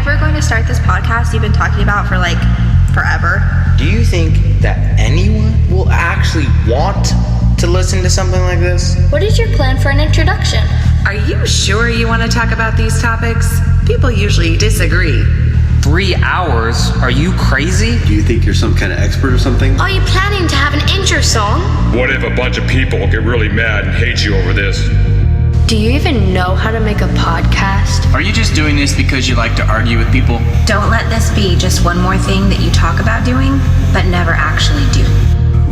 ever going to start this podcast you've been talking about for like forever? Do you think that anyone will actually want to listen to something like this? What is your plan for an introduction? Are you sure you want to talk about these topics? People usually disagree. 3 hours? Are you crazy? Do you think you're some kind of expert or something? Are you planning to have an intro song? What if a bunch of people get really mad and hate you over this? Do you even know how to make a podcast? Are you just doing this because you like to argue with people? Don't let this be just one more thing that you talk about doing, but never actually do.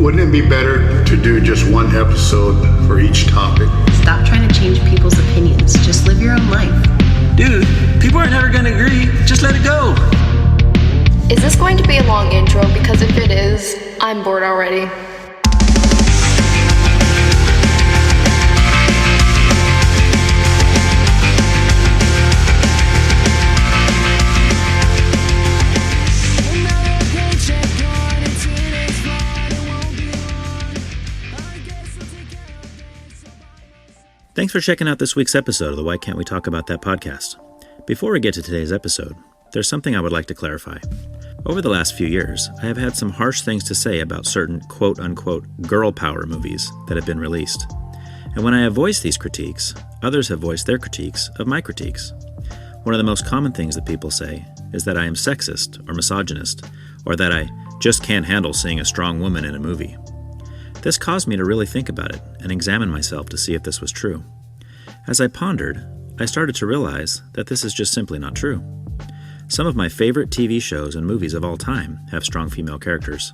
Wouldn't it be better to do just one episode for each topic? Stop trying to change people's opinions. Just live your own life. Dude, people are never gonna agree. Just let it go. Is this going to be a long intro? Because if it is, I'm bored already. Thanks for checking out this week's episode of the Why Can't We Talk About That podcast. Before we get to today's episode, there's something I would like to clarify. Over the last few years, I have had some harsh things to say about certain quote-unquote girl power movies that have been released. And when I have voiced these critiques, others have voiced their critiques of my critiques. One of the most common things that people say is that I am sexist or misogynist, or that I just can't handle seeing a strong woman in a movie. This caused me to really think about it and examine myself to see if this was true. As I pondered, I started to realize that this is just simply not true. Some of my favorite TV shows and movies of all time have strong female characters.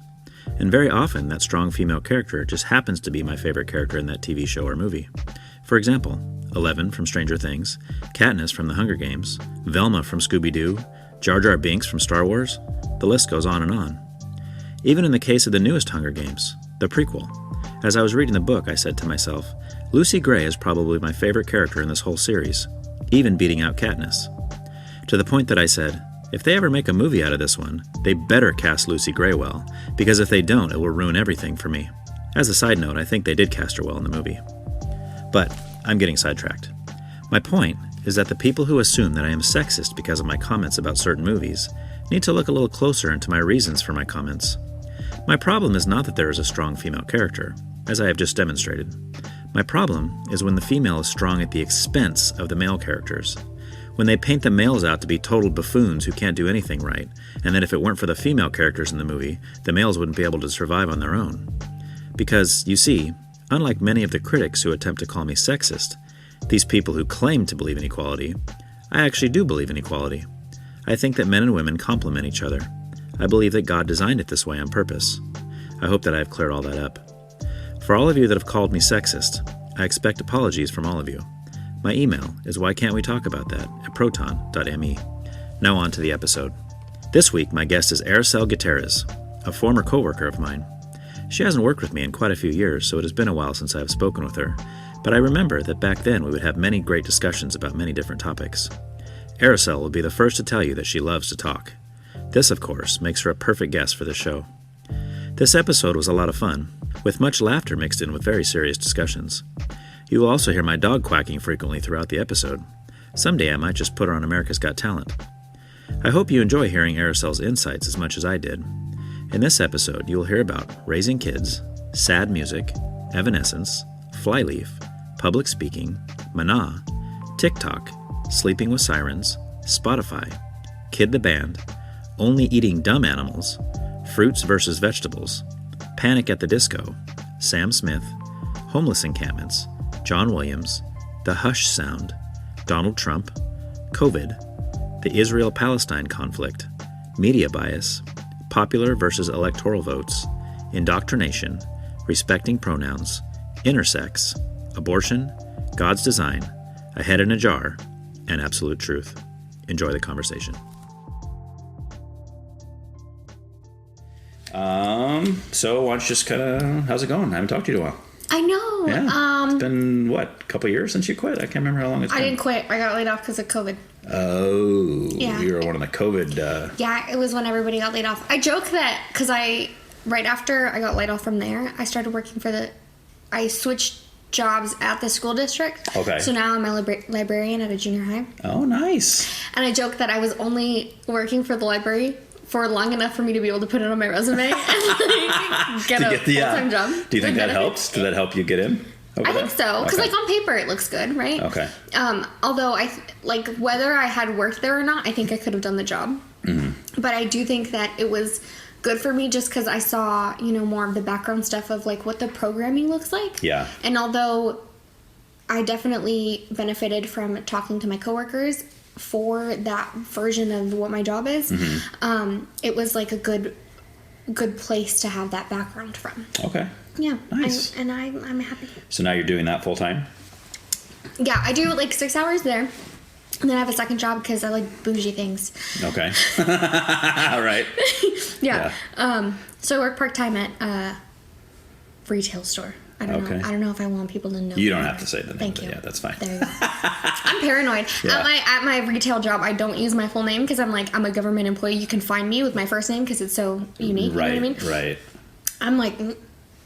And very often that strong female character just happens to be my favorite character in that TV show or movie. For example, Eleven from Stranger Things, Katniss from The Hunger Games, Velma from Scooby-Doo, Jar Jar Binks from Star Wars. The list goes on and on. Even in the case of the newest Hunger Games, the prequel. As I was reading the book, I said to myself, Lucy Gray is probably my favorite character in this whole series, even beating out Katniss. To the point that I said, if they ever make a movie out of this one, they better cast Lucy Gray well, because if they don't, it will ruin everything for me. As a side note, I think they did cast her well in the movie. But I'm getting sidetracked. My point is that the people who assume that I am sexist because of my comments about certain movies need to look a little closer into my reasons for my comments. My problem is not that there is a strong female character, as I have just demonstrated. My problem is when the female is strong at the expense of the male characters. When they paint the males out to be total buffoons who can't do anything right, and that if it weren't for the female characters in the movie, the males wouldn't be able to survive on their own. Because, you see, unlike many of the critics who attempt to call me sexist, these people who claim to believe in equality, I actually do believe in equality. I think that men and women complement each other. I believe that God designed it this way on purpose. I hope that I have cleared all that up. For all of you that have called me sexist, I expect apologies from all of you. My email is whycan'twetalkaboutThat@proton.me. Now on to the episode. This week, my guest is Arisel Gutierrez, a former coworker of mine. She hasn't worked with me in quite a few years, so it has been a while since I have spoken with her, but I remember that back then we would have many great discussions about many different topics. Arisel will be the first to tell you that she loves to talk. This, of course, makes her a perfect guest for the show. This episode was a lot of fun, with much laughter mixed in with very serious discussions. You will also hear my dog quacking frequently throughout the episode. Someday I might just put her on America's Got Talent. I hope you enjoy hearing Arisel's insights as much as I did. In this episode, you will hear about raising kids, sad music, Evanescence, Flyleaf, public speaking, Mana, Tik-Tok, sleeping with Sirens, Spotify, Kid the Band, only eating dumb animals, fruits versus vegetables, Panic at the Disco, Sam Smith, homeless encampments, John Williams, the Hush Sound, Donald Trump, COVID, the Israel-Palestine conflict, media bias, popular versus electoral votes, indoctrination, respecting pronouns, intersex, abortion, God's design, a head in a jar, and absolute truth. Enjoy the conversation. So why don't you just kind of, how's it going? I haven't talked to you in a while. I know. Yeah. It's been, what, a couple years since you quit? I can't remember how long it's been. I didn't quit. I got laid off because of COVID. Oh. Yeah. You were one of the COVID... Yeah, it was when everybody got laid off. I joke that because right after I got laid off from there, I started working for I switched jobs at the school district. Okay. So now I'm a librarian at a junior high. Oh, nice. And I joke that I was only working for the library for long enough for me to be able to put it on my resume and like, get a full-time job. Do you think that helps? Did that help you get in? I think so, because like on paper it looks good, right? Okay. Although like whether I had worked there or not, I think I could have done the job. Mm-hmm. But I do think that it was good for me just because I saw, more of the background stuff of like what the programming looks like. Yeah. And although I definitely benefited from talking to my coworkers for that version of what my job is, it was like a good place to have that background from. Okay. Yeah. Nice. I'm happy. So now you're doing that full time? Yeah, I do like 6 hours there. And then I have a second job because I like bougie things. Okay. All right. Yeah. So I work part-time at a retail store. I don't know if I want people to know. You don't have to say the name. Thank you. Yeah, that's fine. There you go. I'm paranoid. Yeah. At my retail job, I don't use my full name because I'm like, I'm a government employee. You can find me with my first name because it's so unique. Right, You know what I mean? right. I'm like,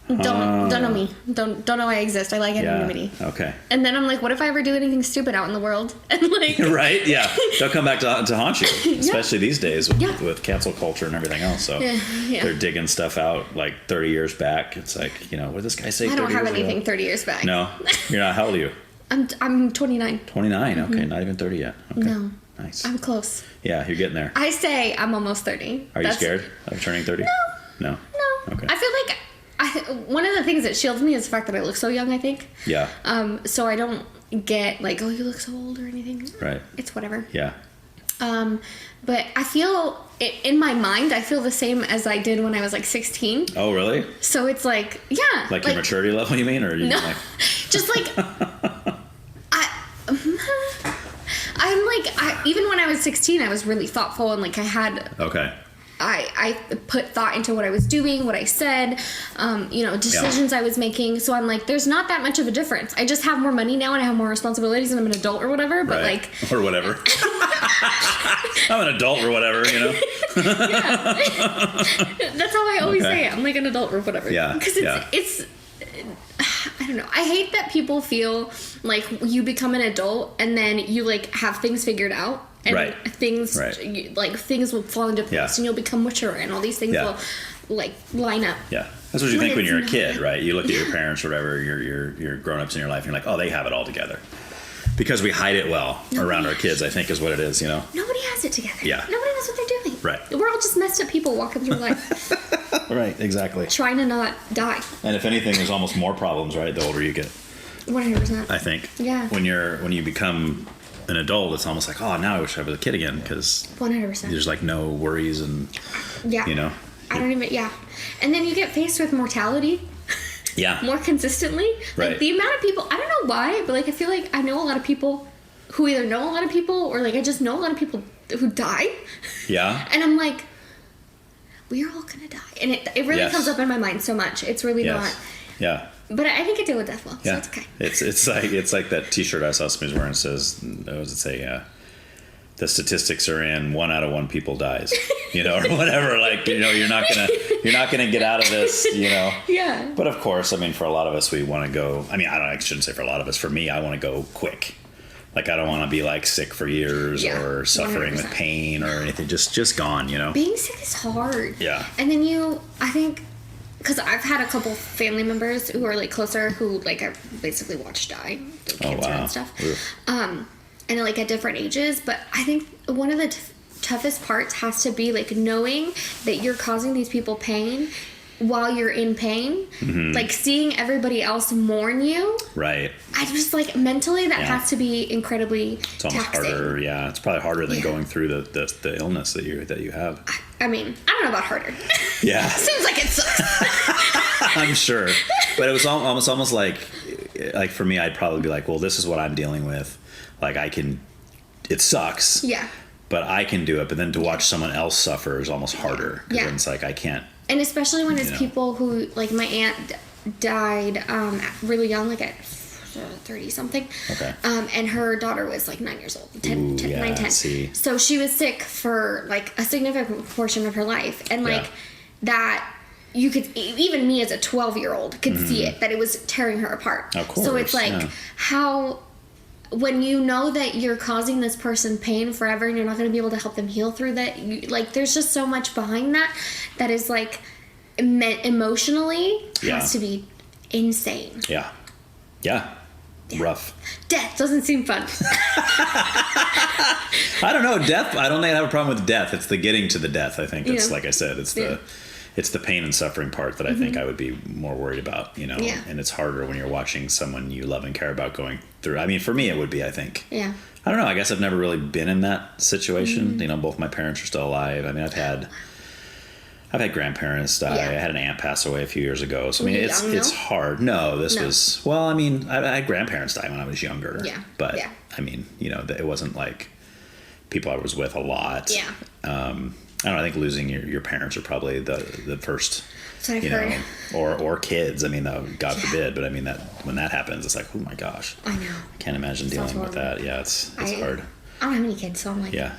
don't know me. Don't know I exist. I like anonymity. Yeah, okay. And then I'm like, what if I ever do anything stupid out in the world? And like, right, yeah. They'll come back to haunt you, especially these days with cancel culture and everything else. So they're digging stuff out like 30 years back. It's like, what did this guy say? I don't have anything 30 years back. No, you're not. How old are you? I'm 29. 29. Okay, not even 30 yet. Okay. No. Nice. I'm close. Yeah, you're getting there. I say I'm almost 30. Are you scared of turning 30? No. Okay. I feel like one of the things that shields me is the fact that I look so young, I think. Yeah. So I don't get like, oh, you look so old or anything. Right. It's whatever. Yeah. But I feel, in my mind, I feel the same as I did when I was like 16. Oh, really? So it's like, yeah. Like your maturity level, you mean? Or you no, mean like... just like, I'm like, even when I was 16, I was really thoughtful and like I had... Okay. I put thought into what I was doing, what I said, decisions I was making. So I'm like, there's not that much of a difference. I just have more money now and I have more responsibilities and I'm an adult or whatever. But right. like, or whatever. I'm an adult or whatever, yeah. That's how I always say it. I'm like an adult or whatever. Yeah. Because it's I don't know. I hate that people feel like you become an adult and then you like have things figured out. And things things will fall into place and you'll become mature and all these things will like line up. Yeah. That's what you think when you're a kid, right? You look at your parents or whatever, your grown-ups in your life, and you're like, oh, they have it all together. Because we hide it well around our kids, I think is what it is, Nobody has it together. Yeah. Nobody knows what they're doing. Right. We're all just messed up people walking through life. Right, exactly. Trying to not die. And if anything, there's almost more problems, right, the older you get. 100%. I think. Yeah. When you become an adult, it's almost like, oh, now I wish I was a kid again, because 100%. There's like no worries and I don't even and then you get faced with mortality more consistently. Right. Like the amount of people, I don't know why, but like I feel like I know a lot of people who either know a lot of people or like I just know a lot of people who die. Yeah. And I'm like, we are all gonna die, and it really comes up in my mind so much. It's really not. Yeah. But I think I deal with death well, so it's okay. It's like that T-shirt I saw somebody's wearing. It says, what does it say? The statistics are in 1 out of 1 people dies, or whatever. Like, you're not gonna get out of this, Yeah. But of course, I mean, for a lot of us, we want to go. I mean, I shouldn't say for a lot of us. For me, I want to go quick. Like, I don't want to be like sick for years or suffering 100%. With pain or anything. Just gone, Being sick is hard. Yeah. And then I think. Because I've had a couple family members who are like closer who like I basically watched die through cancer and stuff, and like at different ages. But I think one of the toughest parts has to be like knowing that you're causing these people pain while you're in pain, like seeing everybody else mourn you. Right. I just like mentally that has to be incredibly It's almost taxing. harder. Yeah, it's probably harder than going through the illness that you have. I mean, I don't know about harder. Yeah. Seems like it sucks. I'm sure, but it was almost like for me, I'd probably be like, well, this is what I'm dealing with. Like it sucks. Yeah. But I can do it. But then to watch someone else suffer is almost harder. Yeah. It's like I can't. And especially when it's people who, like my aunt died really young, like at 30 something. Okay. And her daughter was like 9 years old, 9, 10. See. So she was sick for like a significant portion of her life. And like that you could, even me as a 12-year-old could see it, that it was tearing her apart. Of course, so it's like, how, when you know that you're causing this person pain forever and you're not going to be able to help them heal through that, like, there's just so much behind that is like, emotionally has to be insane. Yeah. Rough. Death doesn't seem fun. I don't know. Death, I don't think I have a problem with death. It's the getting to the death. I think it's like I said, it's the pain and suffering part that I think I would be more worried about, you know, and it's harder when you're watching someone you love and care about going through. I mean, for me, it would be, I think. Yeah. I don't know. I guess I've never really been in that situation. You know, both my parents are still alive. I mean, I've had grandparents die. I had an aunt pass away a few years ago. So, I mean, it's hard. No, this was, well, I mean, I had grandparents die when I was younger. Yeah. But, I mean, you know, it wasn't like people I was with a lot. Yeah. I don't know, I think losing your parents are probably the first, you know, or kids. I mean, God forbid, but I mean, that when that happens, it's like, oh my gosh. I know. I can't imagine dealing with that. Yeah, it's hard. I don't have any kids, so I'm like,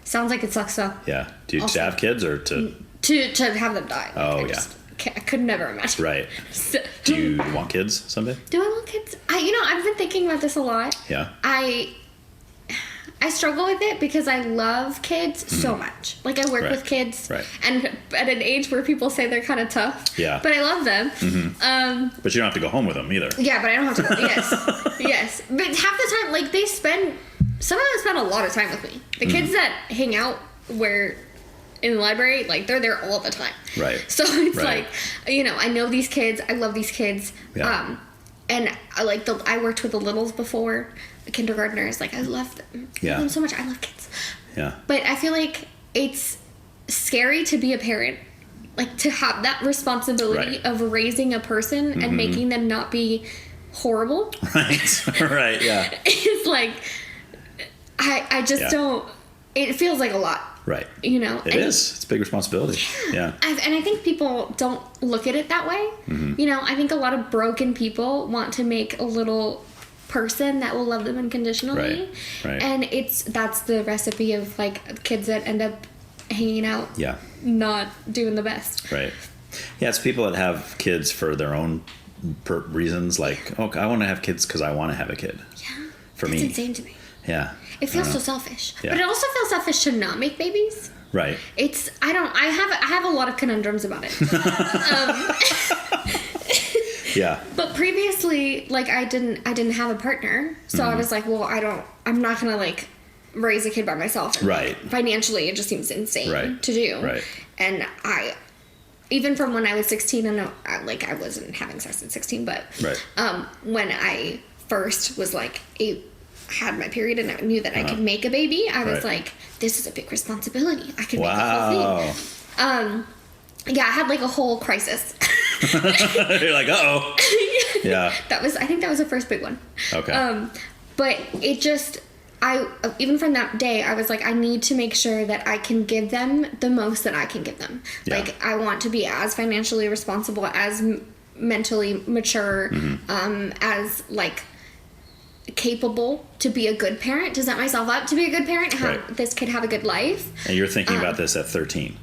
sounds like it sucks though. Yeah. Do you also, to have kids or to have them die? Like, I could never imagine. Right. So, do you want kids someday? Do I want kids? I've been thinking about this a lot. Yeah. I struggle with it because I love kids so much. Like, I work with kids, and at an age where people say they're kind of tough. Yeah. But I love them. But you don't have to go home with them either. Yeah, but I don't have to go. Yes. But half the time, like, some of them spend a lot of time with me. The kids that hang out in the library, like, they're there all the time. Right. So it's like, you know, I know these kids. I love these kids. Yeah. And I worked with the littles before. The kindergartners, like, I love them. I love them so much. I love kids. Yeah. But I feel like it's scary to be a parent, like, to have that responsibility of raising a person and making them not be horrible. Right. Yeah. It's like, I just don't. It feels like a lot. Right. You know. It is. It's a big responsibility. Yeah. And I think people don't look at it that way. You know, I think a lot of broken people want to make a little person that will love them unconditionally. Right. And that's the recipe of, like, kids that end up hanging out. Yeah. Not doing the best. Right. Yeah, it's people that have kids for their own reasons. Like, okay, I want to have kids because I want to have a kid. Yeah. For me. It's insane to me. Yeah. It feels so selfish. Yeah. But it also feels selfish to not make babies. Right. I have a lot of conundrums about it. Yeah. But previously, like, I didn't have a partner, so I was like, well, I'm not gonna, like, raise a kid by myself. And, like, financially, it just seems insane to do. Right. And even from when I was 16, I wasn't having sex at 16, but when I first was like had my period and I knew that I could make a baby, I was like, this is a big responsibility. I could make the whole thing. Yeah, I had, like, a whole crisis. You're like, uh-oh. Yeah. I think that was the first big one. Okay. But it just, even from that day, I was like, I need to make sure that I can give them the most that I can give them. Yeah. Like, I want to be as financially responsible, as mentally mature, as, like, capable to be a good parent, to set myself up to be a good parent, have this kid have a good life. And you're thinking about this at 13?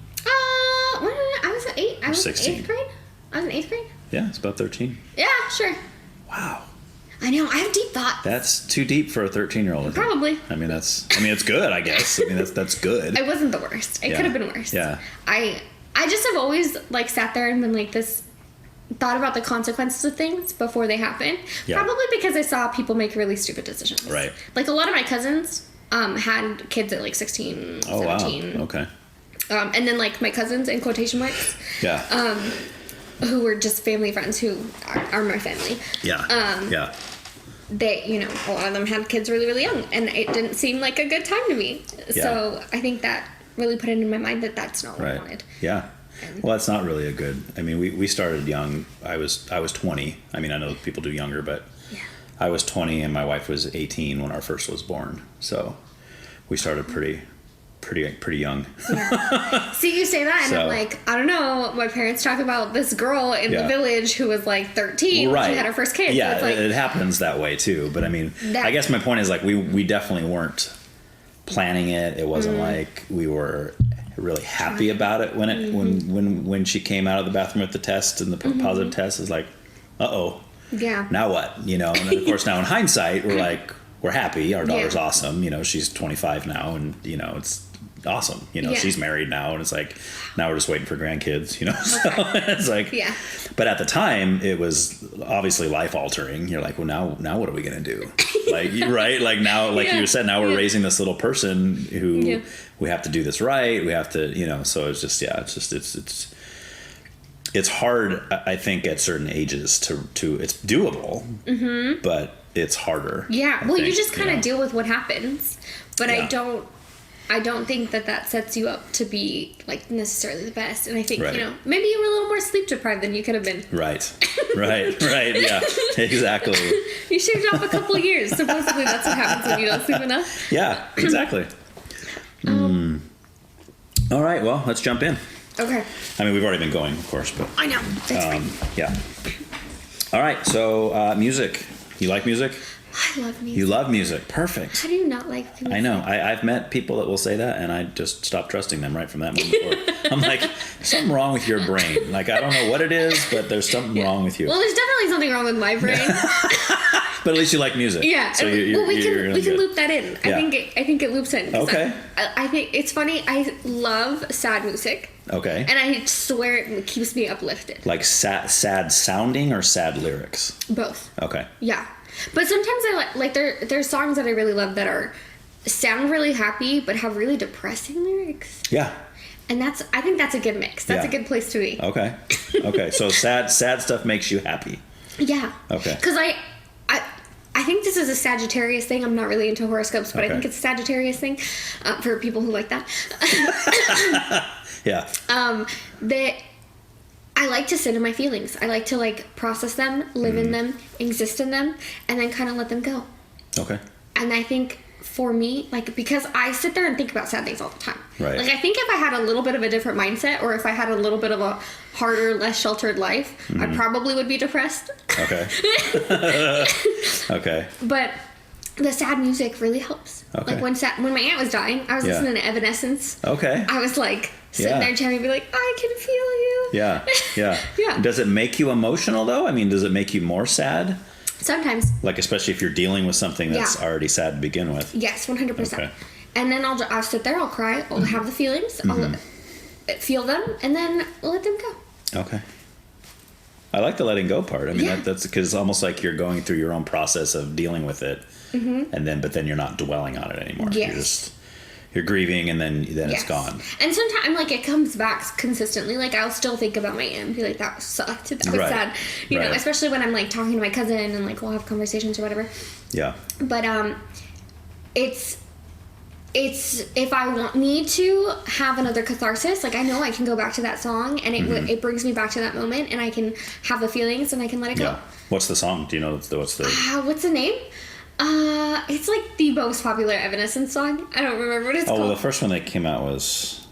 I was at 8. I was 16. 8th grade. I was in 8th grade. Yeah, it's about 13. Yeah, sure. Wow. I know. I have deep thoughts. That's too deep for a 13-year-old. Probably. I mean, it's good, I guess. I mean, that's good. It wasn't the worst. It could have been worse. Yeah. I just have always, like, sat there and been like thought about the consequences of things before they happen. Yeah. Probably because I saw people make really stupid decisions. Right. Like, a lot of my cousins had kids at, like, 16, 17. Wow. Okay. And then, like, my cousins, in quotation marks. Yeah. Who were just family friends who are my family. Yeah. They, you know, a lot of them had kids really, really young, and it didn't seem like a good time to me. Yeah. So I think that really put it in my mind that that's not what I wanted. Yeah. Well, that's not really a good. I mean, we started young. I was 20. I mean, I know people do younger, but I was 20 and my wife was 18 when our first was born. So we started pretty young. Yeah. See, you say that, and I'm like, I don't know. My parents talk about this girl in the village who was like 13 when she had her first kid. Yeah, so it's like, it happens that way too. But I mean, I guess my point is, like, we definitely weren't planning it. It wasn't like we were really happy about it when it when she came out of the bathroom with the test and the positive test. Is like, Yeah. now what? And then of course now in hindsight we're like, we're happy. Our daughter's awesome. She's 25 now, and it's awesome. She's married now, and it's like now we're just waiting for grandkids. So it's like, But at the time, it was obviously life altering. You're like, well, now what are we gonna do? Like, right? Like now, like you said, now we're raising this little person who we have to do this right. We have to, So it's just, it's hard. I think at certain ages to it's doable, but it's harder. Yeah. Well, you just kind of deal with what happens, but I don't think that sets you up to be like necessarily the best. And I think, maybe you were a little more sleep deprived than you could have been. Right. Yeah, exactly. You shaved off a couple of years. Supposedly that's what happens when you don't sleep enough. Yeah, exactly. All right, well, let's jump in. Okay. I mean, we've already been going, of course, but I know. That's fine. Yeah. All right, so music. You like music? I love music. You love music. Perfect. How do you not like music? I know. I've met people that will say that, and I just stopped trusting them right from that moment forward. I'm like, there's something wrong with your brain. Like, I don't know what it is, but there's something wrong with you. Well, there's definitely something wrong with my brain. But at least you like music. Yeah. So we can loop that in. Yeah. I think it loops in. Okay. I think it's funny. I love sad music. Okay. And I swear it keeps me uplifted. Like sad sounding or sad lyrics? Both. Okay. Yeah. But sometimes I like there's songs that I really love that sound really happy but have really depressing lyrics. Yeah. And I think that's a good mix. That's a good place to be. Okay. Okay. So sad stuff makes you happy. Yeah. Okay. Because I think this is a Sagittarius thing. I'm not really into horoscopes, but I think it's a Sagittarius thing for people who like that. Yeah. That I like to sit in my feelings. I like to process them, live in them, exist in them, and then kind of let them go. Okay. And I think for me, because I sit there and think about sad things all the time. Right. I think if I had a little bit of a different mindset, or if I had a little bit of a harder, less sheltered life, I probably would be depressed. Okay. Okay. But the sad music really helps. Okay. When my aunt was dying, I was listening to Evanescence. Okay. I was sitting there trying to be like, I can feel you. Yeah. Yeah. Yeah. Does it make you emotional though? I mean, does it make you more sad? Sometimes. Especially if you're dealing with something that's already sad to begin with. Yes, 100%. Okay. And then I'll sit there, I'll cry, I'll have the feelings, I'll feel them, and then let them go. Okay. I like the letting go part. I mean, that's because it's almost like you're going through your own process of dealing with it, but then you're not dwelling on it anymore. Yes. You're grieving, and then it's gone. And sometimes it comes back consistently. I'll still think about my aunt and be like, that sucked, that was sad. You know, especially when I'm talking to my cousin and we'll have conversations or whatever. Yeah. But it's if I need to have another catharsis, I know I can go back to that song and it brings me back to that moment and I can have the feelings and I can let it go. Yeah. What's the song? Do you know what's the what's the name? It's the most popular Evanescence song. I don't remember what it's called. Oh, well, the first one that came out was,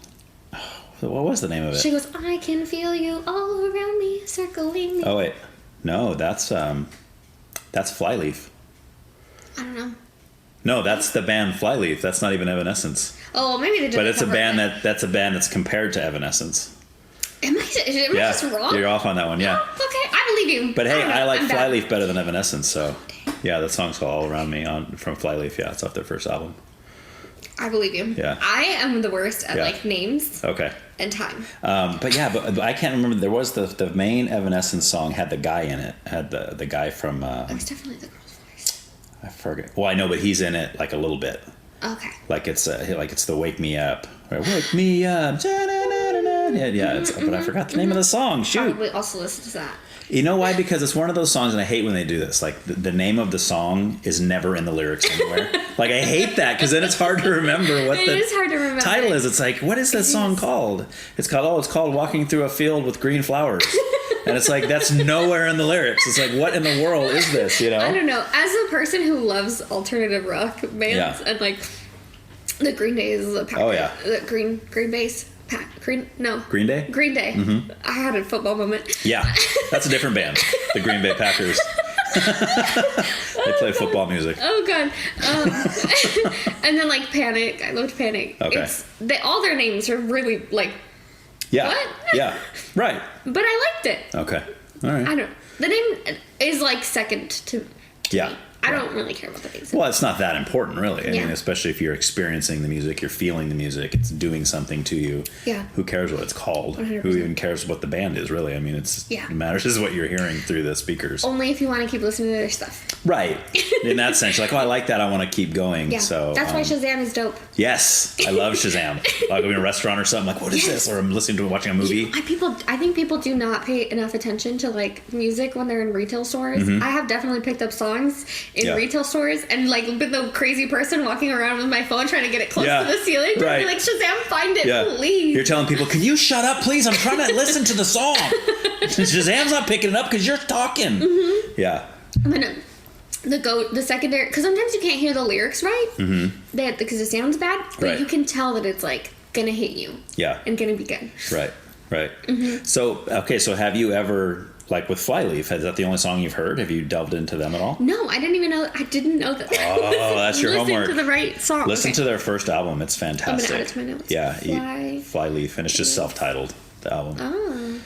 what was the name of it? She goes, I can feel you all around me, circling me. Oh wait, no, that's Flyleaf. I don't know. No, that's the band Flyleaf. That's not even Evanescence. Oh, maybe they did. But it's a band that's a band that's compared to Evanescence. Am I just wrong? You're off on that one, yeah. Oh, okay, I believe you. But hey, I like Flyleaf better than Evanescence, so yeah, that song's called All Around Me from Flyleaf. Yeah, it's off their first album. I believe you. Yeah. I am the worst at names. Okay. And time. But I can't remember. There was the main Evanescence song had the guy in it. Had the guy from. It was definitely the girl's voice. I forget. Well, I know, but he's in it a little bit. Okay. It's the Wake Me Up. Or, Wake Me Up. Yeah. But I forgot the name of the song. Shoot. Probably also listen to that. You know why? Because it's one of those songs, and I hate when they do this. The name of the song is never in the lyrics anywhere. I hate that because then it's hard to remember what the title is. It's what is that song called? It's called Walking Through a Field with Green Flowers. And it's that's nowhere in the lyrics. It's what in the world is this, you know? I don't know. As a person who loves alternative rock bands and the Green Day is a pack. Oh yeah. The Green Bay's Green Day? Green Day. Mm-hmm. I had a football moment. Yeah. That's a different band. The Green Bay Packers. They play football music. Oh god. And then like Panic. I loved Panic. Okay. All their names are really like. Yeah. What? Yeah. Right. But I liked it. Okay. All right. I don't. The name is like second to. Yeah. Me. I don't really care about the names. Well, it's not that important, really. I Yeah. mean, especially if you're experiencing the music, you're feeling the music, it's doing something to you. Yeah. Who cares what it's called? 100%. Who even cares what the band is, really? I mean, it matters is what you're hearing through the speakers. Only if you want to keep listening to their stuff. Right. In that sense, you're like, oh, I like that. I want to keep going. Yeah. So that's why Shazam is dope. Yes, I love Shazam. I'll go in a restaurant or something, like, what is this? Or I'm listening to watching a movie. I think people do not pay enough attention to like music when they're in retail stores. I have definitely picked up songs in retail stores and like been the crazy person walking around with my phone trying to get it close to the ceiling. Right. Be like, Shazam, find it, please. You're telling people, can you shut up, please? I'm trying to listen to the song. Shazam's not picking it up because you're talking. Yeah. I'm gonna the secondary, because sometimes you can't hear the lyrics right. Because it sounds bad, but you can tell that it's like gonna hit you. Yeah. And gonna be good. Right. So have you ever, like with Flyleaf, is that the only song you've heard? Have you delved into them at all? No, I didn't know that. Oh, that's your homework. Listen to the right song. Listen to their first album. It's fantastic. I'm gonna add it to my notes. Yeah, Flyleaf, and it's just self-titled, the album. Oh.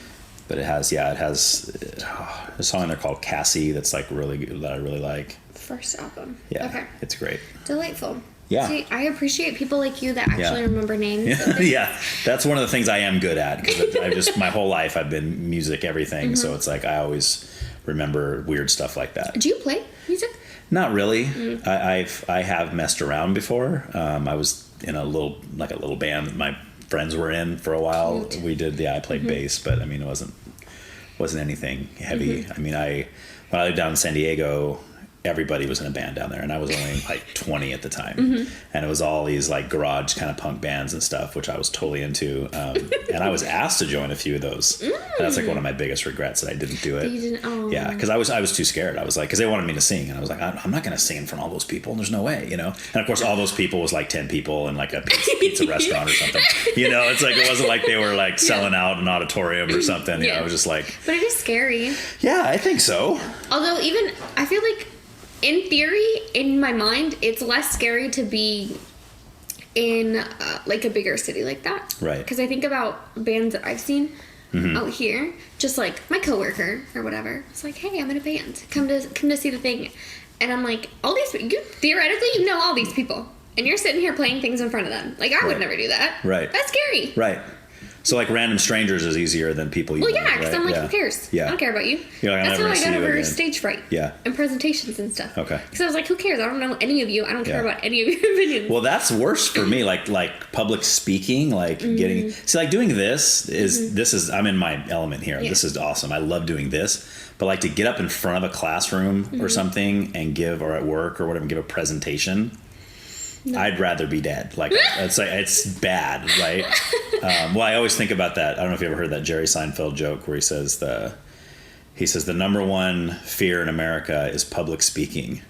But it has a song in there called Cassie that's like really good, that I really like. First album. Yeah. Okay. It's great. Delightful. Yeah. See, I appreciate people like you that actually remember names. Yeah. That's one of the things I am good at, because my whole life I've been music everything, so it's like I always remember weird stuff like that. Do you play music? Not really. I have messed around before. I was in a little band that my friends were in for a while. Cute. We did. I played bass, but I mean, it wasn't anything heavy. I mean, when I lived down in San Diego, everybody was in a band down there, and I was only like 20 at the time, and it was all these like garage kind of punk bands and stuff, which I was totally into, and I was asked to join a few of those. And that's like one of my biggest regrets, that I didn't do it. You didn't. Oh. Yeah, because I was too scared. I was like, because they wanted me to sing, and I was like, I'm not going to sing in front of all those people. There's no way, And of course, all those people was like 10 people in like a pizza restaurant or something. It's like, it wasn't like they were like selling out an auditorium or something. I was just like, but it is scary. Yeah, I think so. Although even I feel like, in theory, in my mind, it's less scary to be in like a bigger city like that. Right. Because I think about bands that I've seen out here, just like my coworker or whatever. It's like, hey, I'm in a band. Come to see the thing, and I'm like, all these theoretically you know all these people, and you're sitting here playing things in front of them. Like I would never do that. Right. That's scary. Right. So like random strangers is easier than people you know. Well, yeah, because I'm like, who cares? Yeah. I don't care about you. Like, that's how I got over stage fright. Yeah. And presentations and stuff. Okay. Because I was like, who cares? I don't know any of you. I don't care about any of your opinions. Well, that's worse for me. Like public speaking, like getting, see, like doing this is, I'm in my element here. Yeah. This is awesome. I love doing this. But like to get up in front of a classroom or something and or at work or whatever, give a presentation. No. I'd rather be dead. Like it's bad, right? Well, I always think about that. I don't know if you ever heard that Jerry Seinfeld joke where he says the number one fear in America is public speaking,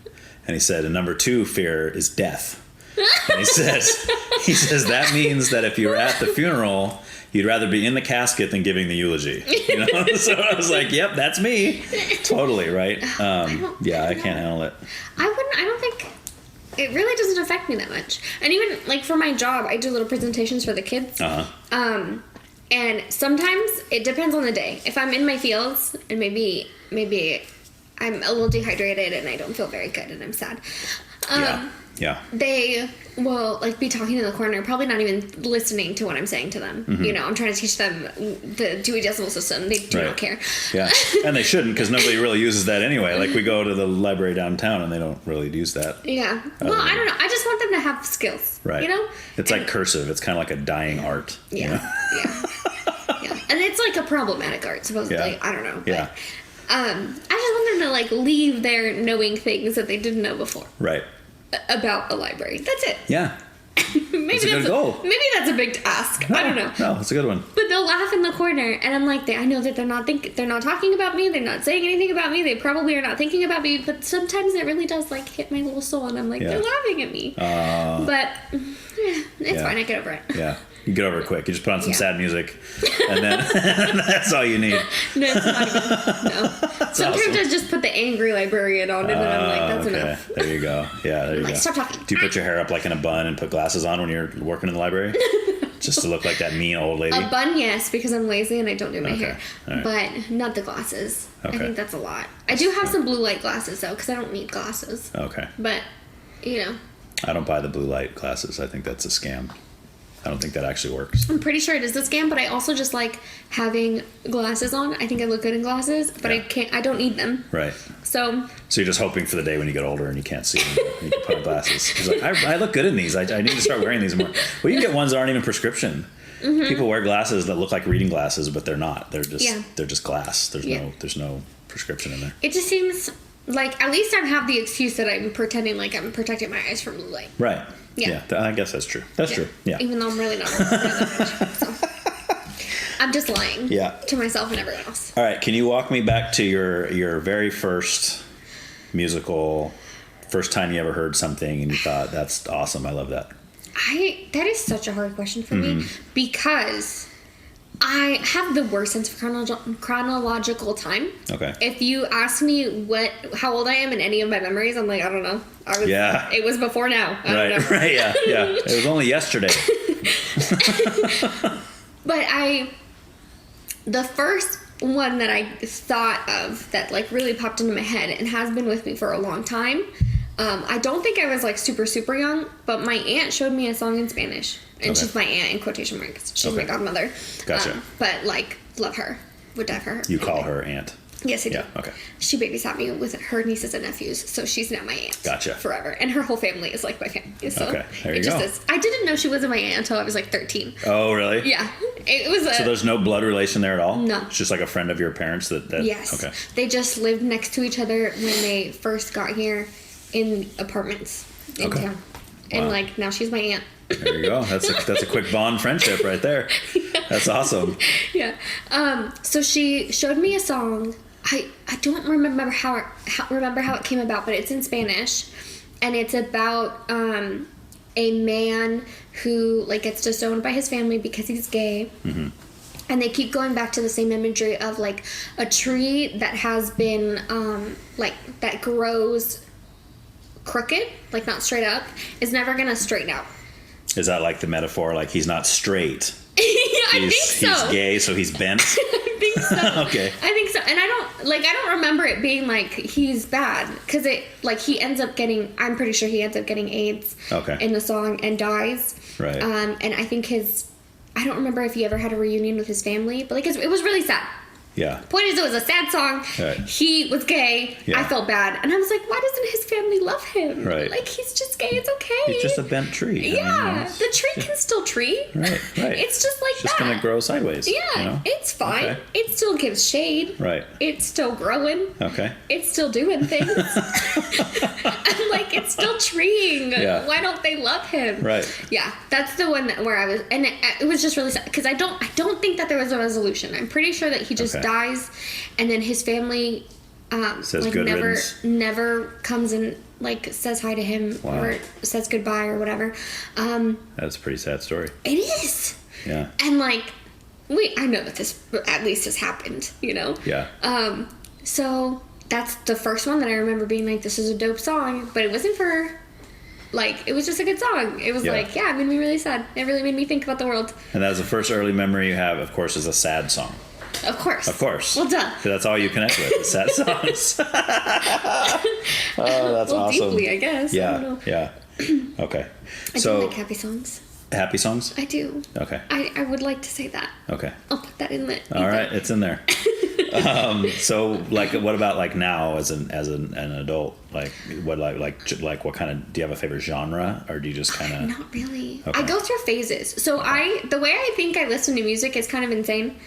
and he said the number two fear is death. And he says that means that if you were at the funeral, you'd rather be in the casket than giving the eulogy. So I was like, yep, that's me. Totally, right? I can't handle it. I don't think. It really doesn't affect me that much. And even, like, for my job, I do little presentations for the kids. And sometimes it depends on the day. If I'm in my fields and maybe I'm a little dehydrated and I don't feel very good and I'm sad. They will, like, be talking in the corner, probably not even listening to what I'm saying to them. I'm trying to teach them the Dewey Decimal System. They do not care. Yeah, and they shouldn't, because nobody really uses that anyway. Like, we go to the library downtown and they don't really use that. Yeah. Well, I don't know. I just want them to have skills. Right. It's like cursive. It's kind of like a dying art. Yeah. Yeah. And it's like a problematic art, supposedly. Yeah. I don't know. Yeah. I just want them to, like, leave there knowing things that they didn't know before. Right. About a library. That's it. Yeah. Maybe that's a good goal. Maybe that's a big ask. I don't know. No, it's a good one. But they'll laugh in the corner, and I'm like, I know that they're not talking about me. They're not saying anything about me. They probably are not thinking about me. But sometimes it really does like hit my little soul, and I'm like, they're laughing at me. But it's fine. I get over it. Yeah. You get over it quick. You just put on some sad music, and then that's all you need. No, it's not even. No. Sometimes awesome. I just put the angry librarian on, and then I'm like, that's enough. There you go. Yeah, there you go. Stop talking. Do you put your hair up like in a bun and put glasses on when you're working in the library? Just to look like that mean old lady? A bun, yes, because I'm lazy and I don't do my hair. Right. But not the glasses. Okay. I think that's a lot. I do have some blue light glasses, though, because I don't need glasses. Okay. But, you know. I don't buy the blue light glasses. I think that's a scam. I don't think that actually works. I'm pretty sure it is a scam, but I also just like having glasses on. I think I look good in glasses, but I don't need them. Right. So you're just hoping for the day when you get older and you can't see them. And you can put on glasses. It's like, I look good in these. I need to start wearing these more. Well, you can get ones that aren't even prescription. Mm-hmm. People wear glasses that look like reading glasses, but they're not. They're just glass. There's no prescription in there. it just seems like at least I have the excuse that I'm pretending like I'm protecting my eyes from blue light. Right. Yeah. I guess that's true. That's true. Yeah. Even though I'm really not. So. I'm just lying. To myself and everyone else. All right. Can you walk me back to your very first musical, first time you ever heard something and you thought, that's awesome. I love that. That is such a hard question for me because I have the worst sense of chronological time. Okay. If you ask me how old I am in any of my memories, I'm like, I don't know. It was before now. I don't know. Right. Yeah. It was only yesterday. But the first one that I thought of that like really popped into my head and has been with me for a long time. I don't think I was like super, super young, but my aunt showed me a song in Spanish. And she's my aunt in quotation marks. She's my godmother. Gotcha. But like, love her. Would die for her. You call her aunt? Yes, I do. Yeah, okay. She babysat me with her nieces and nephews, so she's now my aunt. Gotcha. Forever. And her whole family is like my family. So okay, there you it go. just is. I didn't know she wasn't my aunt until I was like 13. Oh, really? Yeah. It was so there's no blood relation there at all? No. It's just like a friend of your parents that Yes. Okay. They just lived next to each other when they first got here in apartments in town. And like now she's my aunt. There you go. That's a quick bond friendship right there. That's awesome. Yeah. So she showed me a song. I don't remember how it came about, but it's in Spanish, and it's about a man who like gets disowned by his family because he's gay. Mm-hmm. And they keep going back to the same imagery of like a tree that has been like that grows crooked, like not straight up, is never gonna straighten out. Is that like the metaphor? Like he's not straight. I think so. He's gay, so he's bent. I think so. Okay. I think so, and I don't remember it being like he's bad because it like he ends up getting. I'm pretty sure he ends up getting AIDS. Okay. In the song and dies. Right. And I think I don't remember if he ever had a reunion with his family, but like it was really sad. Yeah. Point is, it was a sad song. Right. He was gay. Yeah. I felt bad. And I was like, why doesn't his family love him? Right. Like, he's just gay. It's okay. He's just a bent tree. Yeah. The tree can still tree. Right. It's just like it's just going to grow sideways. Yeah. You know? It's fine. Okay. It still gives shade. Right. It's still growing. Okay. It's still doing things. I'm like, it's still treeing. Yeah. Why don't they love him? Right. Yeah. That's the one where I was, and it was just really sad because I don't think that there was a resolution. I'm pretty sure that he just dies. And then his family says like good riddance. never comes and like says hi to him or says goodbye or whatever. That's a pretty sad story. It is. Yeah. And like I know that this at least has happened, you know? Yeah. So that's the first one that I remember being like, this is a dope song, but it wasn't for like, it was just a good song. It was like, it made me really sad. It really made me think about the world. And that was the first early memory you have, of course, is a sad song. Of course. Of course. Well done. That's all you connect with, is sad songs. Oh, that's awesome. Deeply, I guess. Yeah. I don't know. Yeah. Okay. I do like happy songs. Happy songs? I do. Okay. I would like to say that. Okay. I'll put that in there. All right, it's in there. So, like, what about like now as an adult? Like, what what kind of? Do you have a favorite genre, or do you just kind of? Not really. Okay. I go through phases. So the way I think I listen to music is kind of insane.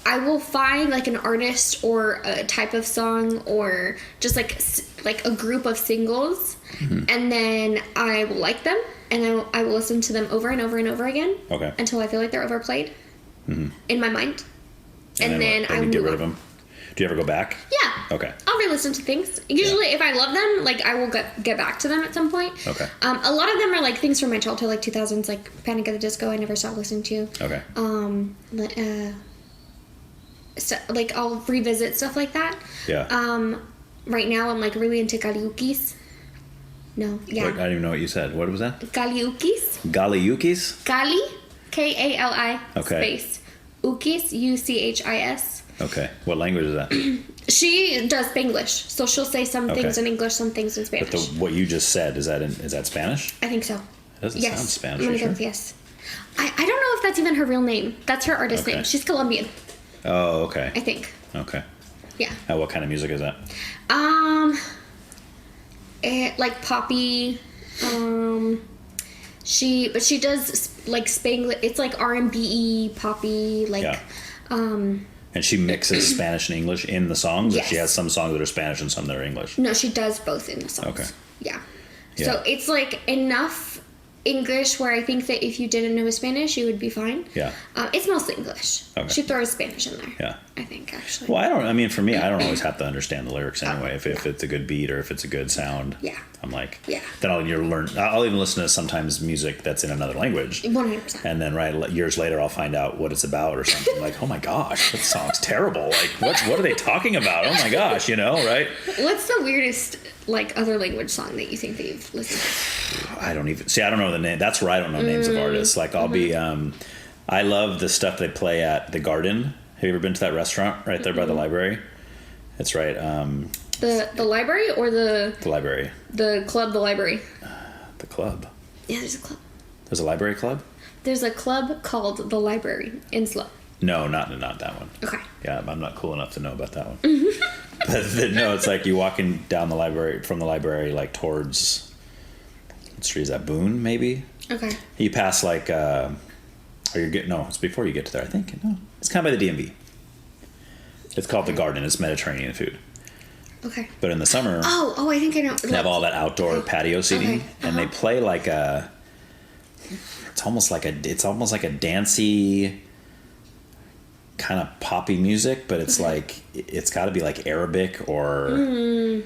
I will find like an artist or a type of song or just like a group of singles, and then I will like them and I will listen to them over and over and over again. Okay. Until I feel like they're overplayed in my mind, and then I get rid of them. Do you ever go back? Yeah. Okay. I'll re-listen to things. Usually, if I love them, like, I will get back to them at some point. Okay. A lot of them are, like, things from my childhood, like 2000s, like Panic at the Disco, I never stopped listening to. Okay. So, like, I'll revisit stuff like that. Yeah. Right now, I'm, like, really into Kaliukis. No, yeah. Wait, I don't even know what you said. What was that? Kaliukis. Galiyukis? Kali, Kali, Okay. space. Ukis, Uchis. Okay. What language is that? She does Spanglish, so she'll say some things in English, some things in Spanish. But what you just said, is that Spanish? I think so. It doesn't Yes. sound Spanish. I'm gonna Sure? go with yes. I don't know if that's even her real name. That's her artist Okay. name. She's Colombian, Oh, okay. I think. Okay. Yeah. What kind of music is that? Like poppy. She does like Spanglish. It's like R&B poppy, like. Yeah. And she mixes Spanish and English in the songs? Yes. Or she has some songs that are Spanish and some that are English? No, she does both in the songs. Okay. Yeah. Yeah. So it's like enough English where I think that if you didn't know Spanish, you would be fine. Yeah. It's mostly English. Okay. She throws Spanish in there. Yeah. I think, actually. Well, for me, I don't always have to understand the lyrics anyway. If it's a good beat or if it's a good sound, Yeah. I'm like, Yeah. then I'll even listen to sometimes music that's in another language. 100%. And then years later, I'll find out what it's about or something. Like, oh my gosh, that song's terrible. Like, what are they talking about? Oh my gosh, right? What's the weirdest, like, other language song that you think that you've listened to? I don't know the name. That's where I don't know names of artists. Like, I'll be, I love the stuff they play at the Garden. Have you ever been to that restaurant right there by the library? It's right. The library or the library? The club, the library. The club. Yeah, there's a club. There's a library club? There's a club called the Library in Slow. No, not that one. Okay. Yeah, I'm not cool enough to know about that one. But no, it's like you walking down from the library, like towards, what street is that? Boone, maybe? Okay. You pass like, it's before you get to there, I think. No, it's kind of by the DMV. It's called the Garden. It's Mediterranean food. Okay. But in the summer, Oh, I think I know. they have all that outdoor patio seating, Okay. and they play like it's almost like a dancey kind of poppy music, but it's like it's got to be like Arabic or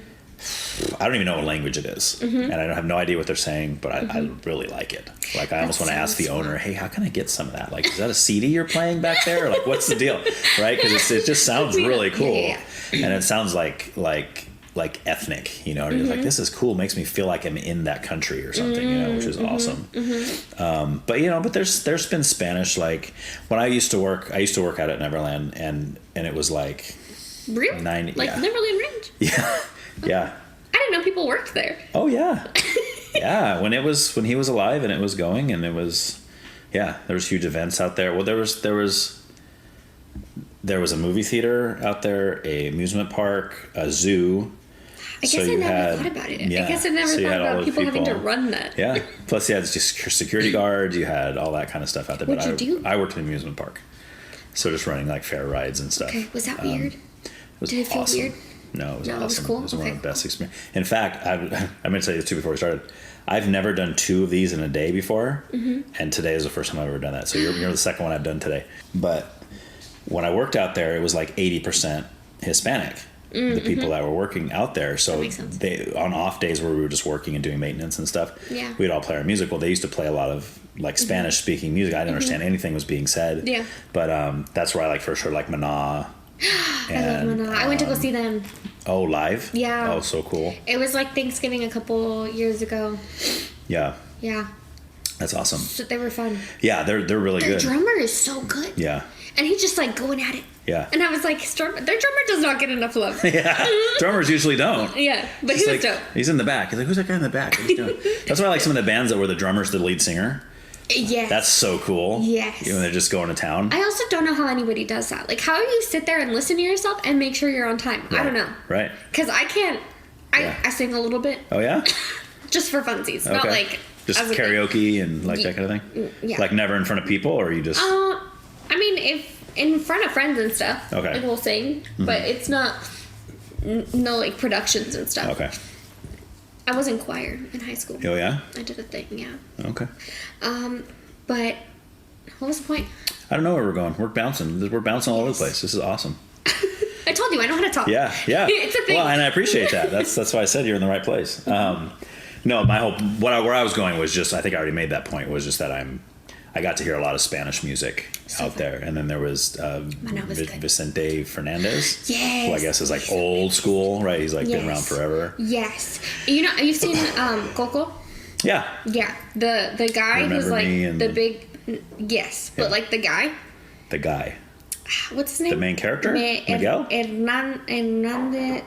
I don't even know what language it is, and I have no idea what they're saying, but I really like it. Like I almost want to ask the owner, hey, how can I get some of that? Like, is that a CD you're playing back there? Or like, what's the deal? Right? Because it just sounds really cool, and it sounds like ethnic, and you're like, this is cool. Makes me feel like I'm in that country or something, which is awesome. But there's been Spanish, like when I used to work out at Neverland, and it was like Really? 90, like Neverland Ranch? Yeah. I didn't know people worked there. Oh yeah. Yeah, when he was alive and it was going, and it was, there was huge events out there. Well, there was a movie theater out there, a amusement park, a zoo. I guess I never thought about it. Yeah, I guess I never thought about people having to run that. Yeah. Plus, you had just security guards. You had all that kind of stuff out there. What'd you do? I worked in the amusement park, so just running like fair rides and stuff. Okay, was that weird? Was Did it feel awesome. weird? No, it was awesome. It was cool? It was one of Okay, the best experiences. In fact, I'm going to tell you this too before we started. I've never done 2 of these in a day before, and today is the first time I've ever done that. So you're the second one I've done today. But when I worked out there, it was like 80% Hispanic, the people that were working out there. So they, on off days where we were just working and doing maintenance and stuff, we'd all play our music. Well, they used to play a lot of like Spanish-speaking music. I didn't understand anything was being said. Yeah. But that's where I first heard like Maná. I love Maná. I went to go see them. Oh, live? Yeah. Oh, so cool. It was like Thanksgiving a couple years ago. Yeah. Yeah. That's awesome. So they were fun. Yeah, they're really good. Their drummer is so good. Yeah. And he's just like going at it. Yeah. And I was like, their drummer does not get enough love. Yeah. Drummers usually don't. Yeah. But he was dope. He's in the back. He's like, who's that guy in the back? What's he doing? That's why I like some of the bands that were the drummer's the lead singer. Yes. That's so cool. Yes. When they're just going to town. I also don't know how anybody does that. Like, how do you sit there and listen to yourself and make sure you're on time? Right. I don't know. Right. Because I can't. I sing a little bit. Oh, yeah? Just for funsies. Okay. Not like. Just karaoke and like that kind of thing? Yeah. Like never in front of people, or you just. I mean, if in front of friends and stuff. Okay. Like we'll sing. But it's not. No, like productions and stuff. Okay. I was in choir in high school. Oh, yeah? I did a thing, yeah. Okay. But what was the point? I don't know where we're going. We're bouncing all over the place. This is awesome. I told you I know how to talk. Yeah. It's a thing. Well, and I appreciate that. That's why I said you're in the right place. No, my whole where I was going was just, I think I already made that point, was just that I got to hear a lot of Spanish music out there, and then there was Vicente Fernandez, who I guess is like old school, right? He's like been around forever. Yes, you know, you've seen Coco? Yeah. Yeah, the guy Remember who's like Me and the big, but like the guy. The guy. What's his name? The main character? Miguel? Hernandez.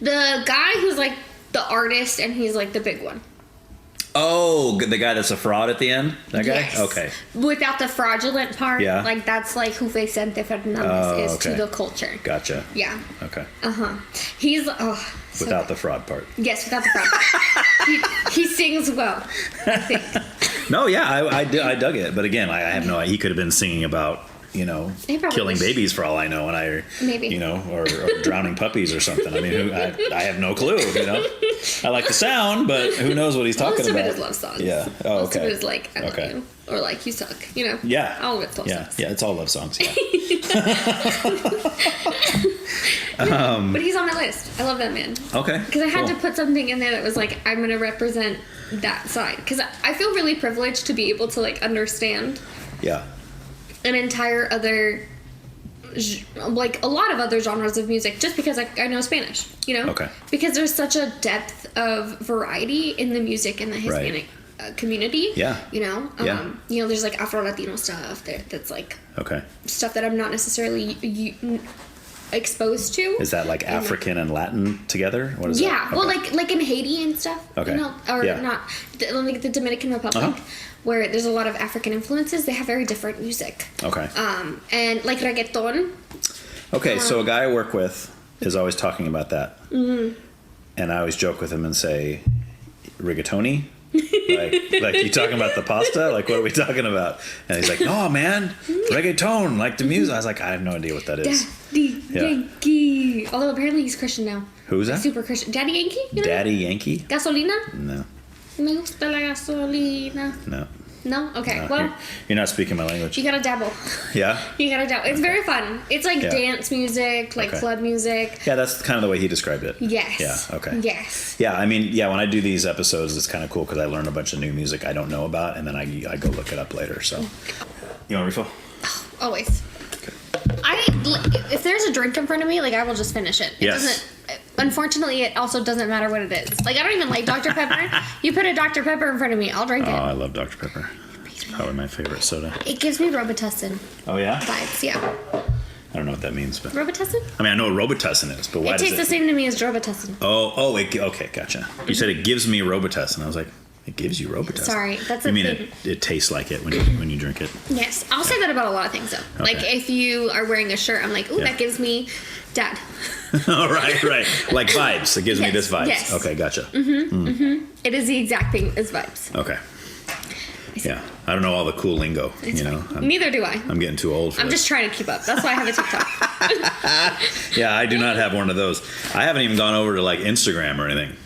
The guy who's like the artist, and he's like the big one. Oh, the guy that's a fraud at the end? That guy? Yes. Okay. Without the fraudulent part. Yeah. Like, that's like who Vicente Fernandez is to the culture. Gotcha. Yeah. Okay. He's, Without the fraud part. Yes, without the fraud part. he sings well, I think. No, yeah, I dug it. But again, I have no idea. He could have been singing about, killing babies for all I know, and maybe, or drowning puppies or something. I mean, I have no clue. I like the sound, but who knows what he's talking about? Most of it is love songs. Yeah. Oh, Most of it is like, I love you, or like, you suck. Yeah. All of it's love songs. Yeah, it's all love songs. Yeah. But he's on my list. I love that man. Okay. Because I had to put something in there that was like, I'm going to represent that side. Because I feel really privileged to be able to like understand. Yeah. An entire other, like a lot of other genres of music, just because I know Spanish, Okay. Because there's such a depth of variety in the music in the Hispanic community. Yeah. There's like Afro-Latino stuff that's like stuff that I'm not necessarily exposed to. Is that like African and Latin together? What is that? Yeah. Well, like in Haiti and stuff. Okay. Not like the Dominican Republic. Where there's a lot of African influences, they have very different music. Okay. And like reggaeton. Okay, so a guy I work with is always talking about that. Mm-hmm. And I always joke with him and say, rigatoni? like you talking about the pasta? Like, what are we talking about? And he's like, no, man, reggaeton, like the music. I was like, I have no idea what that is. Daddy Yankee. Although apparently he's Christian now. Who's that? Super Christian. Daddy Yankee? Daddy Yankee? Gasolina? No. Me gusta la gasolina. No. No? Okay. No, well, you're not speaking my language. You gotta dabble. Yeah? You gotta dabble. It's very fun. It's like dance music, like club music. Yeah, that's kind of the way he described it. Yes. Yeah, okay. Yes. Yeah, I mean, when I do these episodes, it's kind of cool because I learn a bunch of new music I don't know about, and then I go look it up later, so. You want a refill? Always. If there's a drink in front of me, like, I will just finish it. It doesn't. Unfortunately, it also doesn't matter what it is. Like, I don't even like Dr. Pepper. You put a Dr. Pepper in front of me, I'll drink it. Oh, I love Dr. Pepper. It's probably my favorite soda. It gives me Robitussin. Oh, yeah? Vibes, yeah. I don't know what that means, but... Robitussin? I mean, I know what Robitussin is, but why does it... tastes the same to me as Robitussin. Okay, gotcha. You said it gives me Robitussin. I was like, it gives you Robitussin. Sorry, that's a thing. thing. It tastes like it when you drink it. Yes, I'll say that about a lot of things, though. Okay. Like, if you are wearing a shirt, I'm like, ooh, that gives me dad. Oh, right. Like vibes. It gives me this vibes. Yes. Okay, gotcha. Mm-hmm, mm-hmm. It is the exact thing as vibes. Okay. Yeah, I don't know all the cool lingo. Neither do I. I'm getting too old for I'm just trying to keep up. That's why I have a TikTok. Yeah, I do not have one of those. I haven't even gone over to like Instagram or anything.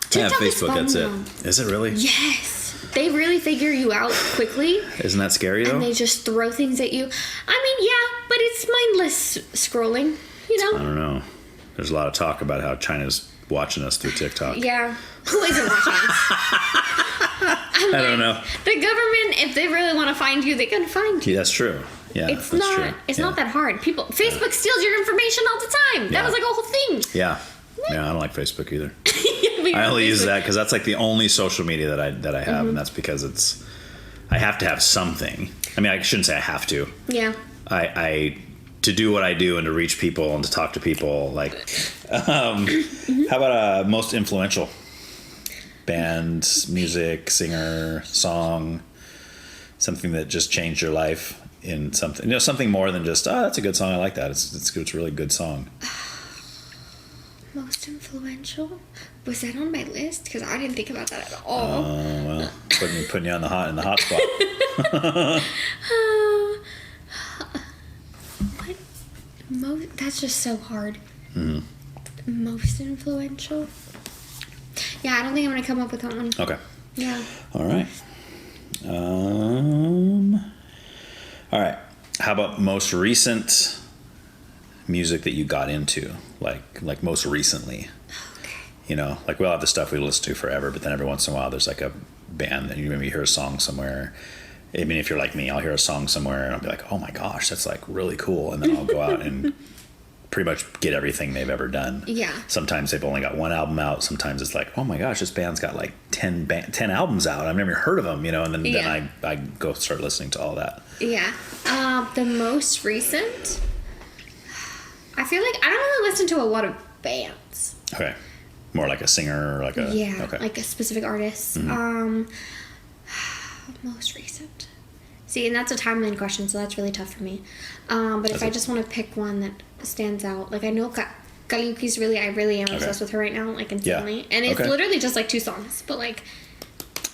TikTok I have Facebook. Is that's fun, it. Is it really? Yes. They really figure you out quickly. Isn't that scary though? And they just throw things at you. I mean, yeah, but it's mindless scrolling. I don't know. There's a lot of talk about how China's watching us through TikTok. Yeah. Who isn't watching us? I don't know. The government, if they really want to find you, they can find you. Yeah, that's true. Yeah, it's not that hard. Facebook steals your information all the time. That was like a whole thing. Yeah. Yeah, I don't like Facebook either. I only use that because that's like the only social media that I have, and that's because I have to have something. I mean, I shouldn't say I have to. Yeah. I to do what I do and to reach people and to talk to people. Like, how about most influential band, music, singer, song, something that just changed your life in something, something more than just, that's a good song. I like that. It's a really good song. Most influential? Was that on my list? Because I didn't think about that at all. Well, putting you in the hot spot. That's just so hard. Mm-hmm. Most influential? Yeah, I don't think I'm gonna come up with that one. Okay. Yeah. All right. All right. How about most recent music that you got into, like most recently. Okay. You know, like we'll have the stuff we listen to forever, but then every once in a while there's like a band that you maybe hear a song somewhere. I mean, if you're like me, I'll hear a song somewhere and I'll be like, oh my gosh, that's like really cool. And then I'll go out and pretty much get everything they've ever done. Yeah. Sometimes they've only got one album out. Sometimes it's like, oh my gosh, this band's got like 10 albums out. I've never heard of them, you know, and then I go start listening to all that. Yeah. The most recent, I feel like I don't really listen to a lot of bands. Okay. More like a singer or like a... Yeah, okay. like a specific artist. Mm-hmm. Most recent. See, and that's a timeline question, so that's really tough for me. But if I just want to pick one that stands out, like I know Kaliuki's I really am obsessed with her right now, like insanely. Yeah. And it's literally just like 2 songs, but like...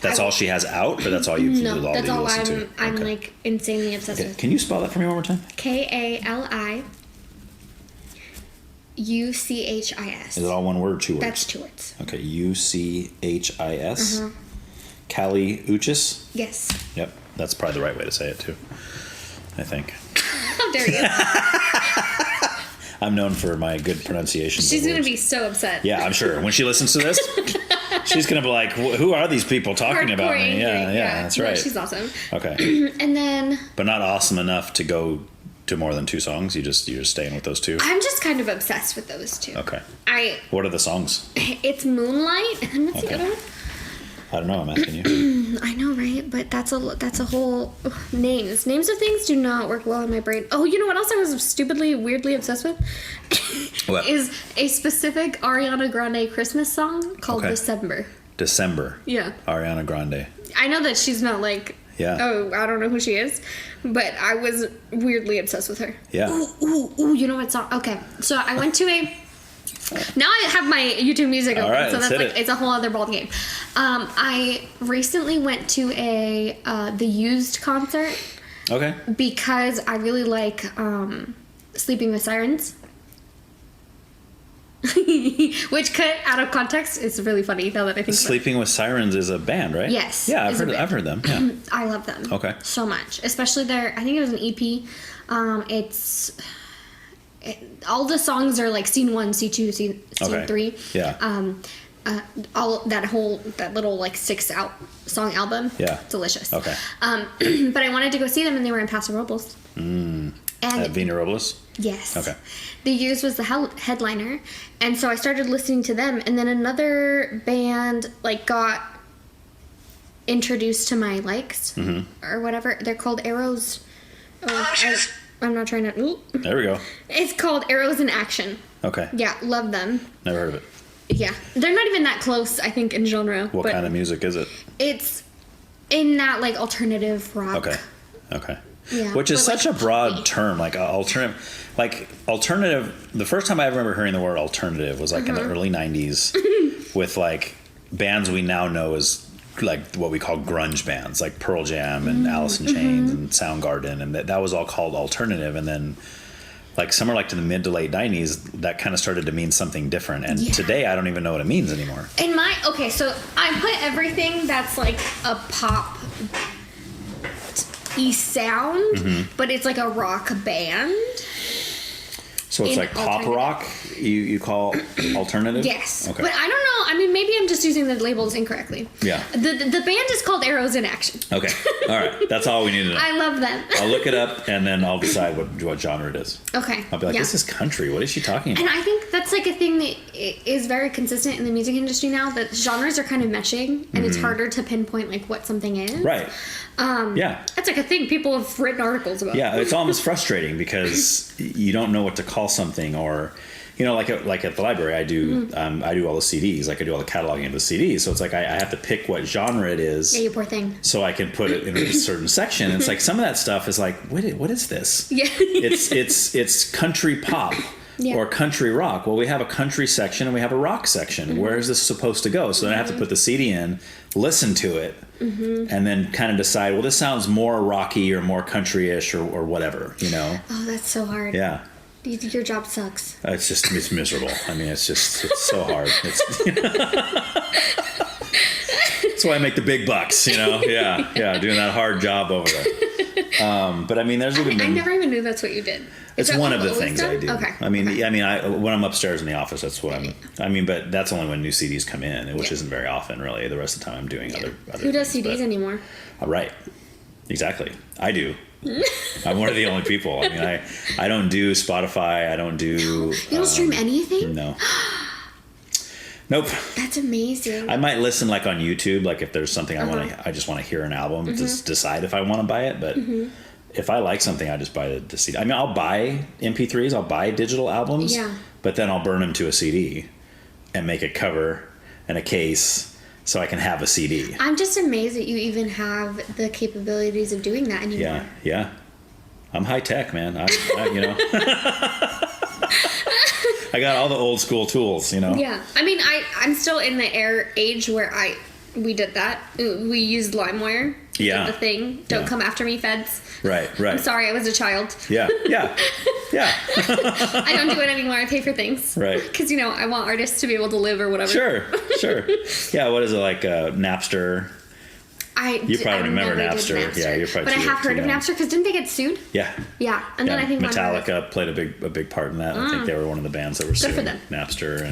That's all she has out, or that's all you No, that's all I'm okay. like insanely obsessed with. Can you spell that for me one more time? Kaliuchis. Is it all one word or 2 words? That's 2 words. Okay, Uchis. Kaliuchis? Yes. Yep, that's probably the right way to say it too, I think. How dare you? I'm known for my good pronunciation. She's going to be so upset. Yeah, I'm sure. When she listens to this, she's going to be like, who are these people talking about me? Yeah, that's right. No, she's awesome. Okay. And then... But not awesome enough to go to more than 2 songs? You're just staying with those 2? I'm just kind of obsessed with those 2. Okay. What are the songs? It's Moonlight. And what's the other one? I don't know. I'm asking you. I know, right? But that's a whole... Names of things do not work well in my brain. Oh, you know what else I was weirdly obsessed with? What? Is a specific Ariana Grande Christmas song called December. December. Yeah. Ariana Grande. I know that she's not like... Yeah. Oh, I don't know who she is. But I was weirdly obsessed with her. Yeah. Ooh, you know what song? Okay. So I went to a... Now I have my YouTube music open, right, so that's like, it. it's a whole other ball game. I recently went to the Used concert. Okay. Because I really like Sleeping with Sirens. Which cut out of context is really funny now that I think Sleeping with Sirens is a band, right? Yes. Yeah, I've heard them. Yeah. I love them. Okay. So much. Especially I think it was an EP. All the songs are like scene 1, scene 2, scene 3. Yeah. All that little like 6-song album. Yeah. Delicious. Okay. But I wanted to go see them and they were in Paso Robles. And at Vina Robles? Yes. Okay. The Used was the headliner, and so I started listening to them, and then another band like got introduced to my likes or whatever. They're called Arrows. I'm not trying to. Ooh. There we go. It's called Arrows in Action. Okay. Yeah, love them. Never heard of it. Yeah, they're not even that close, I think, in genre. What kind of music is it? It's in that like alternative rock. Okay. Yeah, which is such a broad term, like alternative. The first time I remember hearing the word alternative was like in the early '90s, with like bands we now know as like what we call grunge bands, like Pearl Jam and Alice in Chains and Soundgarden, and that was all called alternative. And then like somewhere like to the mid to late '90s, that kind of started to mean something different. And today I don't even know what it means anymore. So I put everything that's like a pop sound, but it's like a rock band. So it's like pop rock you call alternative? Yes. Okay. But I don't know. I mean, maybe I'm just using the labels incorrectly. Yeah. The band is called Arrows in Action. Okay. All right. That's all we need to know. I love them. I'll look it up and then I'll decide what genre it is. Okay. I'll be like, this is country. What is she talking about? And I think that's like a thing that is very consistent in the music industry now, that genres are kind of meshing and it's harder to pinpoint like what something is. Right. Yeah. That's like a thing people have written articles about. Yeah, it's almost frustrating because you don't know what to call something, or you know, like at the library, I do all the CDs, like I do all the cataloging of the CDs. So it's like I have to pick what genre it is. Yeah, you poor thing. So I can put it in a certain section. And it's like some of that stuff is like, what is this? Yeah. It's country pop. Yeah. Or country rock. Well, we have a country section and we have a rock section. Where is this supposed to go? So then I have to put the CD in, listen to it, and then kind of decide, well, this sounds more rocky or more country-ish or whatever, you know? Oh, that's so hard. Yeah. Your job sucks. It's miserable. I mean, it's so hard. That's why I make the big bucks, you know? Yeah, doing that hard job over there. But I mean, there's even I never even knew that's what you did. It's one of the things I do. Okay. I mean, when I'm upstairs in the office, that's what but that's only when new CDs come in, which isn't very often, really. The rest of the time, I'm doing other Who does things, CDs anymore? Right. Exactly. I do. I'm one of the only people. I mean, I don't do Spotify. I don't do. You don't stream anything? No. Nope. That's amazing. I might listen like on YouTube, like if there's something I just want to hear an album to decide if I want to buy it. But if I like something, I just buy the CD. I mean, I'll buy MP3s, I'll buy digital albums, but then I'll burn them to a CD and make a cover and a case so I can have a CD. I'm just amazed that you even have the capabilities of doing that anymore. Yeah. I'm high tech, man. I I got all the old school tools, you know? Yeah. I mean, I'm still in the age where we did that. We used LimeWire. Yeah. The thing. Don't come after me, feds. Right. I'm sorry, I was a child. Yeah. I don't do it anymore. I pay for things. Right. Because, I want artists to be able to live or whatever. Sure. Yeah, what is it, like Napster? You probably remember Napster. Yeah, you're probably. But I have heard of Napster because didn't they get sued? Yeah. Yeah, and then I think Metallica played a big part in that. I think they were one of the bands that were suing Napster.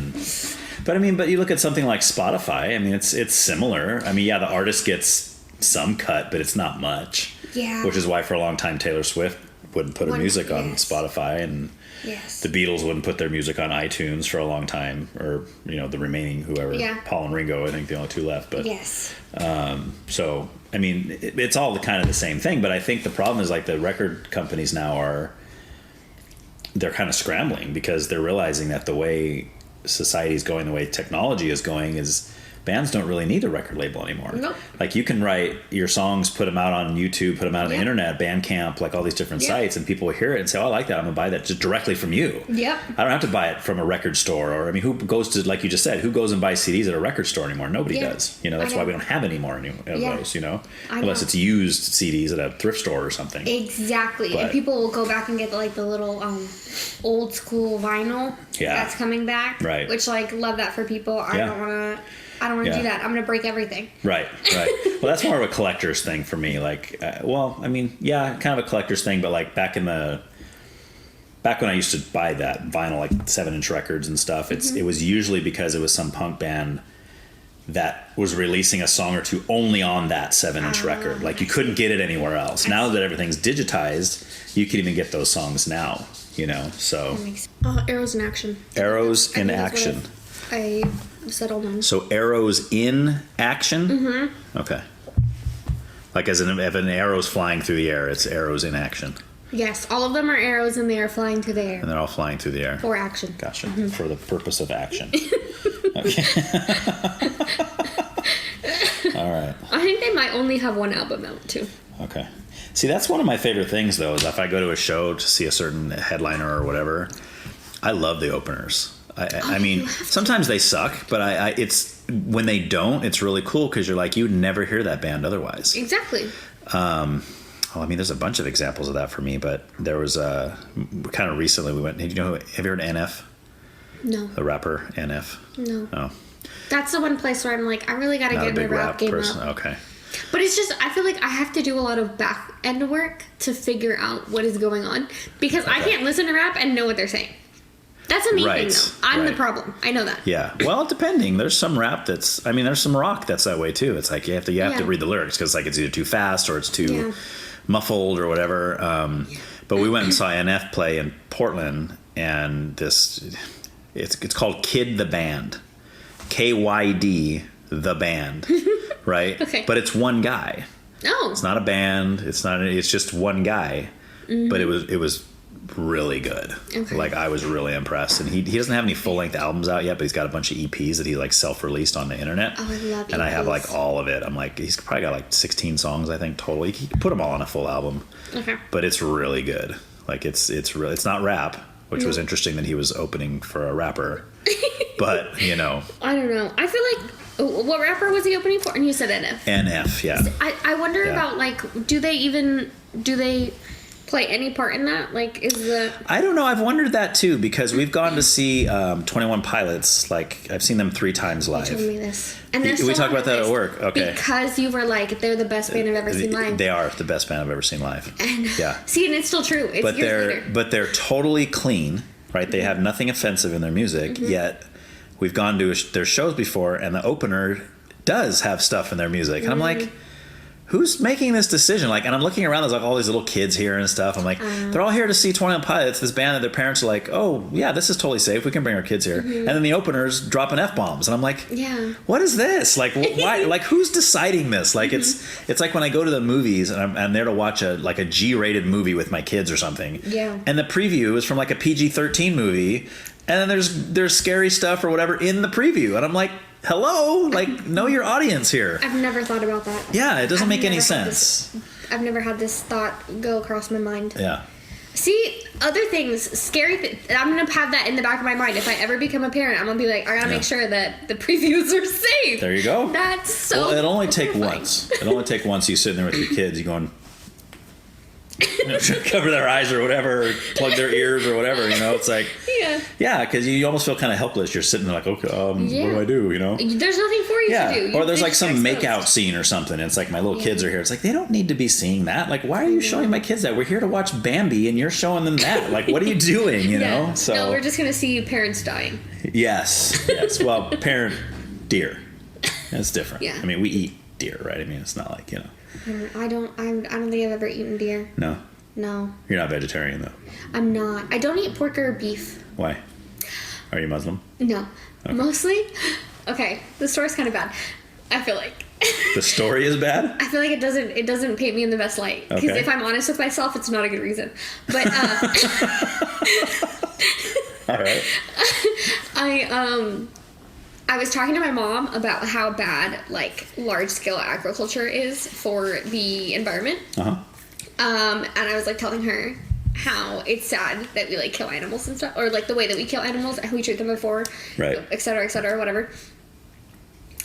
But you look at something like Spotify. I mean, it's similar. I mean, the artist gets some cut, but it's not much. Yeah. Which is why for a long time Taylor Swift wouldn't put her music on Spotify, and the Beatles wouldn't put their music on iTunes for a long time, or the remaining whoever, Paul and Ringo, I think the only two left. But so I mean, it's all kind of the same thing. But I think the problem is like the record companies now they're kind of scrambling because they're realizing that the way society is going, the way technology is going, is bands don't really need a record label anymore. Nope. Like you can write your songs, put them out on YouTube, put them out on the internet, Bandcamp, like all these different sites, and people will hear it and say, "Oh, I like that. I'm gonna buy that just directly from you." Yep. I don't have to buy it from a record store, or who goes to, like you just said, who goes and buys CDs at a record store anymore? Nobody does. That's why we don't have any more of those. Unless it's used CDs at a thrift store or something. Exactly. And people will go back and get the little old school vinyl that's coming back. Right. Which love that for people. I don't want to do that. I'm going to break everything. Right. Well, that's more of a collector's thing for me. Kind of a collector's thing, but back when I used to buy that vinyl, 7-inch records and stuff, it was usually because it was some punk band that was releasing a song or two only on that 7-inch record. You couldn't get it anywhere else. Now that everything's digitized, you can even get those songs now, so. Arrows in Action. Arrows in Action. I settled on. So arrows in action? Mm-hmm. Okay. As if an arrow's flying through the air, it's arrows in action. Yes, all of them are arrows and they are flying through the air. And they're all flying through the air. For action. Gotcha. Mm-hmm. For the purpose of action. Okay. All right. I think they might only have one album out, too. Okay. See, that's one of my favorite things, though, is if I go to a show to see a certain headliner or whatever, I love the openers. I mean, sometimes they suck, but it's when they don't, it's really cool because you're you'd never hear that band otherwise. Exactly. There's a bunch of examples of that for me, but there was kind of recently we went. Have you heard NF? No. The rapper NF? No. Oh. That's the one place where I'm I really got to get my rap game up. Okay. But it's just, I feel like I have to do a lot of back end work to figure out what is going on because I can't listen to rap and know what they're saying. That's a me thing, though. I'm the problem. I know that. Yeah. Well, depending. There's some rap there's some rock that's that way, too. It's you have to read the lyrics because it's either too fast or it's too muffled or whatever. But we went and saw NF play in Portland, and it's called Kid the Band. KYD the Band. Right? Okay. But it's one guy. Oh. It's not a band. It's just one guy. Mm-hmm. But it was really good. Okay. I was really impressed, and he doesn't have any full-length albums out yet, but he's got a bunch of EPs that he self-released on the internet. Oh, I love EPs. And I have all of it. I'm he's probably got 16 songs, I think, total. He can put them all on a full album. Okay. But it's really good. It's not rap, which was interesting that he was opening for a rapper. But I don't know. I feel what rapper was he opening for? And you said NF. NF, yeah. I wonder about do they play any part in that? Like, is the... I don't know. I've wondered that too, because we've gone to see 21 Pilots. Like, I've seen them 3 times live. You told me this. And we talked about that at work. Okay. Because you were like, they're the best band I've ever seen live. They are the best band I've ever seen live. And yeah. See, and it's still true. It's but they're totally clean, right? They have nothing offensive in their music, yet we've gone to their shows before, and the opener does have stuff in their music. And I'm like, who's making this decision? Like, and I'm looking around, there's like all these little kids here and stuff. I'm like, they're all here to see 21 Pilots, this band that their parents are like, oh yeah, this is totally safe. We can bring our kids here. And then the opener's dropping F-bombs. And I'm like, what is this? Like, why? Like, who's deciding this? Like, it's like when I go to the movies and I'm there to watch a G-rated movie with my kids or something. Yeah. And the preview is from like a PG-13 movie. And then there's scary stuff or whatever in the preview. And I'm like, hello? Like, know your audience here. I've never thought about that. Yeah, it doesn't make any sense. I've never had this thought go across my mind. Yeah. See, other things, scary I'm going to have that in the back of my mind. If I ever become a parent, I'm going to be like, I got to make sure that the previews are safe. There you go. That's so Well, it'll only take once. It'll only take once you sitting there with your kids, you going... cover their eyes or whatever, or plug their ears or whatever, it's like, yeah, because you almost feel kind of helpless. You're sitting there like, okay, what do I do, There's nothing for you to do. Or there's like some make-out scene or something. It's like, my little kids are here. It's like, they don't need to be seeing that. Like, why are you showing my kids that? We're here to watch Bambi and you're showing them that. Like, what are you doing, you know? So no, we're just going to see parents dying. Yes. Well, parent deer. That's different. Yeah. I mean, we eat deer, right? I mean, it's not like, I don't think I've ever eaten deer. No. You're not vegetarian, though. I'm not. I don't eat pork or beef. Why? Are you Muslim? No. Okay. Mostly? Okay, the story's kind of bad. I feel like. The story is bad? I feel like it doesn't paint me in the best light. Because if I'm honest with myself, it's not a good reason. But, all right. I was talking to my mom about how bad, like, large-scale agriculture is for the environment. And I was, like, telling her how it's sad that we, like, kill animals and stuff. Or, like, the way that we kill animals, how we treat them before. Right. Et cetera, whatever.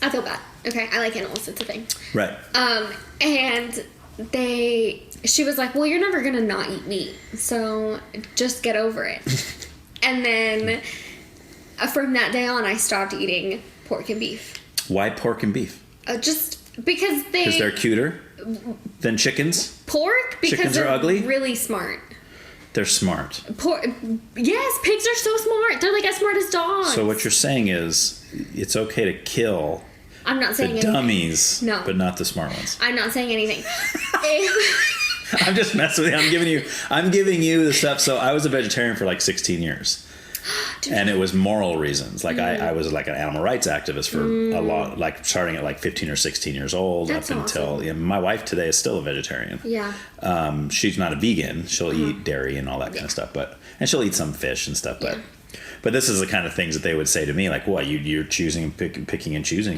I feel bad. Okay? I like animals. It's a thing. Right. And she was like, well, you're never gonna not eat meat. So just get over it. And then... from that day on, I stopped eating pork and beef. Why pork and beef? Just because they're cuter than chickens? Pork? Because chickens they're are ugly? really smart. They're smart. Yes, pigs are so smart. They're like as smart as dogs. So what you're saying is it's okay to kill I'm not saying the anything. Dummies, no, but not the smart ones. I'm not saying anything. I'm just messing with you. I'm giving you the stuff. So I was a vegetarian for like 16 years. And it was moral reasons. Like I was like an animal rights activist for a lot, like starting at like 15 or 16 years old. That's up until my wife today is still a vegetarian. Yeah. She's not a vegan. She'll eat dairy and all that kind of stuff, and she'll eat some fish and stuff. But this is the kind of things that they would say to me, like, what, you're choosing, picking and choosing,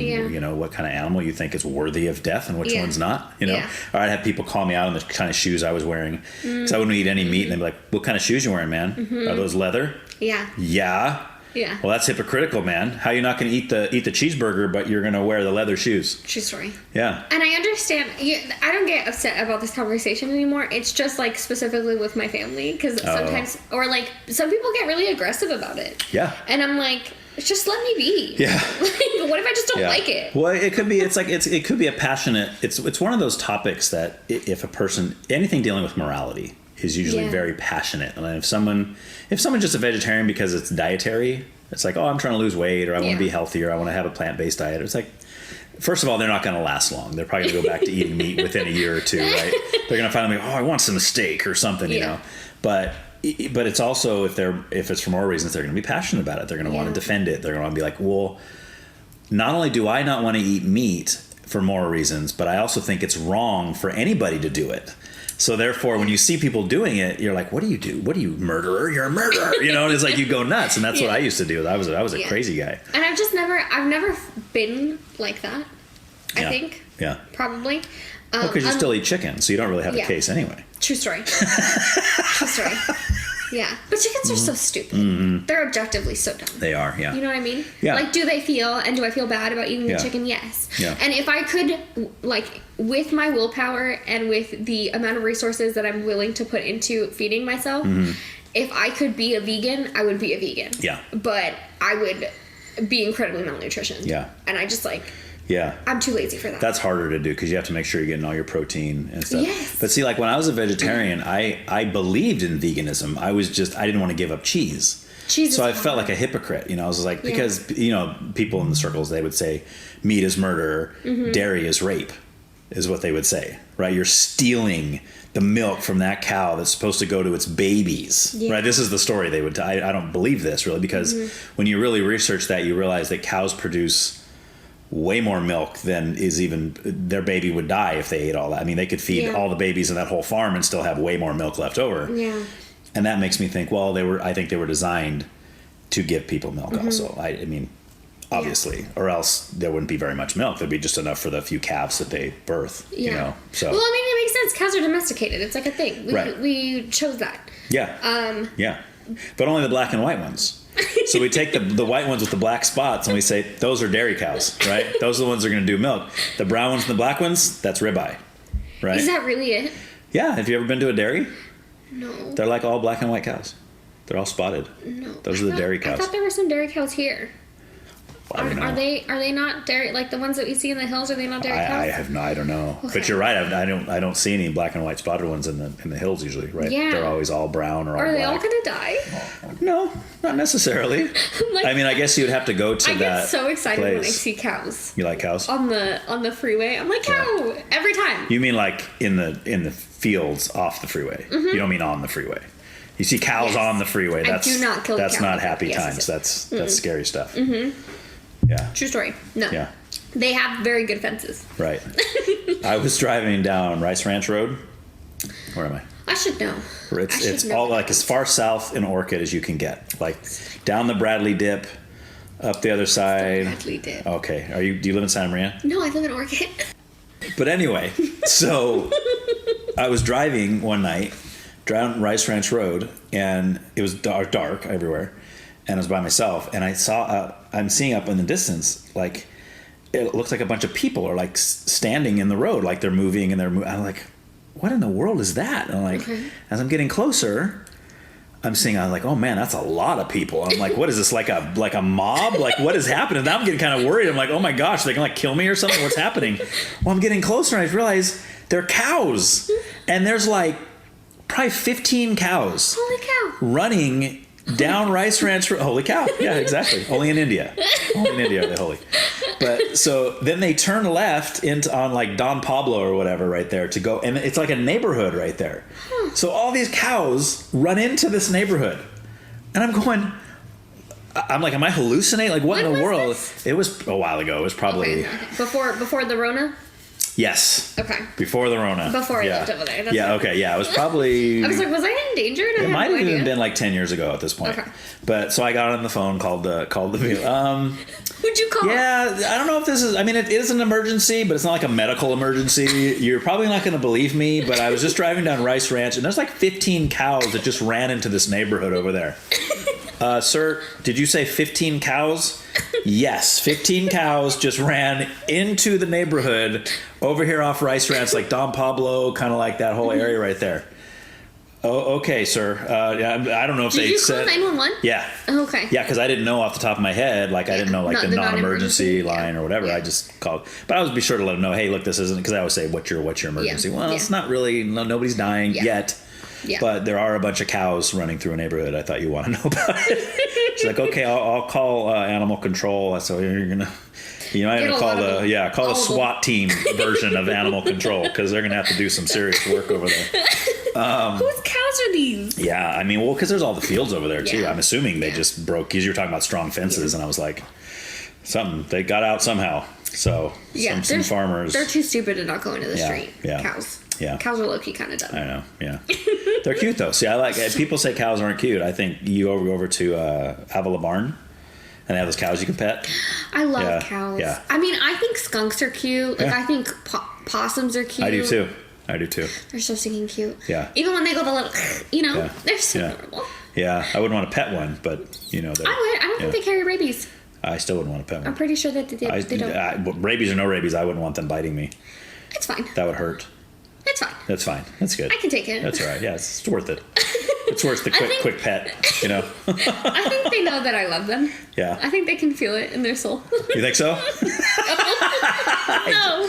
what kind of animal you think is worthy of death and which one's not, Or I'd have people call me out on the kind of shoes I was wearing because I wouldn't eat any meat, and they'd be like, what kind of shoes you wearing, man? Are those leather? Yeah. Yeah. Well, that's hypocritical, man. How are you not going to eat the cheeseburger, but you're going to wear the leather shoes? True story. Yeah. And I understand. I don't get upset about this conversation anymore. It's just like specifically with my family because sometimes, or like some people get really aggressive about it. Yeah. And I'm like, just let me be. Yeah. Like, what if I just don't like it? Well, it could be. It's like it could be a passionate. It's one of those topics that if a person, anything dealing with morality is usually very passionate. And if someone's just a vegetarian because it's dietary, it's like, oh, I'm trying to lose weight, or I want to be healthier, I want to have a plant-based diet. It's like, first of all, they're not going to last long. They're probably going to go back to eating meat within a year or two, right? They're going to finally, I want some steak or something, you know. But it's also if it's for more reasons, they're going to be passionate about it. They're going to want to defend it. They're going to be like, well, not only do I not want to eat meat for moral reasons, but I also think it's wrong for anybody to do it. So therefore, when you see people doing it, you're like, what do you do? What are you, murderer? You're a murderer. And it's like you go nuts. And that's what I used to do. I was a crazy guy. And I've never been like that, I think. Yeah. Probably. Well, because you still eat chicken, so you don't really have a case anyway. True story. True story. Yeah. But chickens are so stupid. They're objectively so dumb. They are, yeah. You know what I mean? Yeah. Like, do they feel, and do I feel bad about eating Yeah. the chicken? Yes. Yeah. And if I could, like, with my willpower and with the amount of resources that I'm willing to put into feeding myself, if I could be a vegan, I would be a vegan. Yeah. But I would be incredibly malnutritioned. Yeah. And I just, like... Yeah. I'm too lazy for that. That's harder to do because you have to make sure you're getting all your protein and stuff. Yes. But see, like when I was a vegetarian, I believed in veganism. I didn't want to give up cheese. Cheese so is I felt hard. like a hypocrite. I was like, because, people in the circles, they would say meat is murder, dairy is rape, is what they would say, right? You're stealing the milk from that cow that's supposed to go to its babies, right? This is the story they would I don't believe this really because when you really research that, you realize that cows produce way more milk than is even their baby would die if they ate all that. I mean, they could feed all the babies in that whole farm and still have way more milk left over. Yeah. And that makes me think, well, I think they were designed to give people milk also. I mean, obviously, or else there wouldn't be very much milk. There'd be just enough for the few calves that they birth, So Well, I mean, it makes sense. Cows are domesticated. It's like a thing. We chose that. Yeah. Yeah. But only the black and white ones. So we take the white ones with the black spots and we say, those are dairy cows, right? Those are the ones that are going to do milk. The brown ones and the black ones, that's ribeye, right? Is that really it? Yeah. Have you ever been to a dairy? No. They're like all black and white cows. They're all spotted. No. Those are the dairy cows. I thought there were some dairy cows here. I don't know. Are they not dairy, like the ones that we see in the hills? Are they not dairy cows? I don't know. Okay. But you're right. I don't see any black and white spotted ones in the hills usually, right? Yeah. They're always all brown or all Are black. they all gonna die? No, not necessarily. Like, I mean, I guess you'd have to go to I that. get so excited when I place. see cows You like cows? on the freeway. I'm like, cow every time. You mean like in the fields off the freeway? You don't mean on the freeway. You see cows on the freeway. That's do not kill That's cows. not happy Yes, times. yes. That's scary stuff. Yeah. True story. No. Yeah. They have very good fences. Right. I was driving down Rice Ranch Road. Where am I? I should know. It's all like as far south in Orchid as you can get. Like down the Bradley Dip, up the other side. Bradley Dip. Okay. Do you live in Santa Maria? No, I live in Orchid. But anyway, so I was driving one night down Rice Ranch Road, and it was dark everywhere, and I was by myself, and I saw I'm seeing up in the distance, like it looks like a bunch of people are like standing in the road, like they're moving and I'm like, what in the world is that? And I'm like, as I'm getting closer, I'm like, oh man, that's a lot of people. I'm like, what is this, like a mob? Like, what is happening? Now I'm getting kind of worried. I'm like, oh my gosh, they can like kill me or something? What's happening? Well, I'm getting closer and I realize they're cows, and there's like probably 15 cows. Holy cow. Running down Rice Ranch Road. Holy cow. Yeah, exactly. Only in India. Only in India are they holy. But so then they turn left on like Don Pablo or whatever right there to go. And it's like a neighborhood right there. So all these cows run into this neighborhood. And I'm going, am I hallucinating? Like what in the world? This? It was a while ago. It was probably. Okay. Before the Rona? Yes. Okay. Before the Rona. Before I lived over there. That's okay. Yeah, it was probably... I was like, was I in danger? It might have even been like 10 years ago at this point. Okay. But so I got on the phone, called the Who'd you call? Yeah, I don't know if this is... I mean, it is an emergency, but it's not like a medical emergency. You're probably not going to believe me, but I was just driving down Rice Ranch, and there's like 15 cows that just ran into this neighborhood over there. Sir, did you say 15 cows? Yes, 15 cows just ran into the neighborhood over here off Rice Ranch, like Don Pablo, kind of like that whole area right there. Oh, okay, sir. I don't know if Did they you said... call 911? Yeah. Oh, okay. Yeah, because I didn't know off the top of my head, like I didn't know like the non-emergency line or whatever. I just called, but I was be sure to let them know, hey, look, this isn't, because I always say, what's your emergency? Well, it's not really. Nobody's dying yet. Yeah. But there are a bunch of cows running through a neighborhood. I thought you want to know about it. She's like, okay, I'll call animal control. So you're gonna, I have to call the SWAT team version of animal control, because they're gonna have to do some serious work over there. Whose cows are these? Yeah, I mean, well, because there's all the fields over there too. I'm assuming they just broke. Because you were talking about strong fences, and I was like, they got out somehow. So some farmers. They're too stupid to not go into the street. Yeah. Cows. Yeah. Cows are low-key kind of dumb. I know, yeah. They're cute, though. See, I like... People say cows aren't cute. I think you go over to Avila Barn, and they have those cows you can pet. I love cows. Yeah. I mean, I think skunks are cute. Like, I think possums are cute. I do, too. They're so stinking cute. Yeah. Even when they go the little... they're so adorable. Yeah, I wouldn't want to pet one, but you know. I would. I don't think they carry rabies. I still wouldn't want to pet one. I'm pretty sure that they don't. Rabies or no rabies, I wouldn't want them biting me. It's fine. That would hurt. It's fine. That's fine. That's good. I can take it. That's all right. Yeah, it's worth it. It's worth the quick pet, you know. I think they know that I love them. Yeah. I think they can feel it in their soul. You think so? No.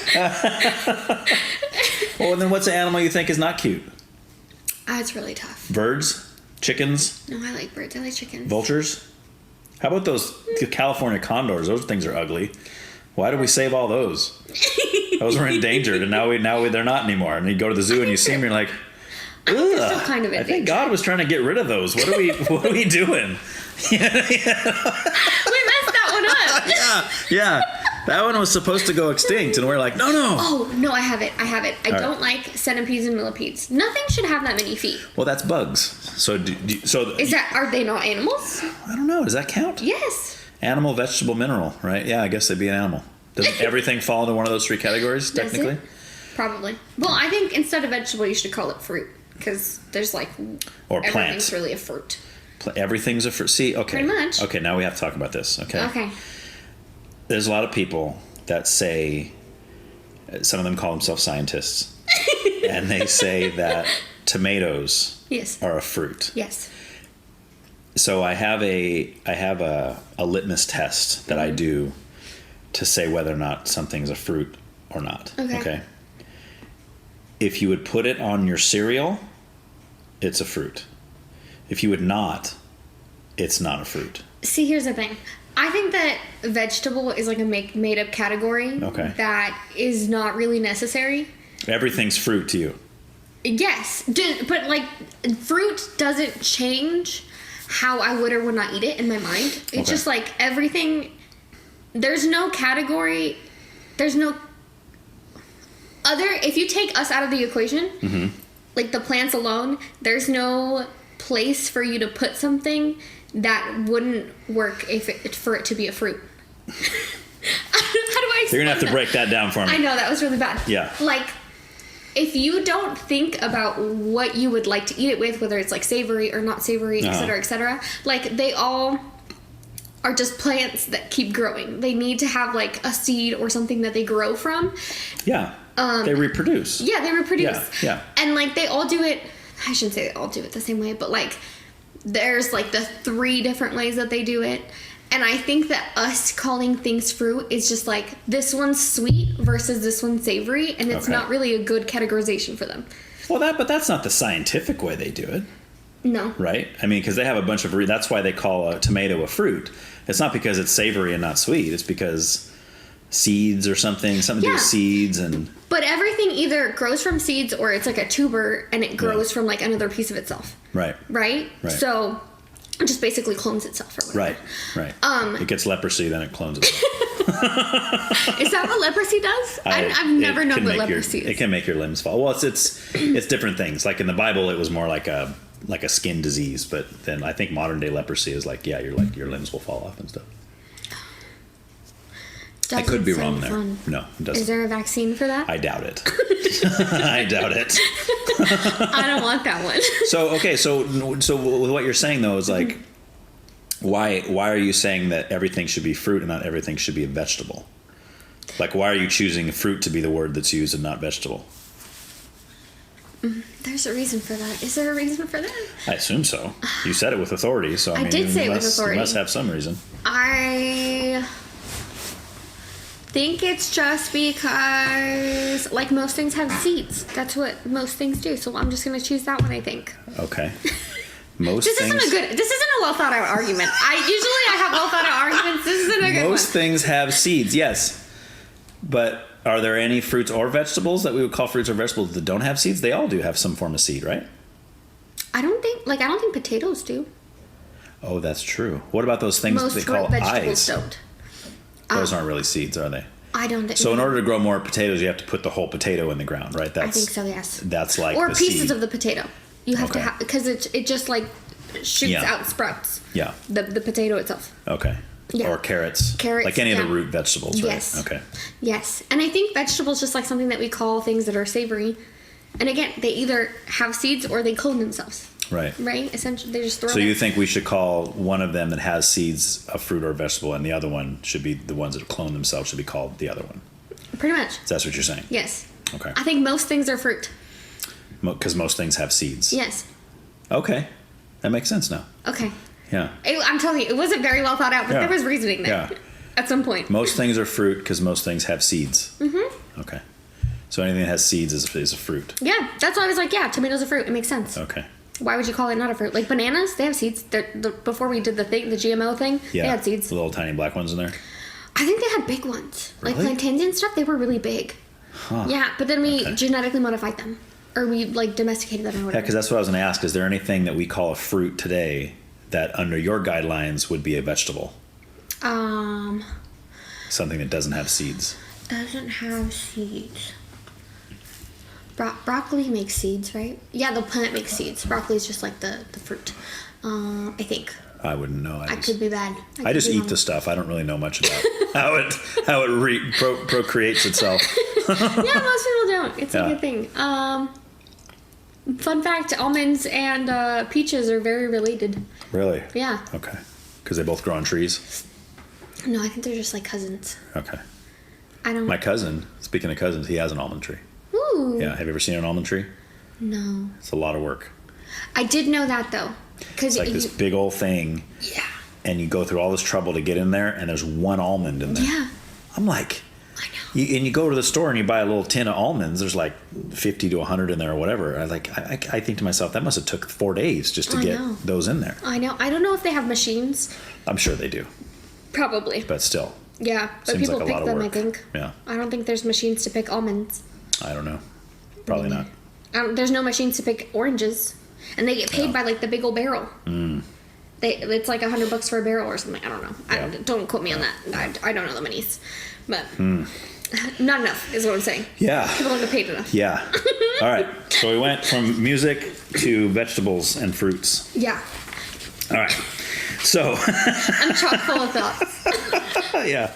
Well, and then what's an animal you think is not cute? It's really tough. Birds? Chickens? No, I like birds. I like chickens. Vultures? How about those California condors? Those things are ugly. Why did we save all those? Those were endangered, and now they're not anymore. And you go to the zoo and you see them, and you're like, ugh. Still kind of I think God was trying to get rid of those. What are we doing? We messed that one up. Yeah. That one was supposed to go extinct, and we're like, no. Oh, no, I have it. I don't like centipedes and millipedes. Nothing should have that many feet. Well, that's bugs. So, Are they not animals? I don't know. Does that count? Yes. Animal, vegetable, mineral, right? Yeah, I guess they'd be an animal. Does everything fall into one of those three categories, technically? Does it? Probably. Well, I think instead of vegetable, you should call it fruit, because there's or plants. Everything's really a fruit. Everything's a fruit. See, okay. Pretty much. Okay, now we have to talk about this, okay? Okay. There's a lot of people that say, some of them call themselves scientists, and they say that tomatoes are a fruit. Yes. So I have a litmus test that I do to say whether or not something's a fruit or not. Okay. If you would put it on your cereal, it's a fruit. If you would not, it's not a fruit. See, here's the thing. I think that vegetable is like a made up category that is not really necessary. Everything's fruit to you. Yes, but like fruit doesn't change how I would or would not eat it in my mind. It's just like everything. There's no category. There's no other. If you take us out of the equation, like the plants alone, there's no place for you to put something that wouldn't work for it to be a fruit. How do I explain? You're gonna have to break that down for me. I know that was really bad. Yeah. Like, if you don't think about what you would like to eat it with, whether it's like savory or not savory, et cetera, like they all are just plants that keep growing. They need to have like a seed or something that they grow from. Yeah. They reproduce. Yeah, they reproduce. Yeah. And like they all do it. I shouldn't say they all do it the same way, but like there's like the 3 different ways that they do it. And I think that us calling things fruit is just like this one's sweet versus this one's savory, and it's not really a good categorization for them. Well, but that's not the scientific way they do it. No. Right? I mean, because they have a bunch of that's why they call a tomato a fruit. It's not because it's savory and not sweet. It's because seeds or something to do with seeds and. But everything either grows from seeds or it's like a tuber and it grows from like another piece of itself. Right. So it just basically clones itself or whatever. Right. It gets leprosy, then it clones itself. Is that what leprosy does? I've never known what leprosy is. It can make your limbs fall. Well, it's different things. Like in the Bible, it was more like a skin disease, but then I think modern day leprosy is like your limbs will fall off and stuff. I could be wrong there. Fun. No, it doesn't. Is there a vaccine for that? I doubt it. I doubt it. I don't want that one. So what you're saying though is like, why are you saying that everything should be fruit and not everything should be a vegetable? Like, why are you choosing fruit to be the word that's used and not vegetable? There's a reason for that. Is there a reason for that? I assume so. You said it with authority, so I mean, did say it with authority. You must have some reason. I think it's just because, like, most things have seeds. That's what most things do. So I'm just going to choose that one, I think. Okay. This isn't a well thought out argument. I have well thought out arguments. This isn't a good one. Most things have seeds, yes. But are there any fruits or vegetables that we would call fruits or vegetables that don't have seeds? They all do have some form of seed, right? I don't think potatoes do. Oh, that's true. What about those things that they call eyes? Don't. Those aren't really seeds, are they? I don't think so. In order to grow more potatoes, you have to put the whole potato in the ground, right? I think so. Yes. That's like or the pieces seed. of the potato. You have to have because it just like shoots out sprouts. Yeah. The potato itself. Okay. Yeah. Or carrots. Like any of the root vegetables, right? Yes. Okay. Yes. And I think vegetables just like something that we call things that are savory. And again, they either have seeds or they clone themselves. Right. Right? Essentially, they just throw So it. you think we should call one of them that has seeds a fruit or a vegetable, and the other one should be the ones that clone themselves should be called the other one? Pretty much. That's what you're saying? Yes. Okay. I think most things are fruit. Because most things have seeds. Yes. Okay. That makes sense now. Okay. Yeah. I'm telling you, it wasn't very well thought out, but there was reasoning there. Yeah. At some point. Most things are fruit because most things have seeds. Mm-hmm. Okay. So anything that has seeds is a fruit. Yeah, that's why I was like, yeah, tomatoes are fruit. It makes sense. Okay. Why would you call it not a fruit? Like bananas, they have seeds. Before we did the GMO thing, Yeah. they had seeds. The little tiny black ones in there. I think they had big ones. Really? Like plantains and stuff, they were really big. Huh. Yeah, but then we genetically modified them. Or we like domesticated them or Yeah, whatever. because that's what I was going to ask. Is there anything that we call a fruit today that under your guidelines would be a vegetable? Something that doesn't have seeds. Doesn't have seeds. Broccoli makes seeds, right? Yeah, the plant makes seeds. Broccoli is just like the fruit. I think. I wouldn't know. I could be bad. I just eat the stuff. I don't really know much about how it procreates itself. Yeah, most people don't. It's a good thing. Fun fact: almonds and peaches are very related. Really? Yeah. Okay. Because they both grow on trees? No, I think they're just like cousins. Okay. I don't. My cousin, speaking of cousins, he has an almond tree. Ooh. Yeah. Have you ever seen an almond tree? No. It's a lot of work. I did know that though. It's like this big old thing. Yeah. And you go through all this trouble to get in there, and there's one almond in there. Yeah. I'm like, I know. and you go to the store and you buy a little tin of almonds. There's like 50 to 100 in there or whatever. I think to myself, that must have took 4 days just to get those in there. I know. I don't know if they have machines. I'm sure they do, Probably. but still. Yeah, but Seems people like a pick lot of them. work. I think. Yeah. I don't think there's machines to pick almonds. I don't know. Probably not. There's no machines to pick oranges, and they get paid by like the big old barrel. It's like $100 for a barrel or something. I don't know. Yeah. Don't quote me on that. I don't know the monies, but not enough is what I'm saying. Yeah. People don't get paid enough. Yeah. All right. So we went from music to vegetables and fruits. Yeah. All right. So. I'm chock full of thoughts. Yeah.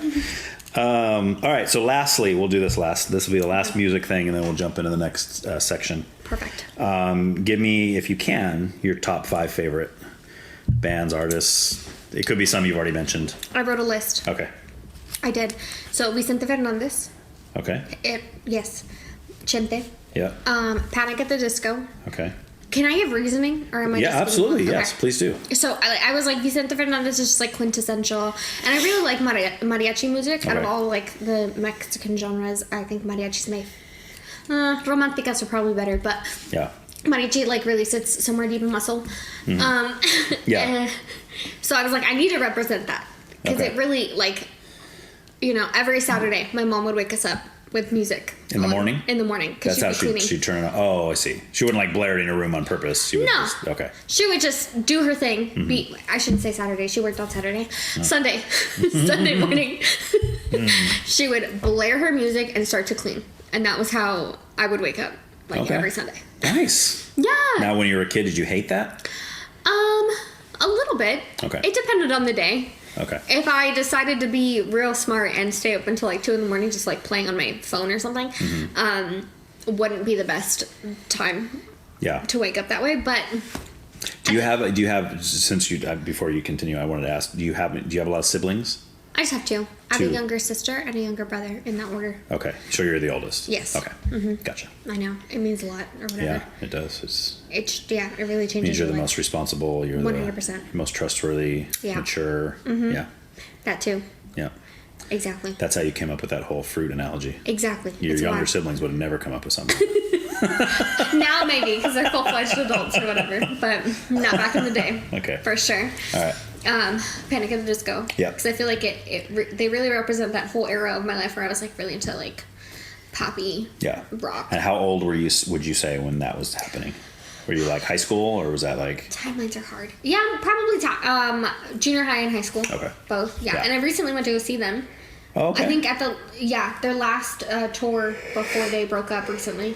All right. So lastly, we'll do this last. This will be the last music thing, and then we'll jump into the next section. Perfect. Give me, if you can, your top 5 favorite bands, artists. It could be some you've already mentioned. I wrote a list. Okay. I did. So Vicente Fernandez. Okay. Yes. Chente. Yeah. Panic at the Disco. Okay. Can I give reasoning, or am I? Yeah, just absolutely. Okay. Yes, please do. So I was like, Vicente Fernandez is just like quintessential, and I really like mariachi music. Out of all like the Mexican genres, I think mariachi's my romanticas are probably better, but Yeah. mariachi like really sits somewhere deep in muscle. Yeah. So I was like, I need to represent that because Okay. it really like, every Saturday my mom would wake us up with music In the morning? In the morning, because That's she'd how be cleaning. she'd turn it on. Oh, I see. She wouldn't like blare it in her room on purpose. She would No. just, okay. She would just do her thing. I shouldn't say Saturday. She worked on Saturday. Sunday. Sunday morning. She would blare her music and start to clean. And that was how I would wake up, every Sunday. Nice. Yeah. Now, when you were a kid, did you hate that? A little bit. Okay. It depended on the day. Okay. If I decided to be real smart and stay up until like 2 a.m, just like playing on my phone or something, wouldn't be the best time Yeah. to wake up that way. But Do you have since you before you continue, I wanted to ask, do you have a lot of siblings? I just have 2. I have Two. a younger sister and a younger brother in that order. Okay. So you're the oldest. Yes. Okay. Gotcha. I know. It means a lot or whatever. Yeah, it does. It really changes Means you're your the life. most responsible. You're 100%. the most trustworthy, mature. Yeah. That too. Yeah. Exactly. That's how you came up with that whole fruit analogy. Exactly. Your It's younger why. siblings would have never come up with something. Now maybe because they're full-fledged adults or whatever, but not back in the day. Okay. For sure. All right. Panic at the Disco. Yeah. Because I feel like they really represent that whole era of my life where I was like really into like poppy rock. And how old would you say when that was happening? Were you like high school, or was that like... Timelines are hard. Yeah, probably junior high and high school. Okay. Both, yeah. Yeah. And I recently went to go see them. Oh, okay. I think at their last tour before they broke up recently.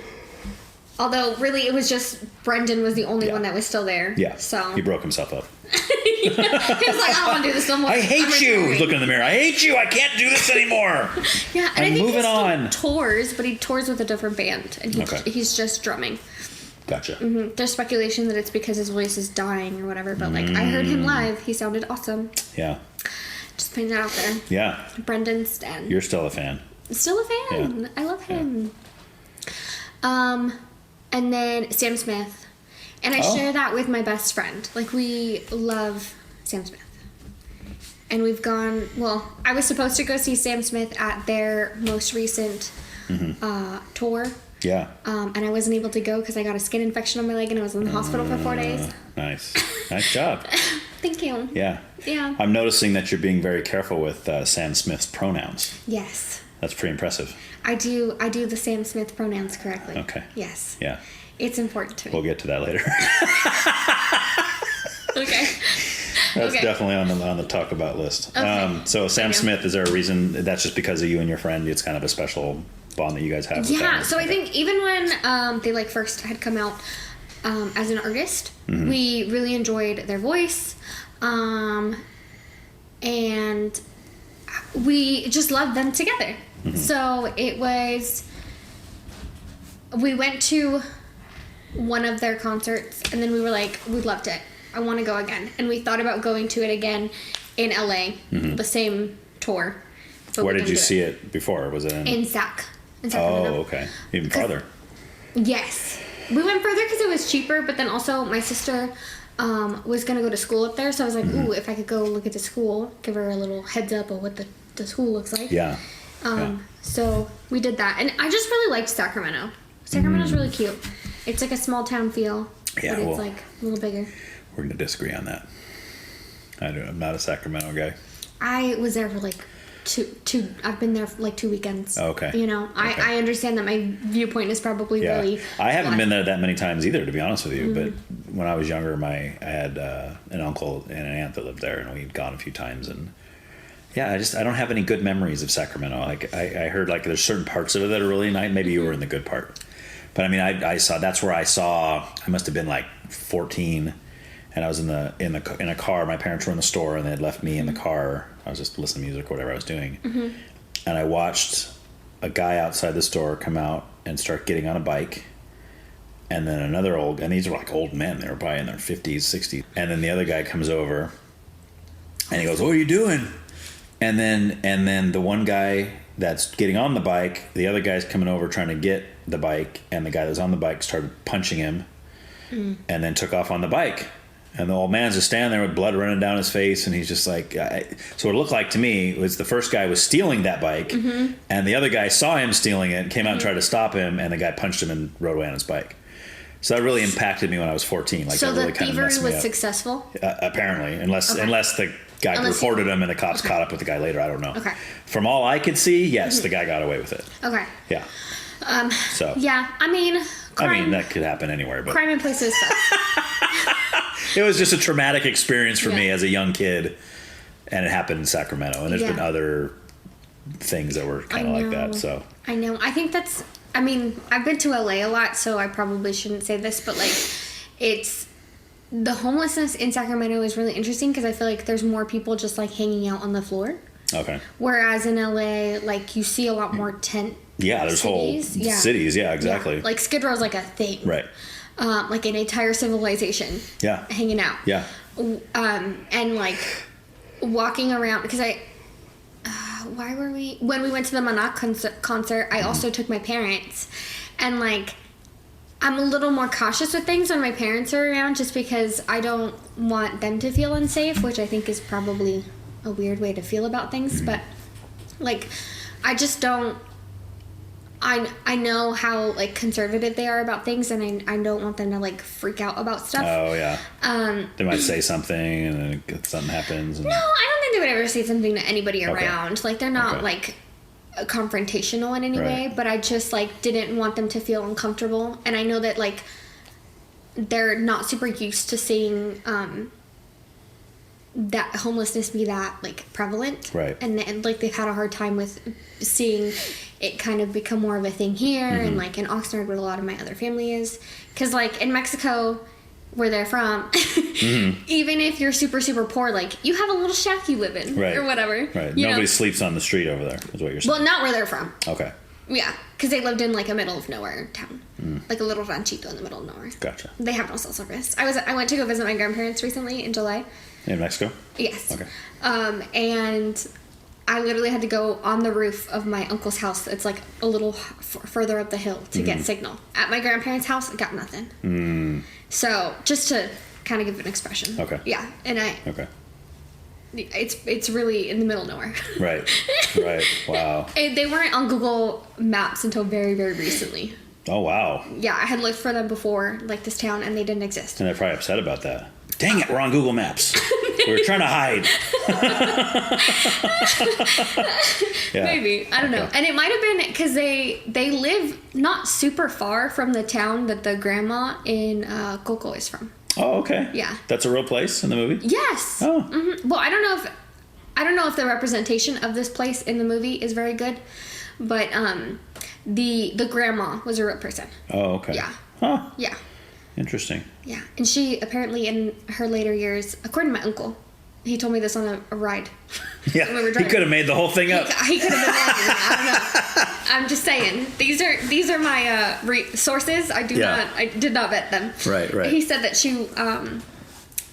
Although, really, it was just Brendan was the only one that was still there. Yeah. So He broke himself up. he was like, I don't want to do this no more. I hate you! He's looking in the mirror. I hate you! I can't do this anymore! Yeah, and I I'm think moving he still on. tours, but he tours with a different band, and Okay. he's just drumming. Gotcha. There's speculation that it's because his voice is dying or whatever, but like I heard him live. He sounded awesome. Yeah. Just putting that out there. Yeah. Brendan Stan. You're still a fan. Still a fan. Yeah. I love him. And then Sam Smith. And I share that with my best friend. Like, we love Sam Smith. And we've gone, well, I was supposed to go see Sam Smith at their most recent tour. Yeah. And I wasn't able to go because I got a skin infection on my leg and I was in the hospital for 4 days. Nice. Nice job. Thank you. Yeah. Yeah. I'm noticing that you're being very careful with Sam Smith's pronouns. Yes. That's pretty impressive. I do the Sam Smith pronouns correctly. Okay. Yes. Yeah. It's important to me. We'll get to that later. Okay. That's definitely on the talk about list. Okay. So Sam Smith, is there a reason that's just because of you and your friend? It's kind of a special bond that you guys have with Yeah, that? so I think even when they like first had come out as an artist, we really enjoyed their voice, and we just loved them together. So it was, we went to one of their concerts and then we were like, we loved it, I want to go again, and we thought about going to it again in LA, the same tour. Where did you see it before? Was it in Sacramento. Oh, okay. Even farther. Yes. We went further because it was cheaper, but then also my sister was going to go to school up there, so I was like, ooh, if I could go look at the school, give her a little heads up of what the school looks like. Yeah. So we did that, and I just really liked Sacramento. Sacramento's really cute. It's like a small town feel, but it's like a little bigger. We're going to disagree on that. I'm not a Sacramento guy. I was there for like I've been there for like 2 weekends. Okay. You know, I understand that my viewpoint is probably really I haven't been there that many times either, to be honest with you. But when I was younger, I had an uncle and an aunt that lived there, and we'd gone a few times. And yeah, I don't have any good memories of Sacramento. Like I heard like there's certain parts of it that are really nice. Maybe you were in the good part, but I mean, I saw, that's where I must have been like 14. And I was in a car. My parents were in the store, and they had left me in the car. I was just listening to music or whatever I was doing. And I watched a guy outside the store come out and start getting on a bike. And then and these were like old men. They were probably in their 50s, 60s. And then the other guy comes over, and he goes, "What are you doing?" And then the one guy that's getting on the bike, the other guy's coming over trying to get the bike, and the guy that's on the bike started punching him, and then took off on the bike. And the old man's just standing there with blood running down his face, and he's just like, so it looked like to me was the first guy was stealing that bike, and the other guy saw him stealing it, came out and tried to stop him, and the guy punched him and rode away on his bike. So that really impacted me when I was 14. Like, so that really the kind of thievery messed me was up. successful? Apparently, unless the guy reported him and the cops caught up with the guy later. I don't know. Okay. From all I could see, yes, the guy got away with it. Okay. Yeah. So. Yeah, I mean, that could happen anywhere, but crime in places stuff. It was just a traumatic experience for me as a young kid, and it happened in Sacramento. And there's been other things that were kind of like that. So I know. I think that's. I mean, I've been to LA a lot, so I probably shouldn't say this, but like, it's the homelessness in Sacramento is really interesting because I feel like there's more people just like hanging out on the floor. Okay. Whereas in LA, like you see a lot more tent. Yeah, there's cities. Whole cities. Yeah, exactly. Yeah. Like Skid Row's like a thing. Right. Like an entire civilization. Yeah. Hanging out. Yeah. And like walking around because when we went to the Manak concert, I also took my parents, and like I'm a little more cautious with things when my parents are around just because I don't want them to feel unsafe, which I think is probably a weird way to feel about things, but like I just don't. I know how like conservative they are about things, and I don't want them to like freak out about stuff. Oh yeah. They might say something, and then something happens. No, I don't think they would ever say something to anybody around. Like they're not like confrontational in any way, but I just like didn't want them to feel uncomfortable, and I know that like they're not super used to seeing that homelessness be that like prevalent, right? And like they've had a hard time with seeing it kind of become more of a thing here, and like in Oxnard where a lot of my other family is, because like in Mexico where they're from, even if you're super super poor, like you have a little shack you live in, or whatever, right? Nobody sleeps on the street over there is what you're saying. Well, not where they're from. Okay. Yeah, because they lived in like a middle of nowhere town, like a little ranchito in the middle of nowhere. Gotcha. They have no cell service. I went to go visit my grandparents recently in July. In Mexico? Yes. Okay. And I literally had to go on the roof of my uncle's house. It's like a little further up the hill to get signal. At my grandparents' house, I got nothing. So just to kind of give an expression. Okay. Yeah, and Okay. It's really in the middle of nowhere. Right. Wow. They weren't on Google Maps until very, very recently. Oh, wow. Yeah, I had looked for them before, like this town, and they didn't exist. And they're probably upset about that. Dang it, we're on Google Maps. We were trying to hide. Yeah. Maybe. I don't know. And it might have been because they live not super far from the town that the grandma in Coco is from. Oh, okay. Yeah. That's a real place in the movie? Yes. Oh. Mm-hmm. Well, I don't know if the representation of this place in the movie is very good, but the grandma was a real person. Oh, okay. Yeah. Huh. Yeah. Interesting. Yeah. And she apparently in her later years, according to my uncle, he told me this on a ride. Yeah. When we were He driving. could have made the whole thing up. He could have been lying. I don't know. I'm just saying. These are my sources. I did not vet them. Right. He said that she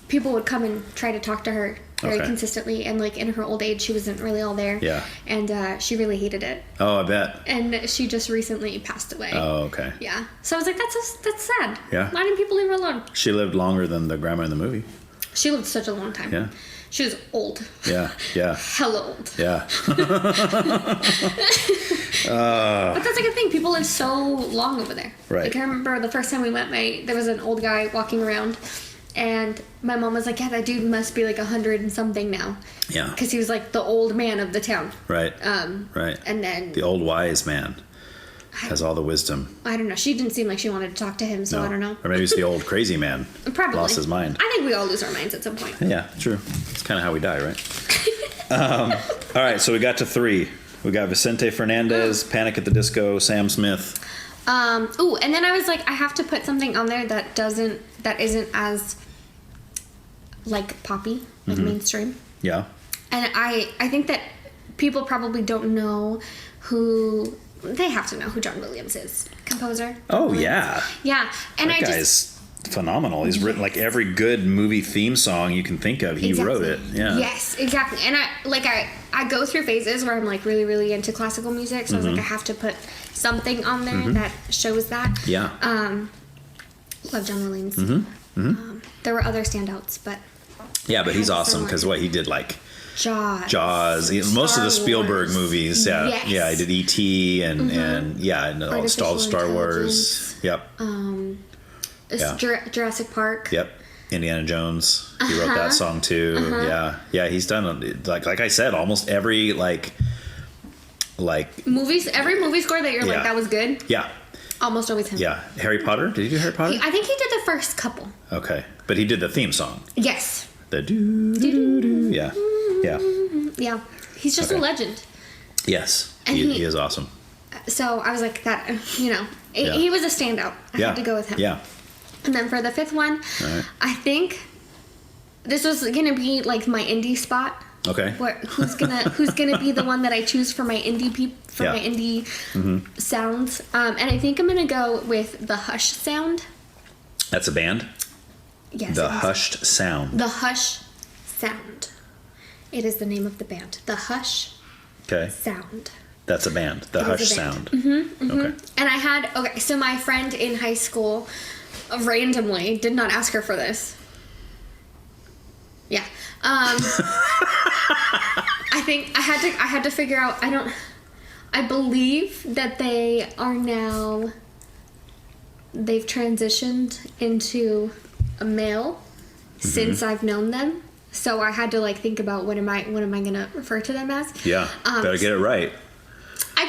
people would come and try to talk to her very consistently, and like in her old age she wasn't really all there. Yeah. And she really hated it. Oh, I bet. And she just recently passed away. Oh, okay. Yeah. So I was like, that's sad. Yeah. Why didn't people leave her alone? She lived longer than the grandma in the movie. She lived such a long time. Yeah. She was old. Yeah. Hella old. Yeah. But that's like a thing. People live so long over there. Right. Like I remember the first time we went, there was an old guy walking around, and my mom was like, "Yeah, that dude must be like 100 and something now." Yeah. Because he was like the old man of the town. Right. Right. And then the old wise man has all the wisdom. I don't know. She didn't seem like she wanted to talk to him, so I don't know. Or maybe it's the old crazy man. Probably lost his mind. I think we all lose our minds at some point. Yeah, true. It's kind of how we die, right? All right, so we got to 3. We got Vicente Fernandez, Panic at the Disco, Sam Smith. Ooh, and then I was like, I have to put something on there that isn't as like poppy, like mainstream. Yeah. And I think that people probably don't know who. They have to know who John Williams is, composer. Oh, Williams. yeah. Yeah, and that guy's phenomenal. He's written like every good movie theme song you can think of. He wrote it. Yeah. Yes, exactly. And I go through phases where I'm like really, really into classical music, so I was like, I have to put something on there that shows that. Yeah. Love John Williams. There were other standouts, but yeah, but he's awesome because he did like Jaws. Most of the Spielberg movies. Yeah. Yes. Yeah, I did E.T. and all Star Wars. Yep. Jurassic Park. Yep. Indiana Jones. He wrote that song too. Yeah. He's done like I said, almost every like movies. Every movie score that you're like that was good. Yeah. Almost always him. Yeah. Harry Potter. Did he do Harry Potter? I think he did the first couple. Okay, but he did the theme song. Yes. The doo doo doo. Yeah. Yeah. Yeah. He's just a legend. Yes. And he is awesome. So I was like that. He was a standout. I had to go with him. Yeah. And then for the 5th one, I think this was gonna be like my indie spot. Okay. Who's gonna be the one that I choose for my indie my indie sounds? And I think I'm gonna go with the Hush sound. That's a band. Yes. The Hushed Sound. The Hush Sound. It is the name of the band. The Hush. Okay. Sound. That's a band. The Hush Sound. Okay. And so my friend in high school randomly did not ask her for this. Yeah. I think I had to figure out. I believe that they've transitioned into a male since I've known them. So I had to like think about what am I gonna refer to them as? Yeah. Better get it right. I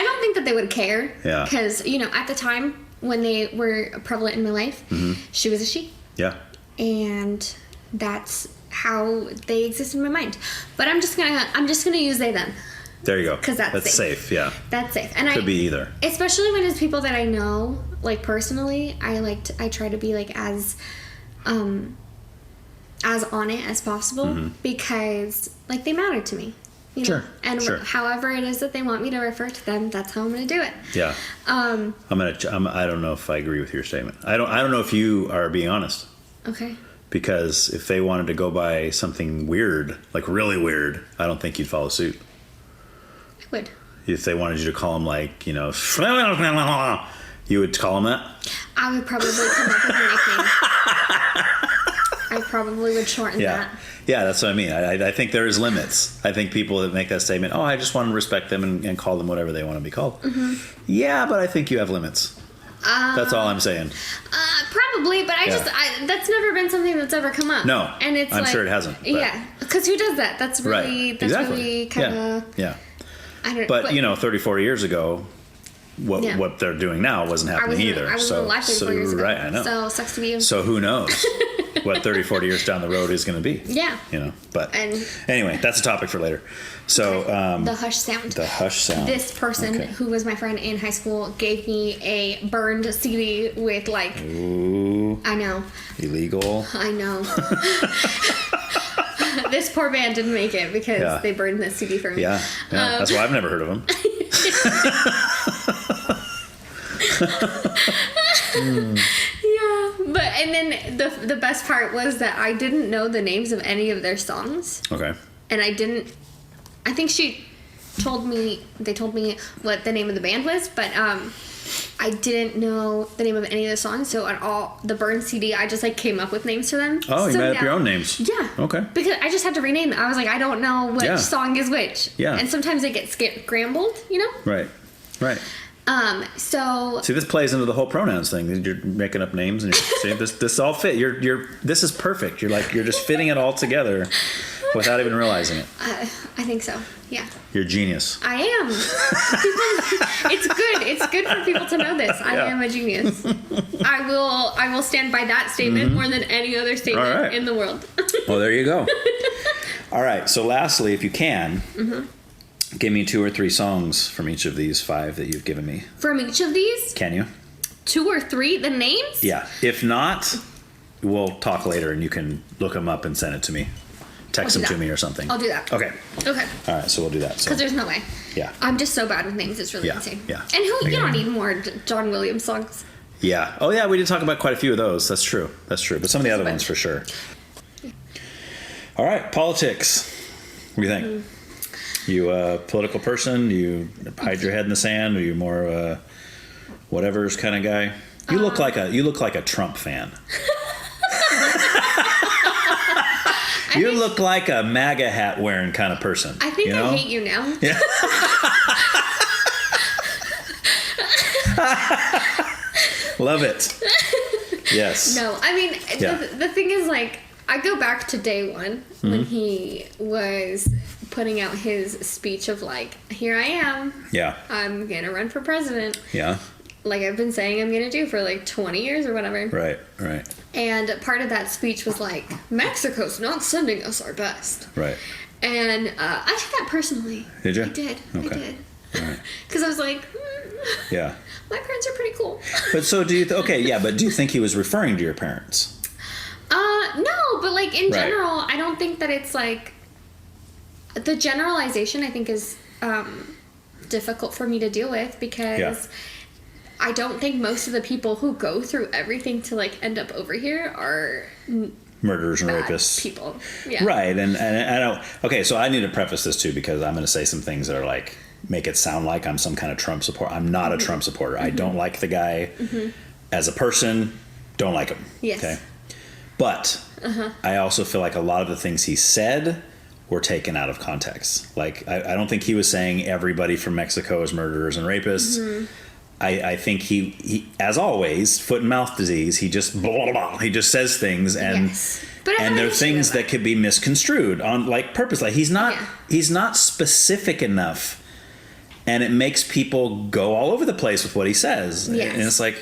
don't think that they would care. Yeah. Because at the time when they were prevalent in my life, she was a she. Yeah. And that's how they exist in my mind. But I'm just gonna use they them. There you go. Because that's safe. Yeah. That's safe. And could be either. Especially when it's people that I know, like personally, I try to be like as on it as possible because like they matter to me. You know? And however it is that they want me to refer to them, that's how I'm going to do it. Yeah. I don't know if I agree with your statement. I don't know if you are being honest. Okay. Because if they wanted to go by something weird, like really weird, I don't think you'd follow suit. I would. If they wanted you to call them like, you know, you would call them that? I would probably come up with a nickname. I probably would shorten that. Yeah, that's what I mean. I think there is limits. I think people that make that statement, oh, I just want to respect them and call them whatever they want to be called. Mm-hmm. Yeah, but I think you have limits. That's all I'm saying. Probably, but that's never been something that's ever come up. No, and it's I'm sure it hasn't. But. Yeah, because who does that? That's really really kind of. Yeah. But you know, 30, 40 years ago, what they're doing now wasn't happening either. I was alive 34 years ago. Right, I know. So sucks to be you. So who knows what 30, 40 years down the road is going to be? Yeah. You know, but anyway, that's a topic for later. So the hush sound. The hush sound. This person who was my friend in high school gave me a burned CD with like. Ooh. I know. Illegal. I know. This poor band didn't make it because they burned this CD for me. Yeah. That's why I've never heard of them. Yeah, but and then the best part was that I didn't know the names of any of their songs. Okay. And I think they told me what the name of the band was, but I didn't know the name of any of the songs. So on all the burned CD, I just like came up with names for them. Oh, you made up your own names. Yeah. Okay. Because I just had to rename them. I was like, I don't know which song is which. Yeah. And sometimes they get scrambled, you know? Right. So see, this plays into the whole pronouns thing. You're making up names and you're saying this all fit. This is perfect. You're just fitting it all together without even realizing it. I think so. Yeah. You're a genius. I am. It's good. It's good for people to know this. I am a genius. I will stand by that statement more than any other statement in the world. Well, there you go. All right. So lastly, if you can, give me 2 or 3 songs from each of these 5 that you've given me. From each of these? Can you? 2 or 3? The names? Yeah. If not, we'll talk later and you can look them up and send it to me. Text them to me or something. I'll do that. Okay. All right, so we'll do that. Because there's no way. Yeah. I'm just so bad with names. It's really insane. Yeah. And you don't need more John Williams songs. Yeah. Oh, yeah, we did talk about quite a few of those. That's true. But some of the other ones for sure. All right, politics. What do you think? You a political person? Do you hide your head in the sand? Are you more of a whatever's kind of guy? You look like a Trump fan. You look like a MAGA hat wearing kind of person. I think I hate you now. Yeah. Love it. Yes. No, I mean, the thing is, like, I go back to day one when he was putting out his speech of, like, here I am. Yeah. I'm going to run for president. Yeah. Like I've been saying I'm going to do for, like, 20 years or whatever. Right. And part of that speech was like, Mexico's not sending us our best. Right. And I took that personally. Did you? I did. Okay. I did. All right. Because I was like, yeah. My parents are pretty cool. But so do you? But do you think he was referring to your parents? No, but like in general, I don't think that it's like the generalization. I think is difficult for me to deal with because. I don't think most of the people who go through everything to like end up over here are murderers and rapists. People. Yeah. Right. And I don't. Okay, so I need to preface this too because I'm going to say some things that are like make it sound like I'm some kind of Trump supporter. I'm not a Trump supporter. I don't like the guy as a person. Don't like him. Yes. Okay. But I also feel like a lot of the things he said were taken out of context. Like I don't think he was saying everybody from Mexico is murderers and rapists. I think he, as always, foot and mouth disease. He just blah, blah, blah. He just says things, and there are things that could be misconstrued on like purpose. Like he's not specific enough, and it makes people go all over the place with what he says. And it's like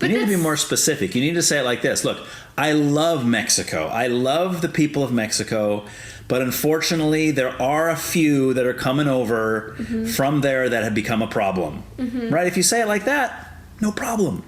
you need to be more specific. You need to say it like this: Look, I love Mexico. I love the people of Mexico. But unfortunately, there are a few that are coming over from there that have become a problem. Right? If you say it like that, no problem.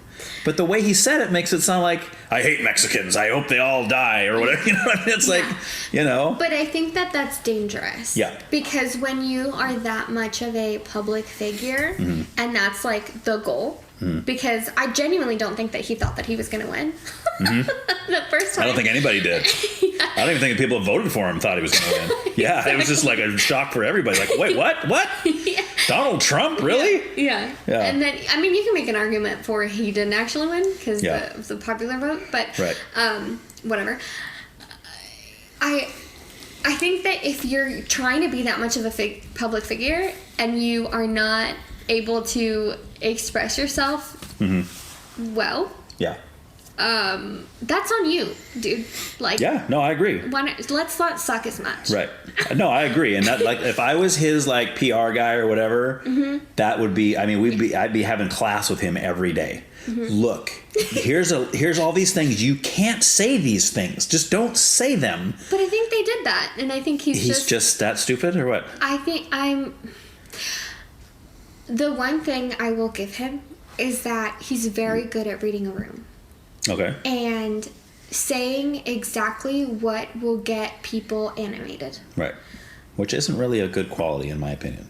But the way he said it makes it sound like, I hate Mexicans. I hope they all die or whatever. You know what I mean? It's like, you know. But I think that that's dangerous. Yeah. Because when you are that much of a public figure, and that's like the goal, because I genuinely don't think that he thought that he was going to win. The first time. I don't think anybody did. I don't even think the people that voted for him thought he was going to win. Yeah, exactly. It was just like a shock for everybody. Like, wait, what? What? Yeah. Donald Trump, really? Yeah. And then, I mean, you can make an argument for he didn't actually win because the popular vote, but whatever. I think that if you're trying to be that much of a public figure and you are not able to express yourself well, that's on you, dude. Like, no, I agree. Let's not suck as much. Right. No, I agree. And that, like, if I was his like PR guy or whatever, that would be. I mean, I'd be having class with him every day. Look, here's all these things. You can't say these things. Just don't say them. But I think they did that, and I think he's just that stupid, or what? I think the one thing I will give him is that he's very good at reading a room. Okay. And saying exactly what will get people animated. Right. Which isn't really a good quality, in my opinion.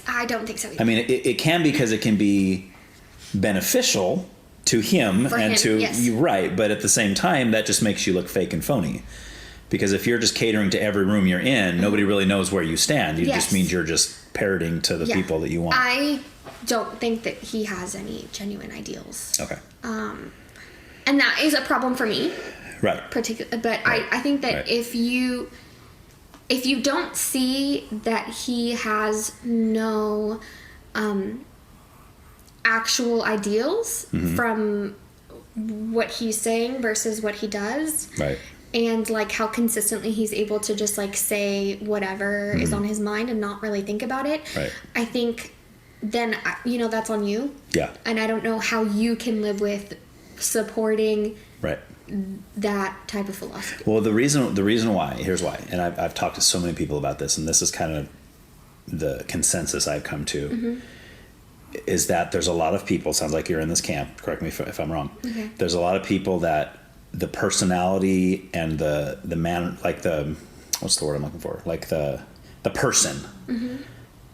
I don't think so either. I mean, it can be because it can be beneficial to him to you, right? But at the same time, that just makes you look fake and phony. Because if you're just catering to every room you're in, nobody really knows where you stand. It just means you're just parroting to the people that you want. I don't think that he has any genuine ideals. Okay. And that is a problem for me. Right. But I think that if you don't see that he has no actual ideals from what he's saying versus what he does, right, and like how consistently he's able to just like say whatever is on his mind and not really think about it, right, I think then that's on you. Yeah. And I don't know how you can live with supporting that type of philosophy. Well, the reason why, here's why, and I've talked to so many people about this, and this is kind of the consensus I've come to, is that there's a lot of people, sounds like you're in this camp, correct me if I'm wrong, there's a lot of people that the personality and the man, like the, what's the word I'm looking for, like the person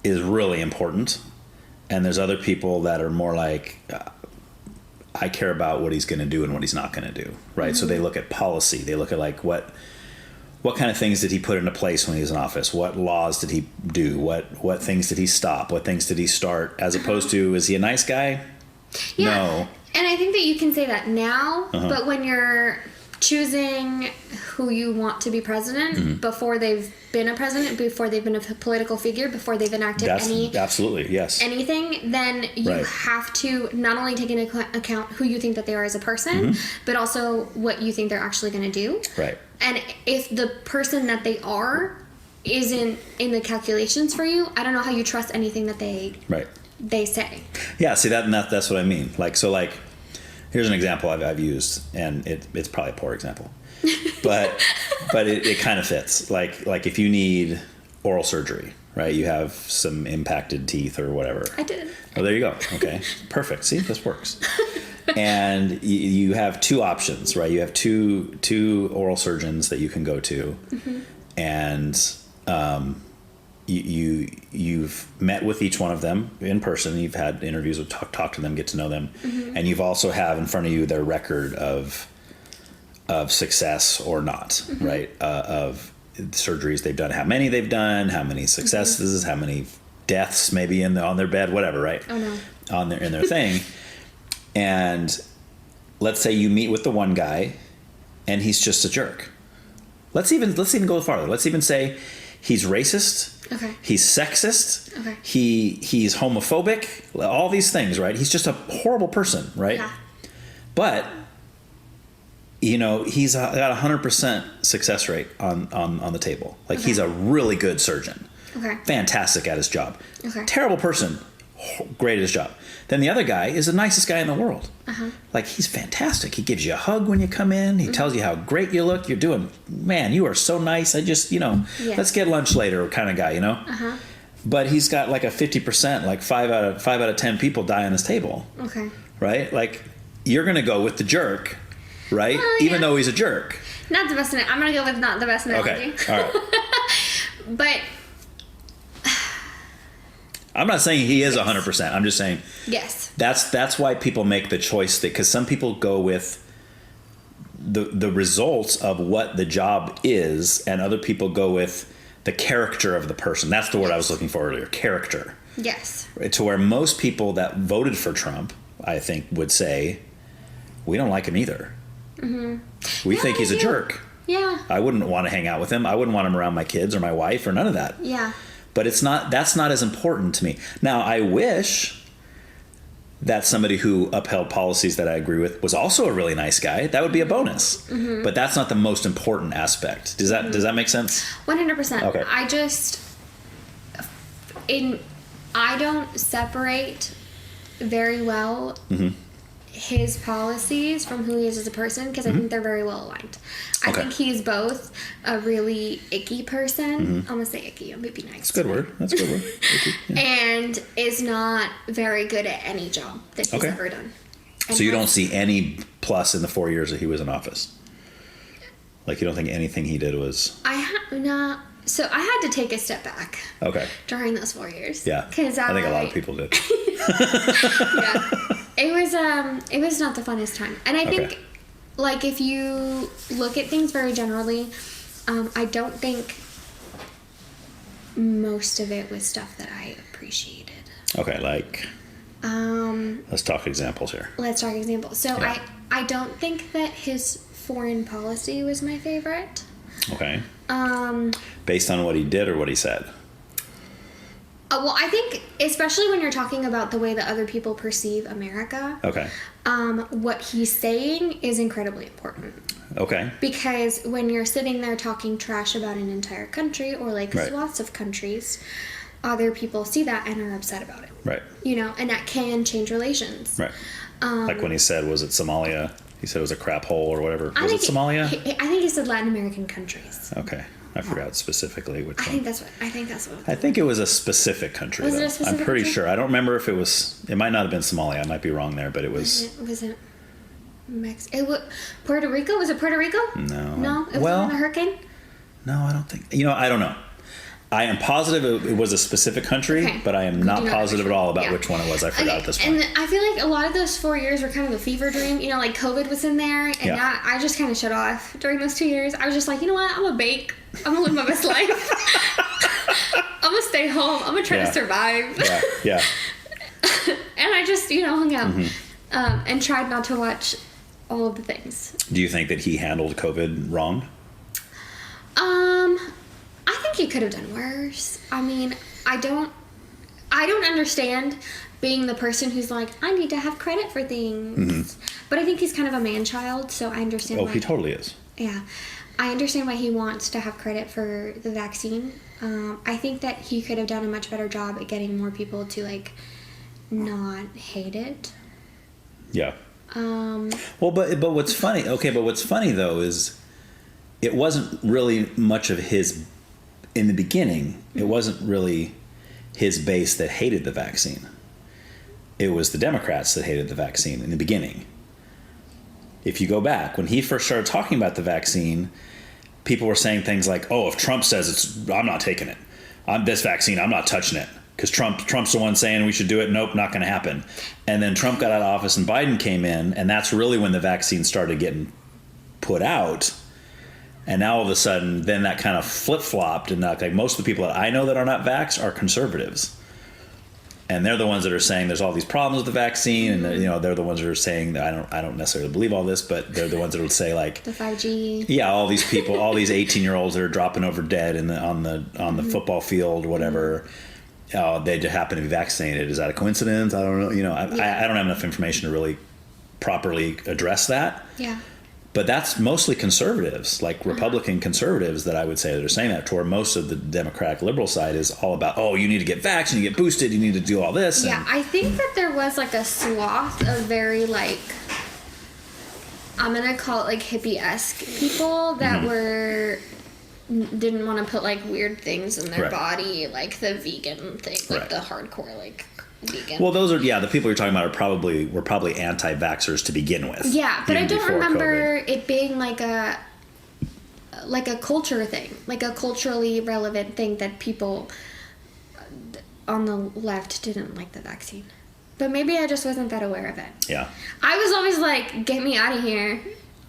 is really important, and there's other people that are more like, I care about what he's going to do and what he's not going to do, right? So they look at policy. They look at like what kind of things did he put into place when he was in office? What laws did he do? What things did he stop? What things did he start? As opposed to, is he a nice guy? Yeah. No. And I think that you can say that now, but when you're choosing who you want to be president before they've been a president, before they've been a political figure, before they've enacted anything, then you have to not only take into account who you think that they are as a person, but also what you think they're actually going to do. Right. And if the person that they are isn't in the calculations for you, I don't know how you trust anything that they say. Yeah, see that's what I mean. Like, so like, here's an example I've used, and it's probably a poor example, but it kind of fits. Like if you need oral surgery, right? You have some impacted teeth or whatever. I did. Oh, there you go. Okay, perfect. See, this works. And you have two options, right? You have two oral surgeons that you can go to, and you've met with each one of them in person. You've had interviews with talk to them, get to know them, and you've also have in front of you their record of success or not, right? Of surgeries they've done, how many they've done, how many successes, how many deaths maybe on their bed, whatever, right? Oh no. In their thing, and let's say you meet with the one guy, and he's just a jerk. Let's even go farther. Let's even say he's racist. Okay. He's sexist. Okay. He's homophobic. All these things, right? He's just a horrible person, right? Yeah. But he's got 100% success rate on the table. Like he's a really good surgeon. Okay. Fantastic at his job. Okay. Terrible person. Great at his job. Then the other guy is the nicest guy in the world. Like he's fantastic. He gives you a hug when you come in. He tells you how great you look. You're doing, man, you are so nice. I just, let's get lunch later kind of guy, But he's got like a 50%, like 5 out of 10 people die on his table. Okay. Right? Like you're going to go with the jerk, right? Well, Even though he's a jerk. Not the best. I'm gonna go with not the best analogy. Okay, all right. But I'm not saying he is 100%. I'm just saying yes, that's why people make the choice because some people go with the results of what the job is, and other people go with the character of the person. That's the word I was looking for earlier. Character. yes. To where most people that voted for Trump, I think, would say, we don't like him either. Mm-hmm. We think he's a jerk. Yeah. I wouldn't want to hang out with him. I wouldn't want him around my kids or my wife or none of that. Yeah. But that's not as important to me. Now, I wish that somebody who upheld policies that I agree with was also a really nice guy. That would be a bonus. Mm-hmm. But that's not the most important aspect. Does that make sense? 100%. Okay. I don't separate very well his policies from who he is as a person because I think they're very well aligned. I think he's both a really icky person. I'm gonna say icky. I'm gonna be nice. That's a good word. That's a good word. Icky, yeah. And is not very good at any job that he's ever done. And so you don't see any plus in the 4 years that he was in office? Like you don't think anything he did was... So I had to take a step back. Okay. During those 4 years. Yeah. Because I think a lot of people did. Yeah. It was not the funnest time. And I think, like, if you look at things very generally, I don't think most of it was stuff that I appreciated. Okay, like... let's talk examples here. Let's talk examples. So yeah. I don't think that his foreign policy was my favorite. Okay. Based on what he did or what he said? Well, I think, especially when you're talking about the way that other people perceive America, what he's saying is incredibly important. Okay. Because when you're sitting there talking trash about an entire country or like swaths of countries, other people see that and are upset about it. Right. You know, and that can change relations. Right. Like when he said, was it Somalia? He said it was a crap hole or whatever. Was it Somalia? I think he said Latin American countries. Okay. I forgot specifically which one. I think that's what. I think it was a specific country. Was though. it a specific I'm pretty country? sure. I don't remember if it was. It might not have been Somalia. I might be wrong there, but it was. Was it Puerto Rico? Was it Puerto Rico? No. No. It was on a hurricane. No, I don't think. I don't know. I am positive it was a specific country, but I am not positive at all about which one it was. I forgot at this point. And I feel like a lot of those 4 years were kind of a fever dream. You know, like COVID was in there, and I just kind of shut off during those 2 years. I was just like, you know what? I'm gonna bake. I'm gonna live my best life. I'm gonna stay home. I'm gonna try to survive. Yeah. And I just, hung out and tried not to watch all of the things. Do you think that he handled COVID wrong? I think he could have done worse. I mean, I don't understand being the person who's like, I need to have credit for things. But I think he's kind of a man-child, so I understand why. He totally is. Yeah. I understand why he wants to have credit for the vaccine. I think that he could have done a much better job at getting more people to, like, not hate it. Yeah. Well, but what's funny, though, is it wasn't really much of his, in the beginning, it wasn't really his base that hated the vaccine. It was the Democrats that hated the vaccine in the beginning. If you go back, when he first started talking about the vaccine, people were saying things like, oh, if Trump says I'm not taking it. This vaccine, I'm not touching it. Because Trump's the one saying we should do it. Nope, not going to happen. And then Trump got out of office and Biden came in, and that's really when the vaccine started getting put out. And now all of a sudden, then that kind of flip-flopped, and like most of the people that I know that are not vaxxed are conservatives. And they're the ones that are saying there's all these problems with the vaccine, and they're the ones that are saying that I don't necessarily believe all this, but they're the ones that would say like the 5G. Yeah, all these people, all these 18-year-olds that are dropping over dead on the football field, whatever. They just happen to be vaccinated. Is that a coincidence? I don't know. I don't have enough information to really properly address that. Yeah. But that's mostly conservatives, like Republican conservatives, that I would say that are saying that. Toward most of the Democratic liberal side is all about, you need to get vaxxed, you need to get boosted, you need to do all this. Yeah, I think that there was like a swath of very like, I'm gonna call it like hippie-esque people that didn't want to put like weird things in their body, like the vegan thing, like the hardcore like vegan. Well, those are the people you're talking about were probably anti-vaxxers to begin with. Yeah, but I don't before remember COVID. it being like a culture thing, like a culturally relevant thing that people on the left didn't like the vaccine. But maybe I just wasn't that aware of it. Yeah. I was always like, get me out of here.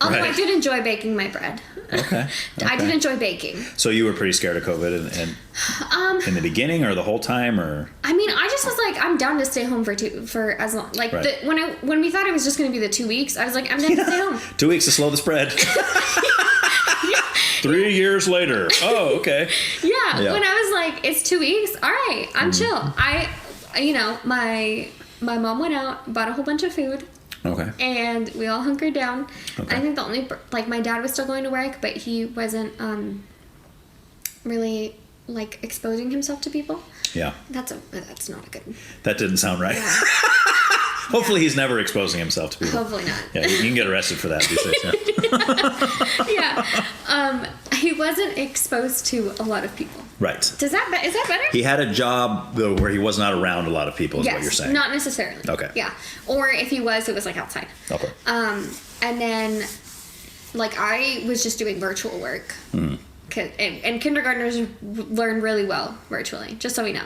Although I did enjoy baking my bread. Okay. I did enjoy baking. So you were pretty scared of COVID and in the beginning or the whole time, or? I mean, I just was like, I'm down to stay home for as long. Like when we thought it was just going to be the 2 weeks, I was like, I'm down to stay home. 2 weeks to slow the spread. 3 years later. Oh, okay. Yeah. When I was like, it's 2 weeks. All right, I'm chill. My mom went out, bought a whole bunch of food. Okay. And we all hunkered down. Okay. I think the only, my dad was still going to work, but he wasn't really, exposing himself to people. Yeah. That's not a good... That didn't sound right. Yeah. Hopefully he's never exposing himself to people. Hopefully not. Yeah, you can get arrested for that these days. Yeah. He wasn't exposed to a lot of people. Right. Is that better? He had a job, though, where he was not around a lot of people, is what you're saying. Not necessarily. Okay. Yeah. Or if he was, it was outside. Okay. And then, I was just doing virtual work. And kindergartners learn really well virtually, just so we know.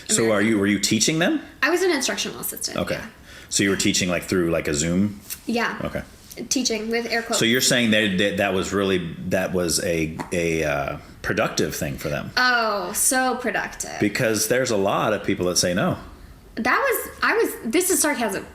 So were you teaching them? I was an instructional assistant. Okay. Yeah. So you were teaching through a Zoom? Yeah. Okay. Teaching with air quotes. So you're saying that was a productive thing for them? Oh, so productive. Because there's a lot of people that say no. This is sarcasm.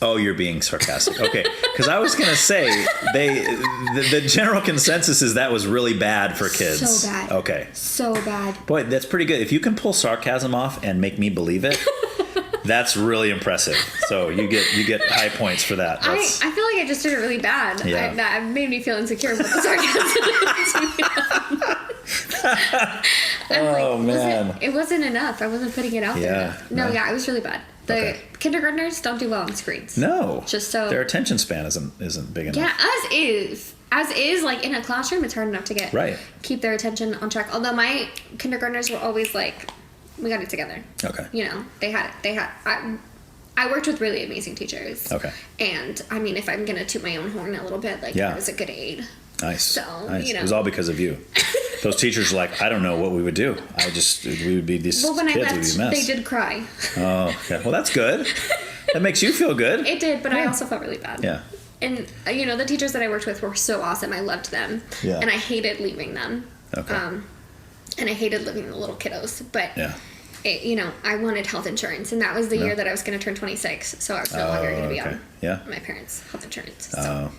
Oh, you're being sarcastic. Okay. Because I was going to say, the general consensus is that was really bad for kids. So bad. Okay. So bad. Boy, that's pretty good. If you can pull sarcasm off and make me believe it, that's really impressive. So you get high points for that. I feel like I just did it really bad. Yeah. That made me feel insecure about the sarcasm. Oh, man. It wasn't enough. I wasn't putting it out there. No, it was really bad. The kindergartners don't do well on screens. No. Just so their attention span isn't big enough. Yeah, as is in a classroom, it's hard enough to keep their attention on track. Although my kindergartners were always like, we got it together. Okay. They had I worked with really amazing teachers. Okay. And I mean, if I'm gonna toot my own horn a little bit, I was a good aid. Nice. So nice. It was all because of you. Those teachers were like, I don't know what we would do. We would be these kids would be a mess. They did cry. Oh, okay. Well, that's good. That makes you feel good. It did, but I also felt really bad. Yeah. And the teachers that I worked with were so awesome. I loved them. Yeah. And I hated leaving them. Okay. And I hated leaving the little kiddos. But yeah. I wanted health insurance, and that was the year that I was going to turn 26, so I was no longer going to be on my parents' health insurance. So.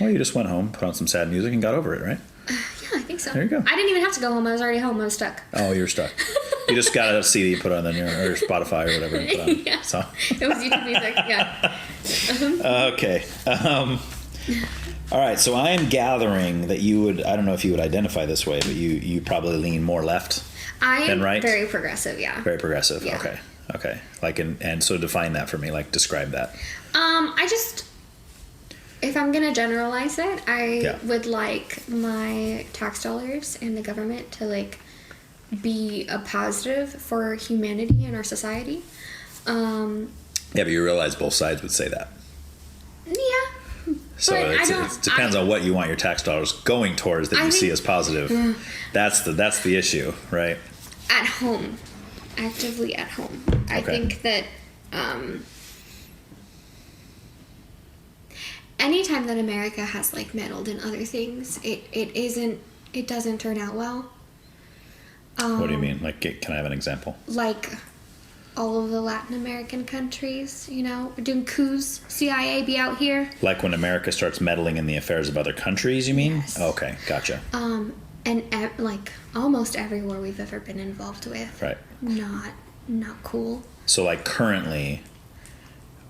Well, you just went home, put on some sad music, and got over it, right? Yeah, I think so. There you go. I didn't even have to go home. I was already home. I was stuck. Oh, you were stuck. You just got a CD you put on or Spotify or whatever. You put on. Yeah. So. It was YouTube music, yeah. Okay. All right, so I am gathering that you would, I don't know if you would identify this way, but you probably lean more left than right? Very progressive, yeah. Very progressive, yeah. Okay. And so define that for me, describe that. If I'm going to generalize it, I would like my tax dollars and the government to, be a positive for humanity in our society. Yeah, but you realize both sides would say that. Yeah. So it depends on what you want your tax dollars going towards that you see as positive. That's the issue, right? At home. Actively at home. Okay. I think that anytime that America has meddled in other things, it doesn't turn out well. What do you mean? Can I have an example? All of the Latin American countries, doing coups. CIA be out here. When America starts meddling in the affairs of other countries, you mean? Yes. Okay, gotcha. And almost every war we've ever been involved with. Right. Not cool. So currently,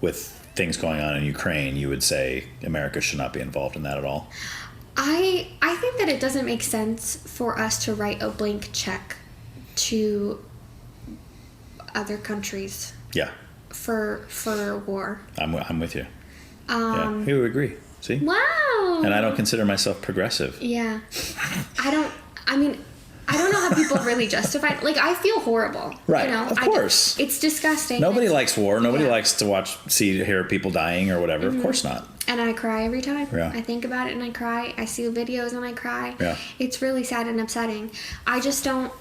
with things going on in Ukraine, you would say America should not be involved in that at all? I think that it doesn't make sense for us to write a blank check to other countries. Yeah. For war. I'm with you. Yeah, we would agree. See? Wow. And I don't consider myself progressive. Yeah. I I don't know how people really justify it. Like, I feel horrible. Right, You know? of course. It's disgusting. Nobody It's- likes war. Nobody yeah. likes to hear people dying or whatever. Of course not. And I cry every time. Yeah. I think about it and I cry. I see videos and I cry. Yeah. It's really sad and upsetting. I just don't.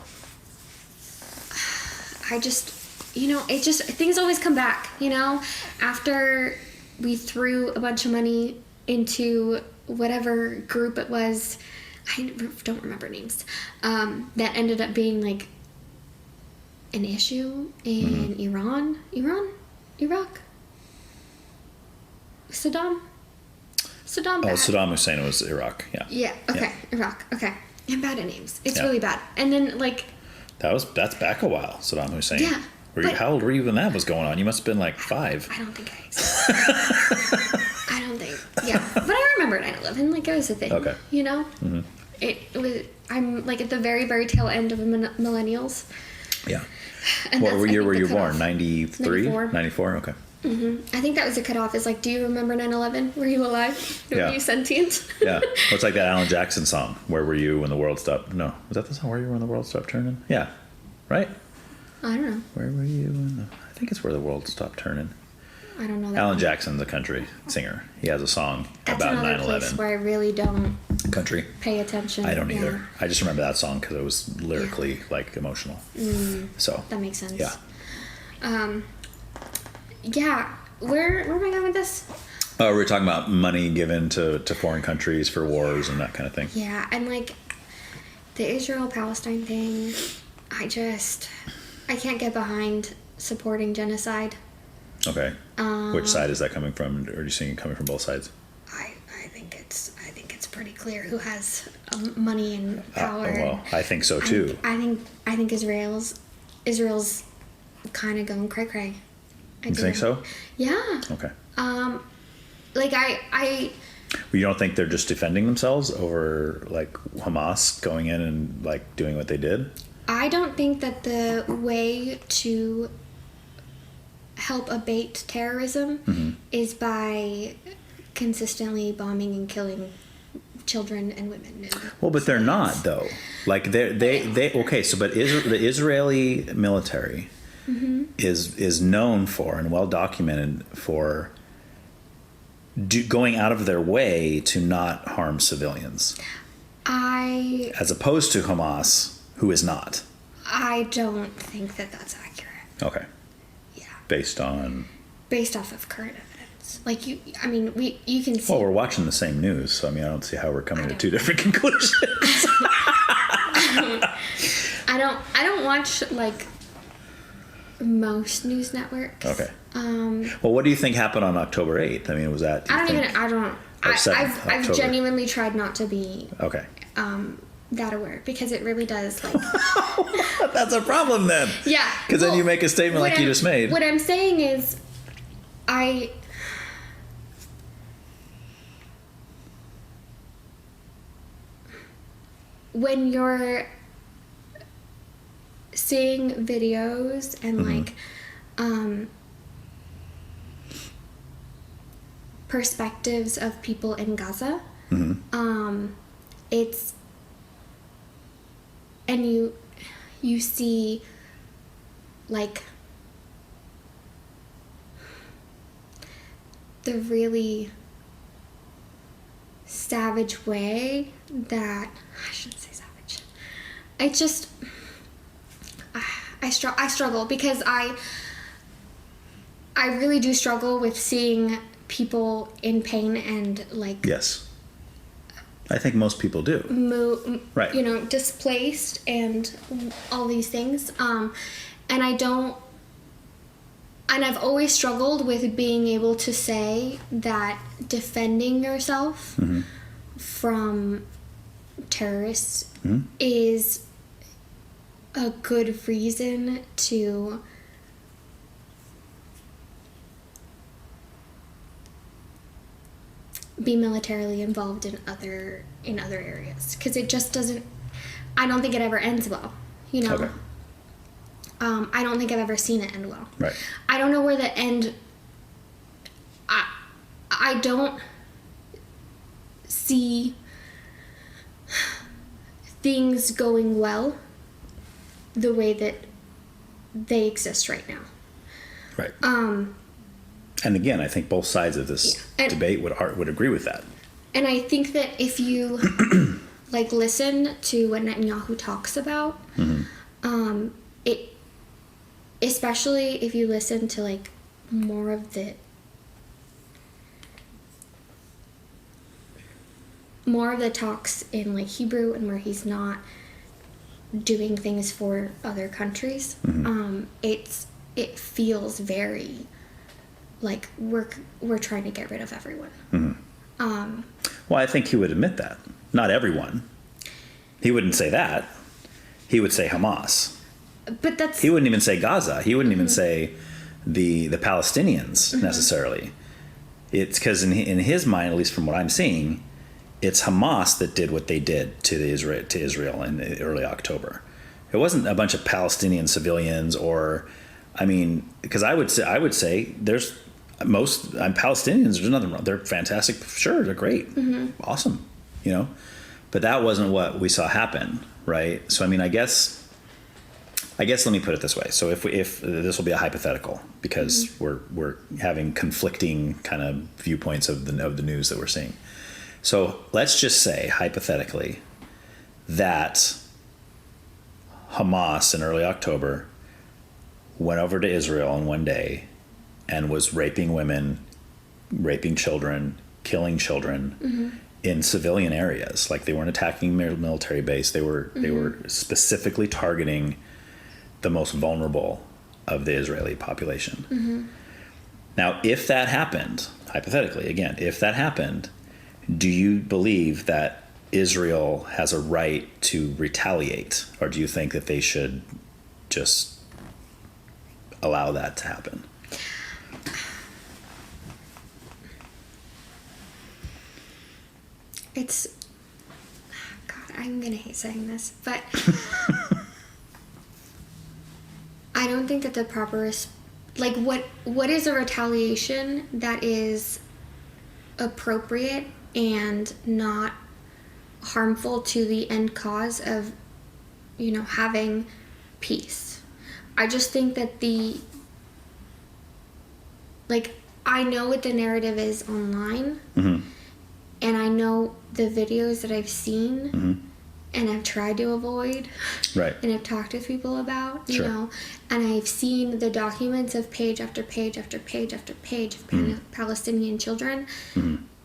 Things always come back, After we threw a bunch of money into whatever group it was, I don't remember names, that ended up being like an issue in Iraq? Saddam bad. Oh, Saddam Hussein was Iraq. Yeah. Yeah. Okay. Yeah. Iraq. Okay. I'm bad at names. It's really bad. And then like. That's back a while. Saddam Hussein. Yeah. How old were you when that was going on? You must have been like 5. I don't think I existed. I don't think. Yeah. But I remember 9/11. Like it was a thing. Okay. Mm-hmm. It was. I'm like at the very very tail end of millennials. Yeah. And what year were you born? cutoff. 93? 94. Okay. I think that was the cutoff. Is like, do you remember 9/11? Were you alive? Were you sentient? Yeah. Well, it's like that Alan Jackson song. Where were you when the world stopped? No, was that the song? Where you were when the world stopped turning? Yeah. Right. I don't know. Where were you when I think it's where the world stopped turning. I don't know that. Alan Jackson, the country singer. He has a song That's about another 9/11. place where I really don't Country. pay attention. I don't either. I just remember that song because it was lyrically like emotional. So that makes sense. Yeah. Yeah. Where am I going with this? Oh, we're talking about money given to foreign countries for wars and that kind of thing. Yeah, and like the Israel-Palestine thing, I can't get behind supporting genocide. Okay. Which side is that coming from? Or are you seeing it coming from both sides? I think it's pretty clear who has money and power. Well, I think so too. I think Israel's kind of going cray cray. You think so? Yeah. Okay. Like I. You don't think they're just defending themselves over like Hamas going in and like doing what they did? I don't think that the way to help abate terrorism is by consistently bombing and killing children and women. Well, but they're not though. Like they okay. So, but the Israeli military is known for and well documented for going out of their way to not harm civilians. As opposed to Hamas, who is not. I don't think that that's accurate. Okay. Yeah. Based off of current evidence. Like you can see. Well, we're watching the same news, so I mean, I don't see how we're coming to two different conclusions. I don't watch like most news networks. Okay. Well, what do you think happened on October 8th? I mean, was that? I've genuinely tried not to be. Okay. That aware because it really does like. That's a problem then. Yeah. Because then you make a statement like you just made. What I'm saying is, when you're seeing videos and like perspectives of people in Gaza, it's and you see like the really savage way that I shouldn't say savage. I just I struggle because I really do struggle with seeing people in pain and like yes. I think most people do. Right. Displaced and all these things. And I've always struggled with being able to say that defending yourself from terrorists is a good reason to be militarily involved in other areas because it just doesn't. I don't think it ever ends well. Okay. I don't think I've ever seen it end well. Right. I don't know where the end. I don't see things going well the way that they exist right now. Right. And again, I think both sides of this debate would agree with that. And I think that if you like listen to what Netanyahu talks about, it, especially if you listen to like more of the talks in like Hebrew and where he's not doing things for other countries, it feels very like we're trying to get rid of everyone. Well, I think he would admit that. Not everyone. He wouldn't say that. He would say Hamas. But he wouldn't even say Gaza. He wouldn't even say the Palestinians necessarily. It's because in his mind, at least from what I'm seeing, it's Hamas that did what they did to Israel in early October. It wasn't a bunch of Palestinian civilians, or, I mean, because I would say there's Palestinians. There's nothing wrong. They're fantastic. Sure, they're great, awesome, But that wasn't what we saw happen, right? So I mean, I guess let me put it this way. So if this will be a hypothetical, because we're having conflicting kind of viewpoints of the news that we're seeing. So let's just say, hypothetically, that Hamas in early October went over to Israel in one day and was raping women, raping children, killing children in civilian areas. Like, they weren't attacking military base. They were specifically targeting the most vulnerable of the Israeli population. Now, if that happened, hypothetically, again, if that happened, do you believe that Israel has a right to retaliate, or do you think that they should just allow that to happen? God, I'm gonna hate saying this, but I don't think that the proper what is a retaliation that is appropriate and not harmful to the end cause of having peace. I just think that I know what the narrative is online, and I know the videos that I've seen and I've tried to avoid, right, and I've talked with people about, sure, and I've seen the documents of page after page after page after page of Palestinian children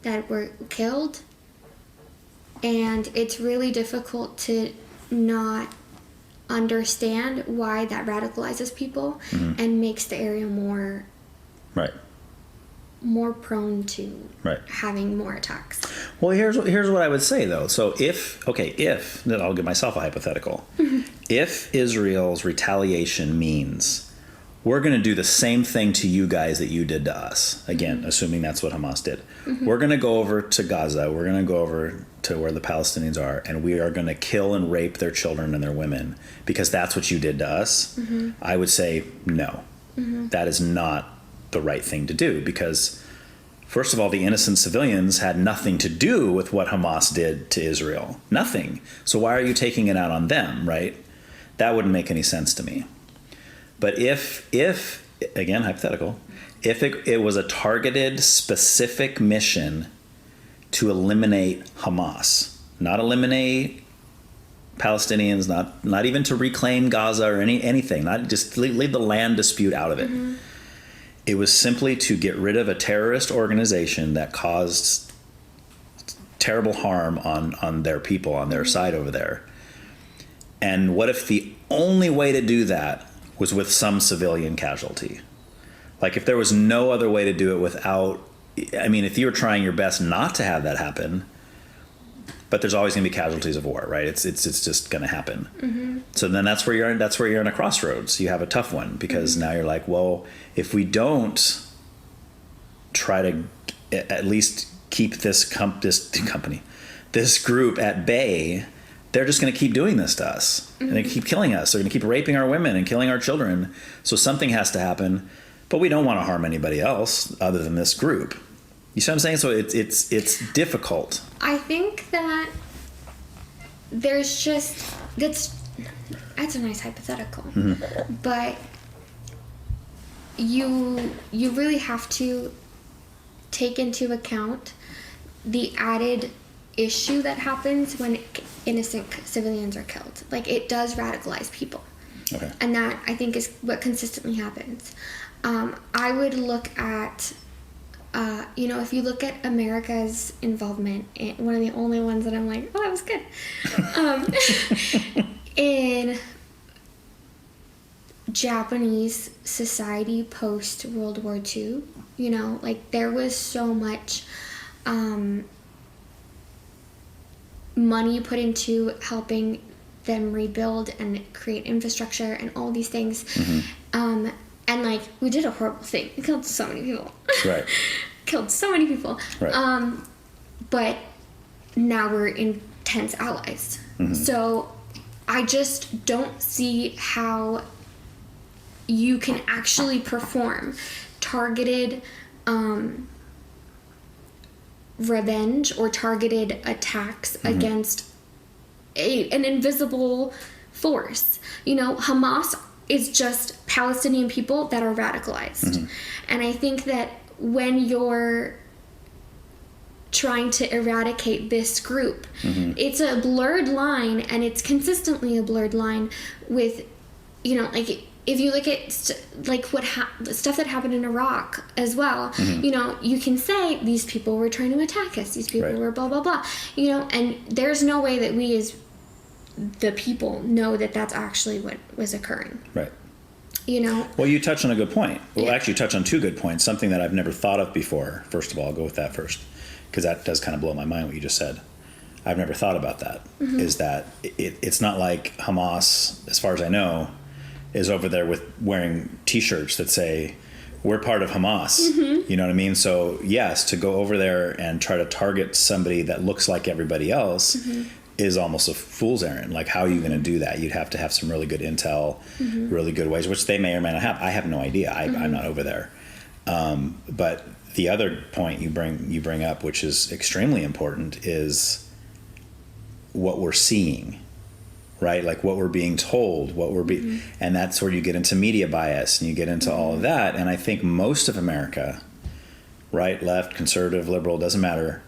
that were killed, and it's really difficult to not understand why that radicalizes people and makes the area more prone to having more attacks. Well, here's what I would say, though. So if then I'll give myself a hypothetical. If Israel's retaliation means we're going to do the same thing to you guys that you did to us, again, assuming that's what Hamas did, we're going to go over to Gaza, we're going to go over to where the Palestinians are, and we are going to kill and rape their children and their women because that's what you did to us, I would say no. That is not the right thing to do, because first of all, the innocent civilians had nothing to do with what Hamas did to Israel. Nothing. So why are you taking it out on them, right? That wouldn't make any sense to me. But if again, hypothetical, if it was a targeted, specific mission to eliminate Hamas, not eliminate Palestinians, not even to reclaim Gaza or anything, not just leave the land dispute out of it. It was simply to get rid of a terrorist organization that caused terrible harm on their people, on their side over there. And what if the only way to do that was with some civilian casualty? Like, if there was no other way to do it without, I mean, if you were trying your best not to have that happen, but there's always going to be casualties of war, right? It's just going to happen. So then that's where you're in a crossroads. You have a tough one, because now you're like, well, if we don't try to at least keep this group at bay, they're just going to keep doing this to us, and they keep killing us. They're going to keep raping our women and killing our children. So something has to happen, but we don't want to harm anybody else other than this group. You see what I'm saying? So it's difficult. I think that there's just that's a nice hypothetical, but you really have to take into account the added issue that happens when innocent civilians are killed. Like, it does radicalize people. Okay. And that, I think, is what consistently happens. I would look at, if you look at America's involvement, one of the only ones that I'm like, oh, that was good, in Japanese society post World War II, there was so much money put into helping them rebuild and create infrastructure and all these things. And we did a horrible thing. We killed so many people. Right. Killed so many people. Right. But now we're intense allies. So I just don't see how you can actually perform targeted revenge or targeted attacks against an invisible force. Hamas is just Palestinian people that are radicalized. And I think that when you're trying to eradicate this group, it's a blurred line, and it's consistently a blurred line with, if you look at stuff that happened in Iraq as well, you can say these people were trying to attack us, these people were blah blah blah, and there's no way that we as the people know that that's actually what was occurring. Right. Well, you touch on a good point. Well, actually, you touch on two good points. Something that I've never thought of before. First of all, I'll go with that first, because that does kind of blow my mind what you just said. I've never thought about that. Is that it's not like Hamas, as far as I know, is over there wearing T-shirts that say, we're part of Hamas. You know what I mean? So, yes, to go over there and try to target somebody that looks like everybody else is almost a fool's errand. Like, how are you going to do that? You'd have to have some really good intel, really good ways, which they may or may not have. I have no idea. I'm not over there. But the other point you bring up, which is extremely important, is what we're seeing. Right? Like what we're being told, and that's where you get into media bias and you get into all of that. And I think most of America, right, left, conservative, liberal, doesn't matter,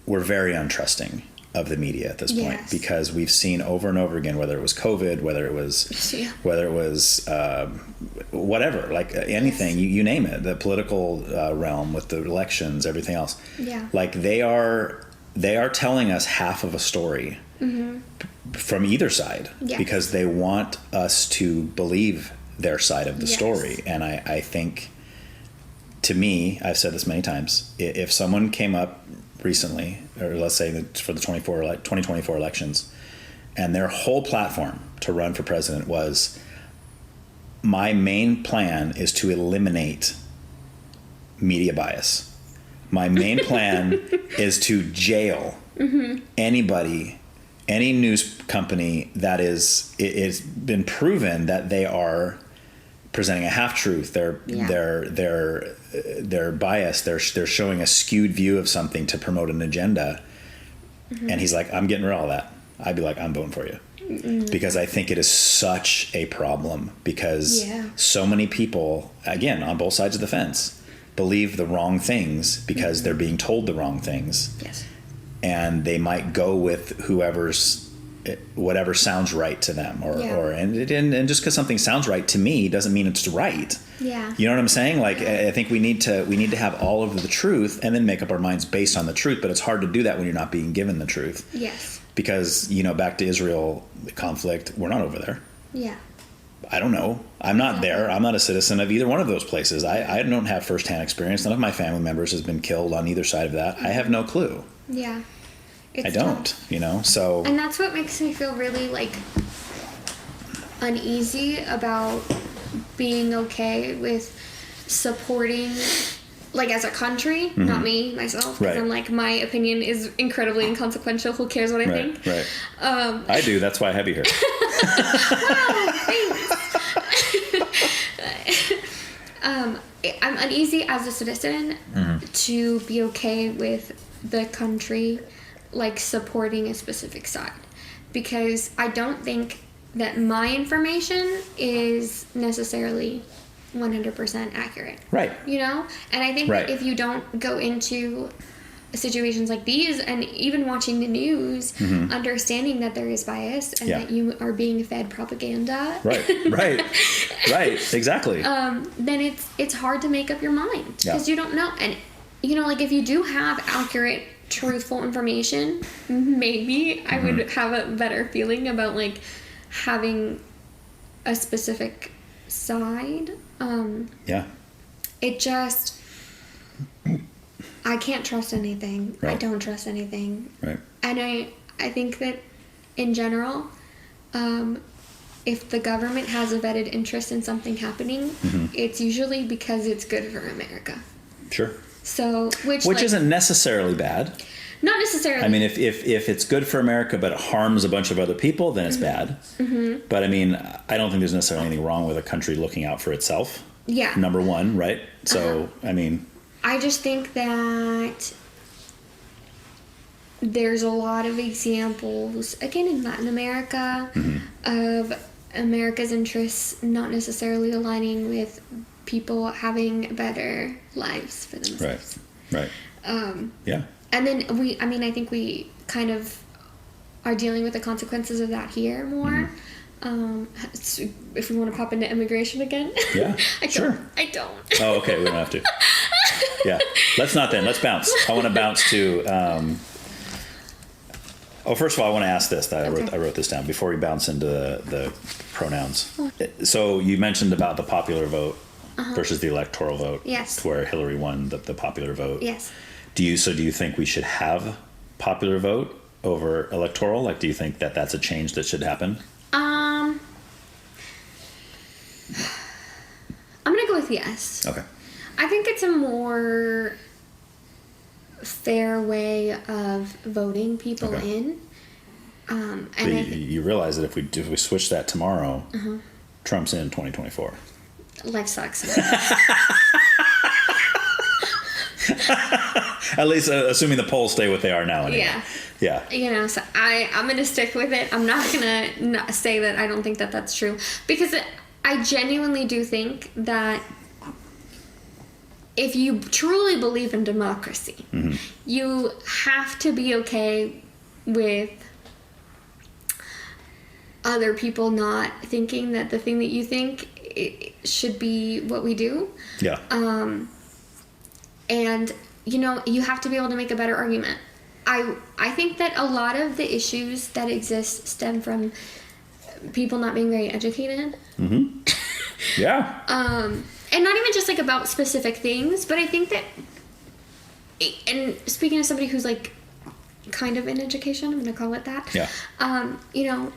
we're very untrusting of the media at this point, because we've seen over and over again, whether it was COVID, whether it was whatever, like anything, you name it, the political realm with the elections, everything else. Like they are telling us half of a story. From either side, because they want us to believe their side of the story. And I think, to me, I've said this many times, if someone came up recently, or let's say for the 2024 elections, and their whole platform to run for president was, my main plan is to eliminate media bias. My main plan is to jail anybody, any news company that it's been proven that they are presenting a half truth. They're biased. They're showing a skewed view of something to promote an agenda. And he's like, I'm getting rid of all that. I'd be like, I'm voting for you. Because I think it is such a problem, because so many people, again, on both sides of the fence, believe the wrong things because they're being told the wrong things. And they might go with whatever sounds right to them, and just because something sounds right to me doesn't mean it's right. You know what I'm saying? Like, I think we need to have all of the truth and then make up our minds based on the truth. But it's hard to do that when you're not being given the truth. Because back to Israel conflict, we're not over there. I don't know. I'm not there. I'm not a citizen of either one of those places. I don't have firsthand experience. None of my family members has been killed on either side of that. I have no clue. I don't, so. And that's what makes me feel really, uneasy about being okay with supporting, as a country, not me, myself. Because I'm like, my opinion is incredibly inconsequential. Who cares what I think? I do. That's why I have you here. Wow, thanks. I'm uneasy as a citizen to be okay with the country supporting a specific side, because I don't think that my information is necessarily 100% accurate. Right. You know? And I think Right. that if you don't go into situations like these, and even watching the news, understanding that there is bias and that you are being fed propaganda, right, exactly. then it's hard to make up your mind because you don't know. And you know, like if you do have accurate, truthful information, maybe I would have a better feeling about like having a specific side. It just, I can't trust anything. Right. I don't trust anything. Right. And I think that in general, if the government has a vetted interest in something happening, it's usually because it's good for America. Sure. So, which like, isn't necessarily bad. Not necessarily. I mean, if it's good for America but it harms a bunch of other people, then it's bad. But I mean, I don't think there's necessarily anything wrong with a country looking out for itself. Yeah. Number one, right? So, I mean... I just think that there's a lot of examples, again, in Latin America, of America's interests not necessarily aligning with people having better lives for themselves. Right. Yeah. And then I think we kind of are dealing with the consequences of that here more. So if we want to pop into immigration again. Yeah, sure. I don't. Oh, okay. We don't have to. Yeah. Let's not then. Let's bounce. I want to bounce to... first of all, I want to ask this. I wrote this down before we bounce into the pronouns. So you mentioned about the popular vote versus the electoral vote. Yes. Where Hillary won the popular vote. Yes. Do you think we should have popular vote over electoral? Like, do you think that that's a change that should happen? I'm gonna go with yes. Okay. I think it's a more fair way of voting people in. And you realize that if we switch that tomorrow, Trump's in 2024. Life sucks. At least assuming the polls stay what they are now. Anyway. Yeah. You know, so I'm going to stick with it. I'm not going to say that I don't think that that's true. Because I genuinely do think that if you truly believe in democracy, you have to be okay with other people not thinking that the thing that you think it should be what we do. Yeah. And, you know, you have to be able to make a better argument. I think that a lot of the issues that exist stem from people not being very educated. Yeah. And not even just like about specific things, but I think that, and speaking as somebody who's like kind of in education, I'm going to call it that. Yeah. You know,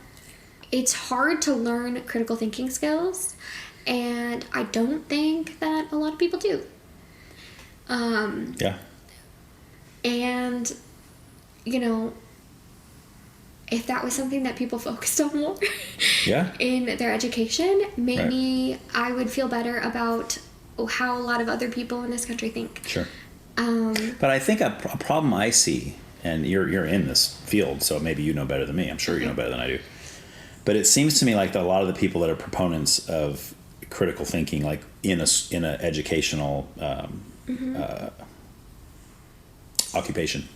it's hard to learn critical thinking skills, and I don't think that a lot of people do. Yeah. And, you know, if that was something that people focused on more in their education, maybe I would feel better about how a lot of other people in this country think. Sure. But I think a problem I see, and you're in this field, so maybe you know better than me. I'm sure you know better than I do. But it seems to me like a lot of the people that are proponents of critical thinking, like in a educational occupation,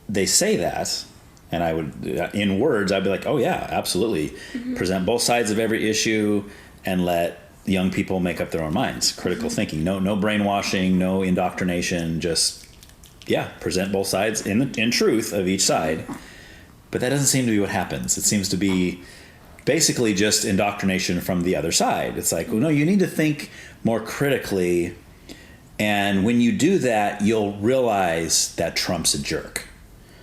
they say that, and I would, in words, I'd be like, oh yeah, absolutely. Present both sides of every issue and let young people make up their own minds. Critical thinking, no brainwashing, no indoctrination, just, present both sides in truth of each side. But that doesn't seem to be what happens. It seems to be basically just indoctrination from the other side. It's like, well, no, you need to think more critically, and when you do that, you'll realize that Trump's a jerk.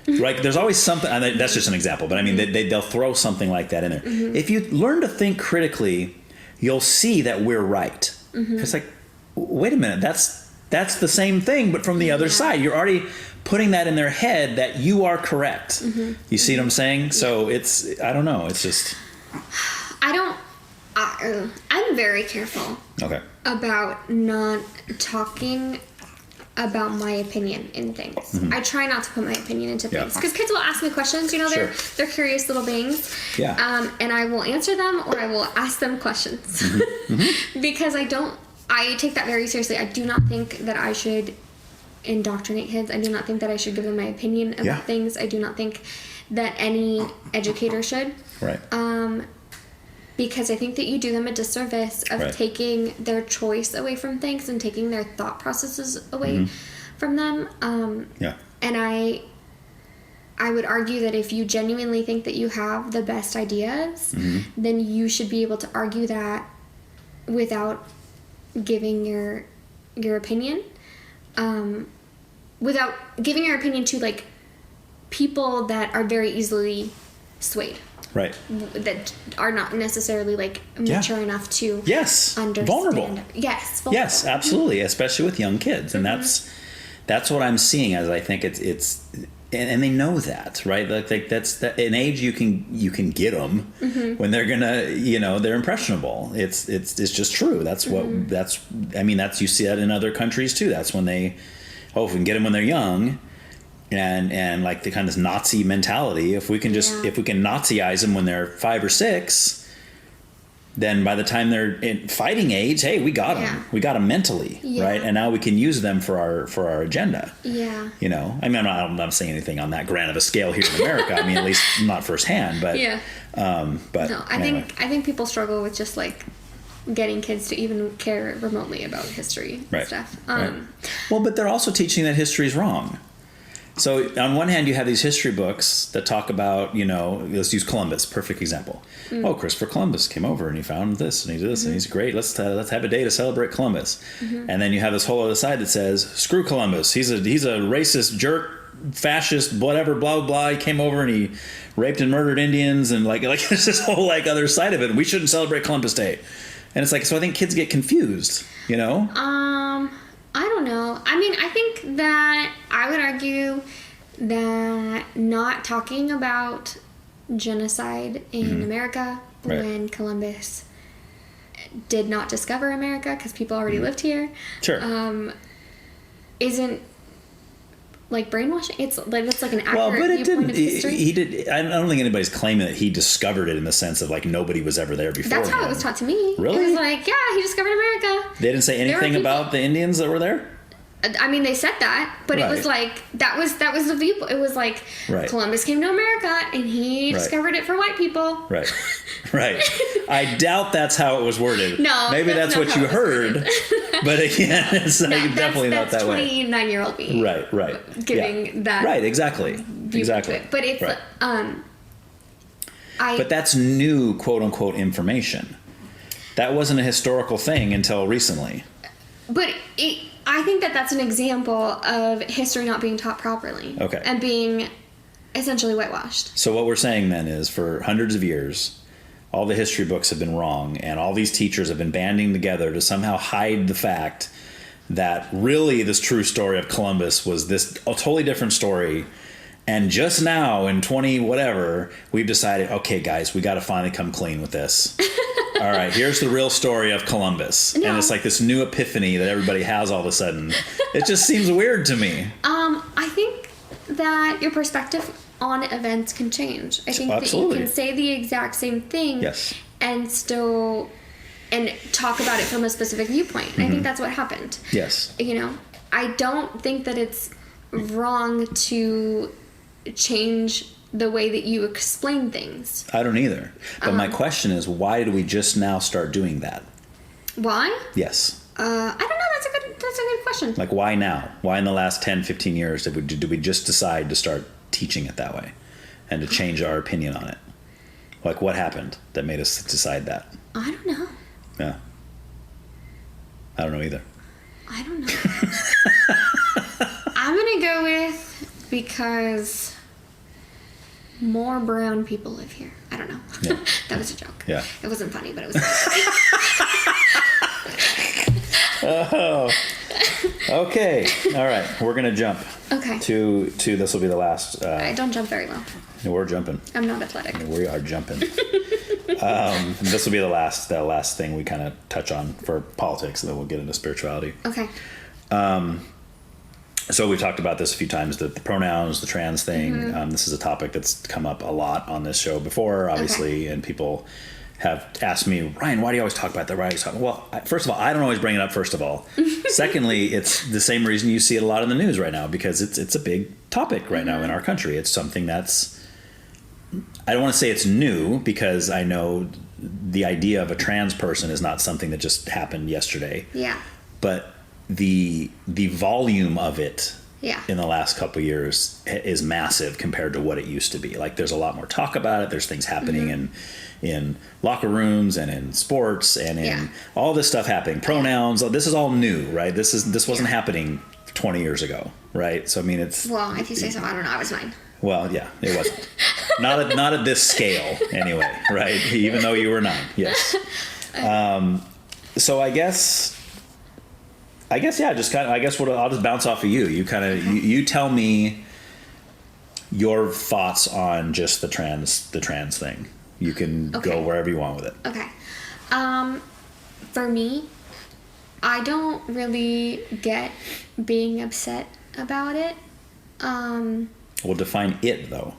Right? There's always something, and that's just an example, but I mean, they'll throw something like that in there. If you learn to think critically, you'll see that we're right. It's like, wait a minute, that's the same thing, but from the other side. You're already putting that in their head that you are correct. You see what I'm saying? So it's, I don't know, it's just... I'm very careful about not talking about my opinion in things. Mm-hmm. I try not to put my opinion into Yeah. things because kids will ask me questions. You know, they're curious little beings. Yeah. And I will answer them or I will ask them questions because I take that very seriously. I do not think that I should indoctrinate kids. I do not think that I should give them my opinion about things. I do not think that any educator should. Right. Because I think that you do them a disservice of taking their choice away from things and taking their thought processes away from them. And I would argue that if you genuinely think that you have the best ideas, then you should be able to argue that without giving your opinion. Without giving your opinion to, like, people that are very easily swayed. Right. That are not necessarily, like, mature enough to understand. Vulnerable. Yes, vulnerable. Yes, absolutely, especially with young kids. And that's what I'm seeing as I think it's and they know that, right? Like that's an age you can get them when they're gonna, they're impressionable. It's just true. That's what you see that in other countries too. That's when if we can get them when they're young. And like the kind of Nazi mentality, if we can Nazism them when they're 5 or 6, then by the time they're in fighting age, hey, we got them. We got them mentally, right? And now we can use them for our agenda. Yeah. I'm not saying anything on that grand of a scale here in America. I mean, at least not firsthand, but but no, I think people struggle with just like getting kids to even care remotely about history and stuff. Well, but they're also teaching that history is wrong. So on one hand, you have these history books that talk about, let's use Columbus, perfect example. Oh, Christopher Columbus came over and he found this and he did this and he's great. Let's have a day to celebrate Columbus. And then you have this whole other side that says, screw Columbus. He's a racist jerk, fascist, whatever, blah, blah, blah. He came over and he raped and murdered Indians and like there's this whole like other side of it. We shouldn't celebrate Columbus Day. And it's like, so I think kids get confused, I don't know. I mean, I think that I would argue that not talking about genocide in America when Columbus did not discover America because people already lived here isn't like brainwashing. It's like an accurate viewpoint of history. He did. I don't think anybody's claiming that he discovered it in the sense of like nobody was ever there before. That's how it was taught to me. Really? It was like, yeah, he discovered America. They didn't say anything about the Indians that were there? I mean, they said that, but it was like that was the viewpoint. It was like Columbus came to America and he discovered it for white people. Right. I doubt that's how it was worded. No, maybe that's what you heard. But again, it's definitely not that way. 29-year-old me. Right. Giving that. Right. Exactly. But it's but that's new, quote unquote, information. That wasn't a historical thing until recently. But I think that that's an example of history not being taught properly. Okay. And being essentially whitewashed. So what we're saying then is for hundreds of years, all the history books have been wrong, and all these teachers have been banding together to somehow hide the fact that really this true story of Columbus was a totally different story. And just now in 20 whatever, we've decided, okay, guys, we got to finally come clean with this. All right, here's the real story of Columbus. No. And it's like this new epiphany that everybody has all of a sudden. It just seems weird to me. I think that your perspective on events can change. I think that you can say the exact same thing and still talk about it from a specific viewpoint. And I think that's what happened. Yes. I don't think that it's wrong to change the way that you explain things. I don't either. But my question is, why do we just now start doing that? Why? Yes. I don't know. That's a good question. Like, why now? Why in the last 10, 15 years did we just decide to start teaching it that way and to change our opinion on it? Like, what happened that made us decide that? I don't know. Yeah. I don't know either. I don't know. I'm going to go with because more brown people live here. I don't know. Yeah. That was a joke. Yeah. It wasn't funny, but it was funny. Oh. Okay. All right. We're going to jump. Okay. To this will be the last. I don't jump very well. We're jumping. I'm not athletic. We are jumping. This will be the last thing we kind of touch on for politics, and then we'll get into spirituality. Okay. So we've talked about this a few times, the pronouns, the trans thing. This is a topic that's come up a lot on this show before, obviously, and people have asked me, Ryan, why do you always talk about that? Why are you talking? Well, first of all, I don't always bring it up, first of all. Secondly, it's the same reason you see it a lot in the news right now, because it's a big topic right now in our country. It's something that's, I don't want to say it's new, because I know the idea of a trans person is not something that just happened yesterday. Yeah. But the volume of it in the last couple of years is massive compared to what it used to be. Like, there's a lot more talk about it. There's things happening in locker rooms and in sports and in all this stuff happening. Pronouns. This is all new, right? This wasn't happening 20 years ago, right? So I mean, it's, well, if you say so, I don't know. I was 9. Well, yeah, it wasn't. not at this scale, anyway, right? Even though you were 9, yes. So I guess yeah. Just kind of. I guess I'll just bounce off of you. You kind of you tell me your thoughts on just the trans thing. You can go wherever you want with it. Okay. For me, I don't really get being upset about it. Well, define it, though.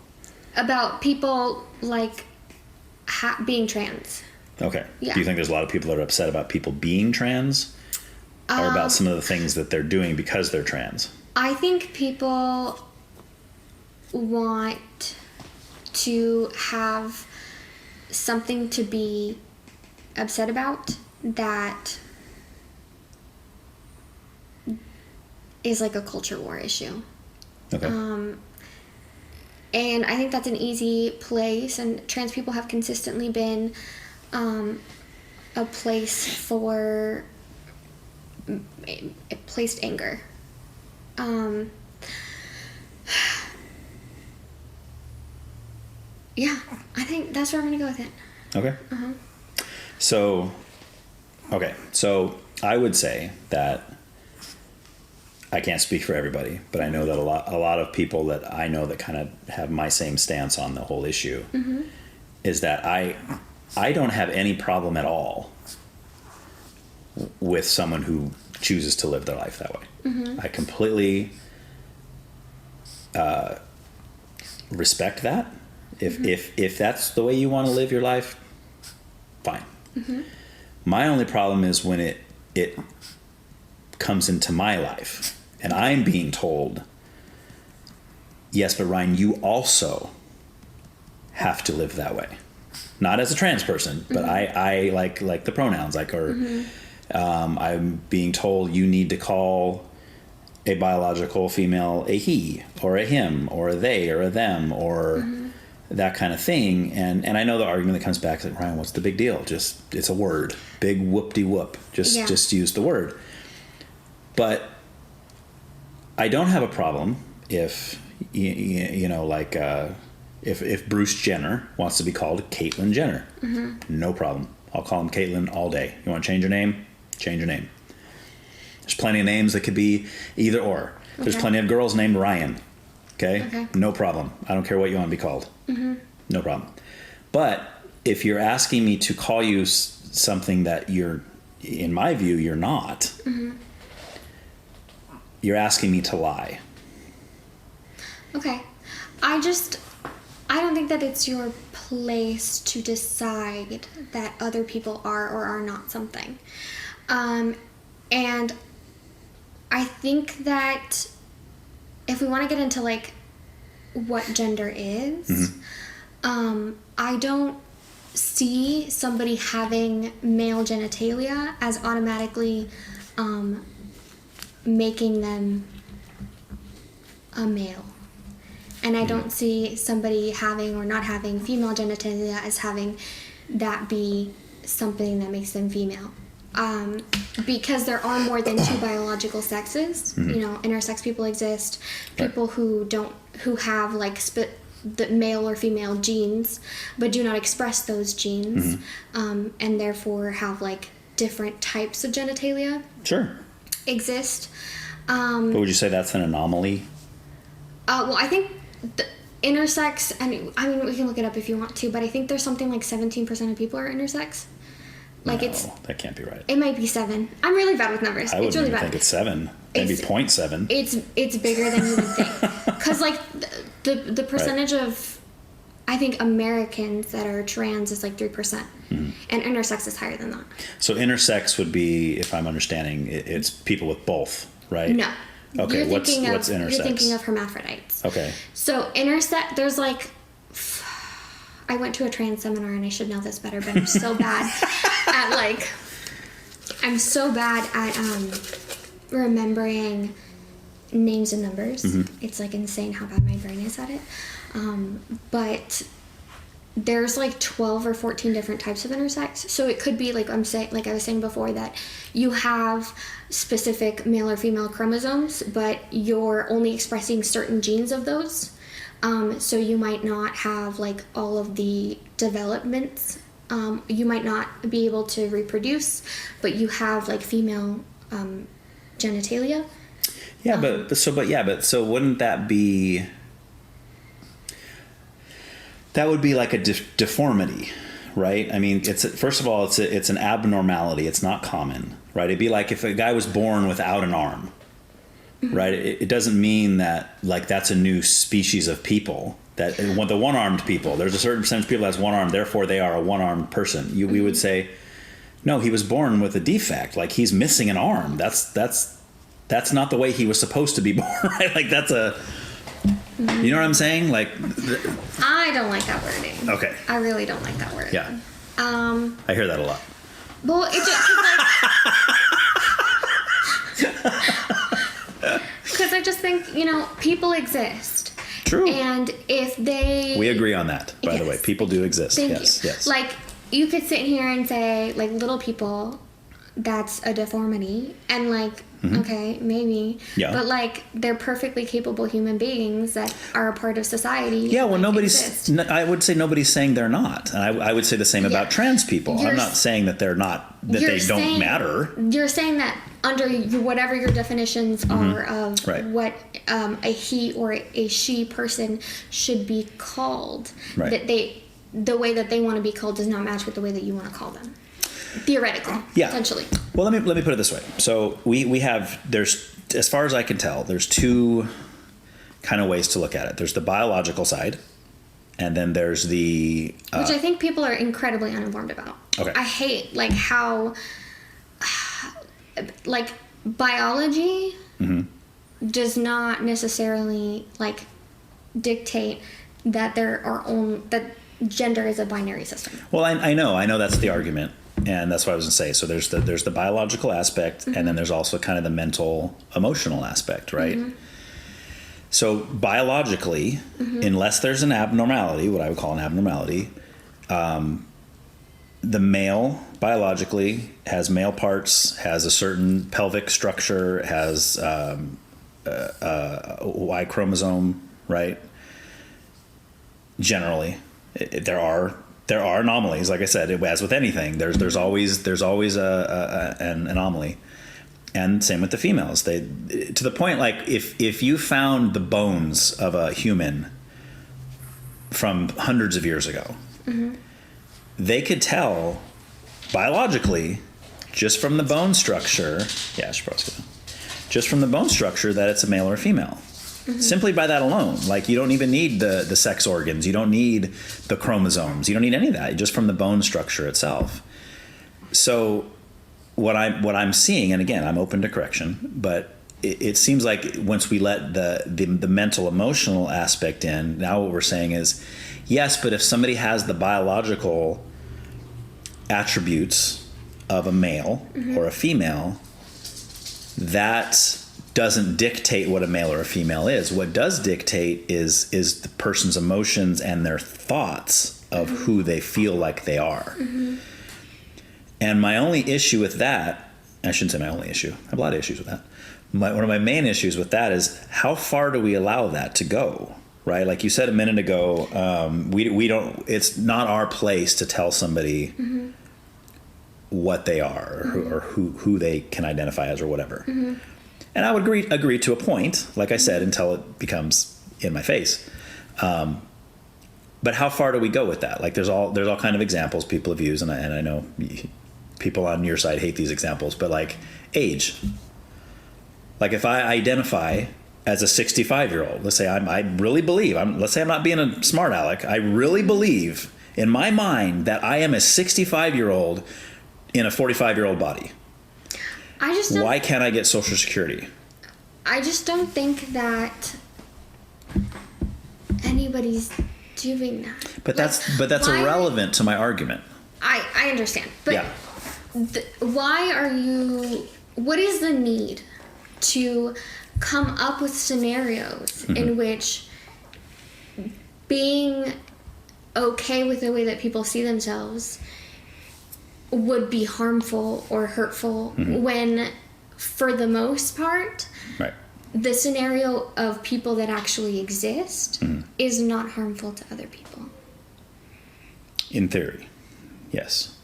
About people, like, being trans. Okay. Yeah. Do you think there's a lot of people that are upset about people being trans? Or about some of the things that they're doing because they're trans? I think people want to have something to be upset about that is like a culture war issue. Okay. And I think that's an easy place, and trans people have consistently been a place for placed anger. Yeah, I think that's where I'm gonna go with it. Okay. So I would say that I can't speak for everybody, but I know that a lot of people that I know that kind of have my same stance on the whole issue is that I don't have any problem at all with someone who chooses to live their life that way. I completely respect that. If that's the way you want to live your life, fine. My only problem is when it comes into my life and I'm being told, yes, but Ryan, you also have to live that way. Not as a trans person, but I like the pronouns, I'm being told you need to call a biological female a he or a him or a they or a them or that kind of thing. And I know the argument that comes back is like, Ryan, what's the big deal? Just, it's a word. Big whoop-de-whoop. Just use the word. But I don't have a problem if, if Bruce Jenner wants to be called Caitlyn Jenner. No problem. I'll call him Caitlyn all day. You want to change your name? Change your name. There's plenty of names that could be either or. There's plenty of girls named Ryan. Okay? No problem. I don't care what you want to be called. No problem. But if you're asking me to call you something that you're, in my view, you're not, you're asking me to lie. Okay. I don't think that it's your place to decide that other people are or are not something. And I think that if we want to get into like what gender is, I don't see somebody having male genitalia as automatically making them a male. And I don't see somebody having or not having female genitalia as having that be something that makes them female. Because there are more than two biological sexes. You know, intersex people exist. People who have like the male or female genes, but do not express those genes, and therefore have like different types of genitalia. Exist. But would you say that's an anomaly? Well, I think the intersex, and I mean, we can look it up if you want to, but I think there's something like 17% of people are intersex. Like, no, that can't be right. It might be 7. I'm really bad with numbers. I wouldn't even think it's 7. maybe 0.7. It's bigger than you would think. Because like the percentage of, I think, Americans that are trans is like 3%, and intersex is higher than that. So intersex would be, if I'm understanding, it's people with both, right? No. Okay. What's intersex? You're thinking of hermaphrodites. Okay. So intersex, there's like, I went to a trans seminar and I should know this better, but I'm so bad at like, I'm so bad at remembering names and numbers. It's like insane how bad my brain is at it. But there's like 12 or 14 different types of intersex. So it could be like I was saying before, that you have specific male or female chromosomes, but you're only expressing certain genes of those. So you might not have like all of the developments. You might not be able to reproduce, but you have like female genitalia. Yeah, but wouldn't that be? That would be like a deformity, right? I mean, first of all, it's an abnormality. It's not common, right? It'd be like if a guy was born without an arm, right? It doesn't mean that like that's a new species of people. That the one-armed people, there's a certain percentage of people that's one arm, therefore they are a one-armed person. We would say, no, he was born with a defect. Like he's missing an arm. That's not the way he was supposed to be born, right? Like that's a. You know what I'm saying? Like, I don't like that wording. Okay. I really don't like that word. Yeah. I hear that a lot. Well, it just because I just think people exist. True. And if they, we agree on that. By the way, people do exist. Thank yes. you. Yes. Like you could sit here and say like little people, that's a deformity, and like. Okay, maybe. Yeah. But like they're perfectly capable human beings that are a part of society. Yeah, well, I would say nobody's saying they're not. And I would say the same about trans people. I'm not saying that they're not, that they don't matter. You're saying that under whatever your definitions are of what a he or a she person should be called, that the way that they want to be called does not match with the way that you want to call them. Theoretically, essentially. Well, let me put it this way. So we have, there's, as far as I can tell, there's two kind of ways to look at it. There's the biological side, and then there's the which I think people are incredibly uninformed about. Okay. I hate like how like biology does not necessarily like dictate that that gender is a binary system. Well, I know that's the argument. And that's what I was going to say. So there's the biological aspect, and then there's also kind of the mental, emotional aspect, right? So biologically, unless there's an abnormality, what I would call an abnormality, the male biologically has male parts, has a certain pelvic structure, has a Y chromosome, right? Generally, there are anomalies, like I said, as with anything. There's always an anomaly, and same with the females. They, to the point, like if you found the bones of a human from hundreds of years ago, they could tell biologically just from the bone structure. Yeah, I should probably say that. Just from the bone structure that it's a male or a female. Simply by that alone. Like you don't even need the sex organs. You don't need the chromosomes. You don't need any of that. Just from the bone structure itself. So what I'm seeing, and again, I'm open to correction, but it seems like once we let the mental, emotional aspect in, now what we're saying is, yes, but if somebody has the biological attributes of a male or a female, that doesn't dictate what a male or a female is. What does dictate is the person's emotions and their thoughts of who they feel like they are. And my only issue with that, I shouldn't say my only issue, I have a lot of issues with that. One of my main issues with that is how far do we allow that to go, right? Like you said a minute ago, we don't, it's not our place to tell somebody what they are or who they can identify as or whatever. And I would agree to a point, like I said, until it becomes in my face. But how far do we go with that? Like there's all kind of examples people have used, and I know people on your side hate these examples, but like age. Like if I identify as a 65-year-old, let's say I really believe, let's say I'm not being a smart aleck, I really believe in my mind that I am a 65-year-old in a 45-year-old body. Why can't I get Social Security? I just don't think that anybody's doing that. But that's irrelevant to my argument. I understand. But yeah. What is the need to come up with scenarios in which being okay with the way that people see themselves would be harmful or hurtful when, for the most part, right, the scenario of people that actually exist is not harmful to other people? In theory, yes.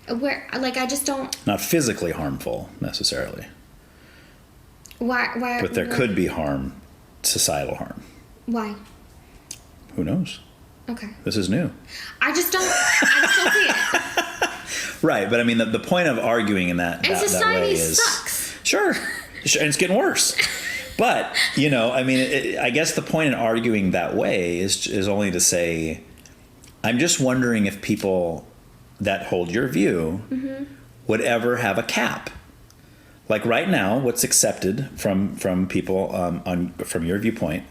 I just don't... Not physically harmful, necessarily. Why? But there could be harm, societal harm. Why? Who knows? Okay. This is new. I just don't see it. Right, but I mean, the point of arguing in that society way is... sucks. Sure, and it's getting worse. But, I mean, I guess the point in arguing that way is only to say, I'm just wondering if people that hold your view would ever have a cap. Like right now, what's accepted from people from your viewpoint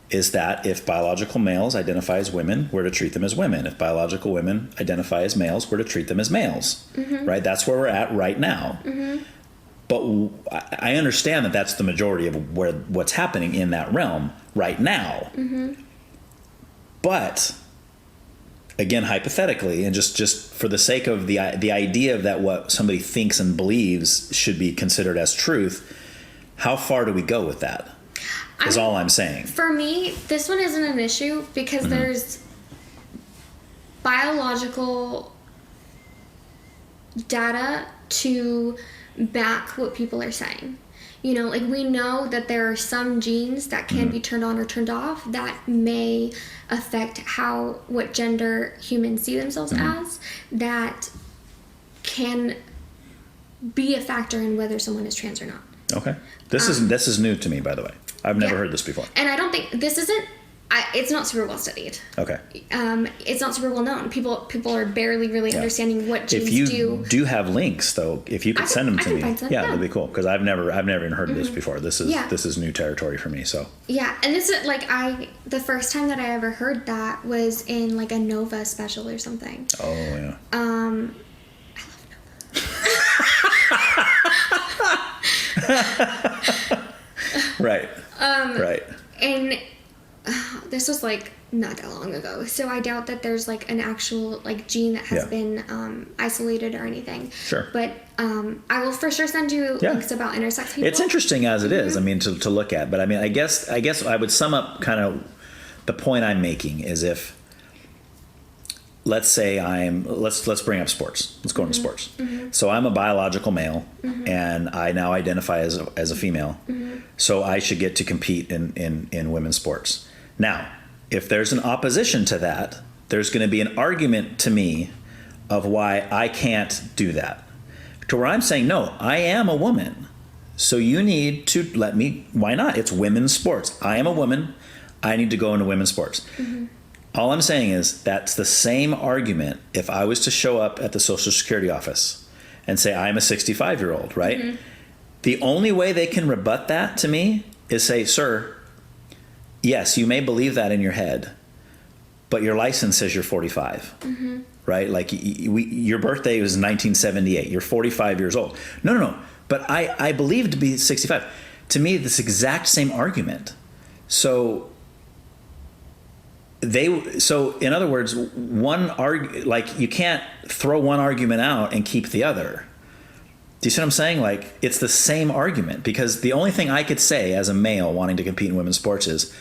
is that if biological males identify as women, we're to treat them as women. If biological women identify as males, we're to treat them as males. Right? That's where we're at right now. But I understand that that's the majority of what's happening in that realm right now. But again, hypothetically, and just for the sake of the idea of that what somebody thinks and believes should be considered as truth, how far do we go with that? Is all I'm saying. For me, this one isn't an issue because there's biological data to back what people are saying. We know that there are some genes that can be turned on or turned off that may affect what gender humans see themselves as, that can be a factor in whether someone is trans or not. Okay. This is new to me, by the way. I've never heard this before. And I don't think it's not super well studied. Okay. It's not super well known. People are barely really understanding what genes do. If you do have links, though, if you could send them to me, that'd be cool. Because I've never even heard of this before. This is new territory for me. So yeah, and this is the first time that I ever heard that was in a Nova special or something. Oh yeah. I love Nova. Right. Right. And this was not that long ago, so I doubt that there's an actual gene that has been isolated or anything. Sure. But I will for sure send you links about intersex people. It's interesting as it is. I mean, to look at, but I mean, I guess I would sum up kind of the point I'm making is if, let's say let's bring up sports. Let's go into sports. So I'm a biological male, and I now identify as a female. So I should get to compete in women's sports. Now, if there's an opposition to that, there's going to be an argument to me of why I can't do that. To where I'm saying, no, I am a woman. So you need to let me, why not? It's women's sports. I am a woman. I need to go into women's sports. All I'm saying is that's the same argument if I was to show up at the Social Security office and say I'm a 65-year-old, right? The only way they can rebut that to me is say, sir, yes, you may believe that in your head, but your license says you're 45, right? Your birthday was 1978. You're 45 years old. No. But I believe to be 65. To me, this exact same argument. So in other words, you can't throw one argument out and keep the other. Do you see what I'm saying? It's the same argument, because the only thing I could say as a male wanting to compete in women's sports is,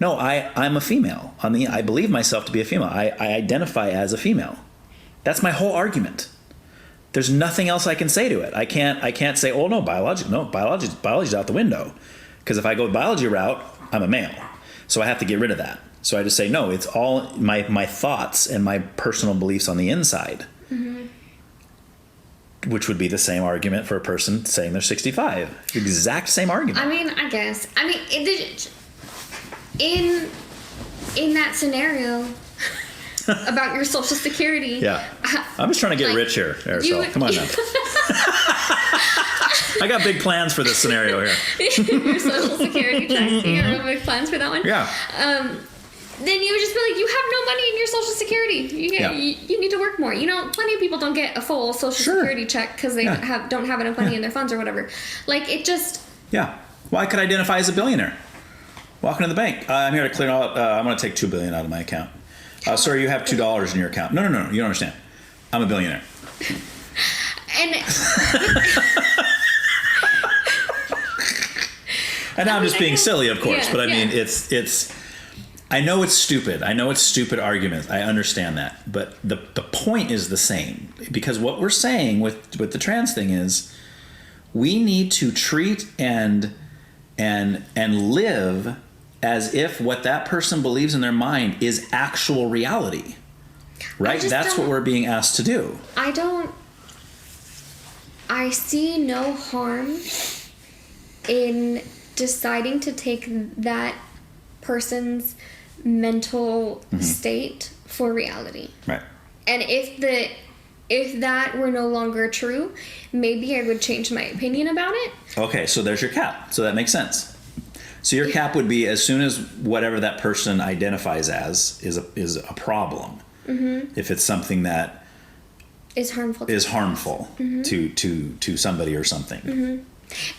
no, I'm a female. I believe myself to be a female. I identify as a female. That's my whole argument. There's nothing else I can say to it. I can't say, oh no, biology's out the window. Because if I go the biology route, I'm a male. So I have to get rid of that. So I just say, no, it's all my thoughts and my personal beliefs on the inside. which would be the same argument for a person saying they're 65. Exact same argument. I mean, I guess. I mean, in that scenario about your Social Security. Yeah. I'm just trying to get rich here, Arisel. Come on now. I got big plans for this scenario here. Your Social Security check. You have big plans for that one? Yeah. Then you would just be like, you have no money in your Social Security. You need to work more. You know, plenty of people don't get a full Social Security check because they don't have enough money in their funds or whatever. Like, it just... Yeah. Well, I could identify as a billionaire. Walking to the bank. I'm here to clear out... I'm going to take $2 billion out of my account. Sir, you have $2 in your account. No. You don't understand. I'm a billionaire. And... And now I'm just being silly, of course. But I mean, it's... I know it's stupid. I know it's stupid arguments. I understand that. But the point is the same. Because what we're saying with the trans thing is we need to treat and live as if what that person believes in their mind is actual reality. Right? That's what we're being asked to do. I see no harm in deciding to take that person's mental state for reality. Right. And if that were no longer true, maybe I would change my opinion about it. Okay, so there's your cap. So that makes sense. So your cap would be as soon as whatever that person identifies as is a problem. Mm-hmm. If it's something that is harmful mm-hmm. to somebody or something. Mm-hmm.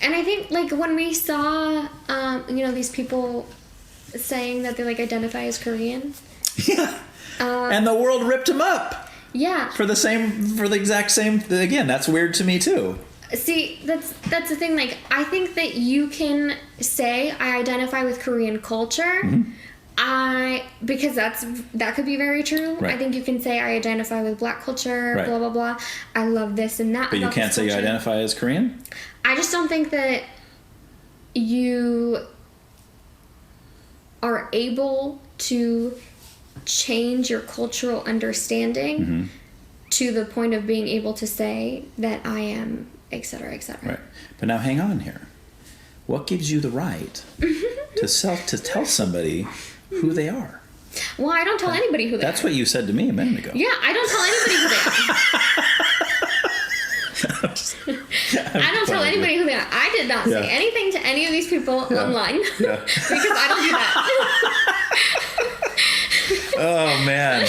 And I think, like, when we saw these people saying that they like identify as Korean. Yeah. And the world ripped them up. Yeah. For the exact same. Again, that's weird to me too. See, that's the thing. Like, I think that you can say I identify with Korean culture. Mm-hmm. Because that could be very true. Right. I think you can say I identify with Black culture. Right. Blah blah blah. I love this and that. But you can't say you identify as Korean. I just don't think that you are able to change your cultural understanding mm-hmm. to the point of being able to say that I am, etc., etc. Right. But now hang on here. What gives you the right to tell somebody who they are? Well, I don't tell anybody who they are. That's what you said to me a minute ago. Yeah, I don't tell anybody who they are. I don't tell anybody who they are. I did not say anything to any of these people online because I don't do that. Oh, man.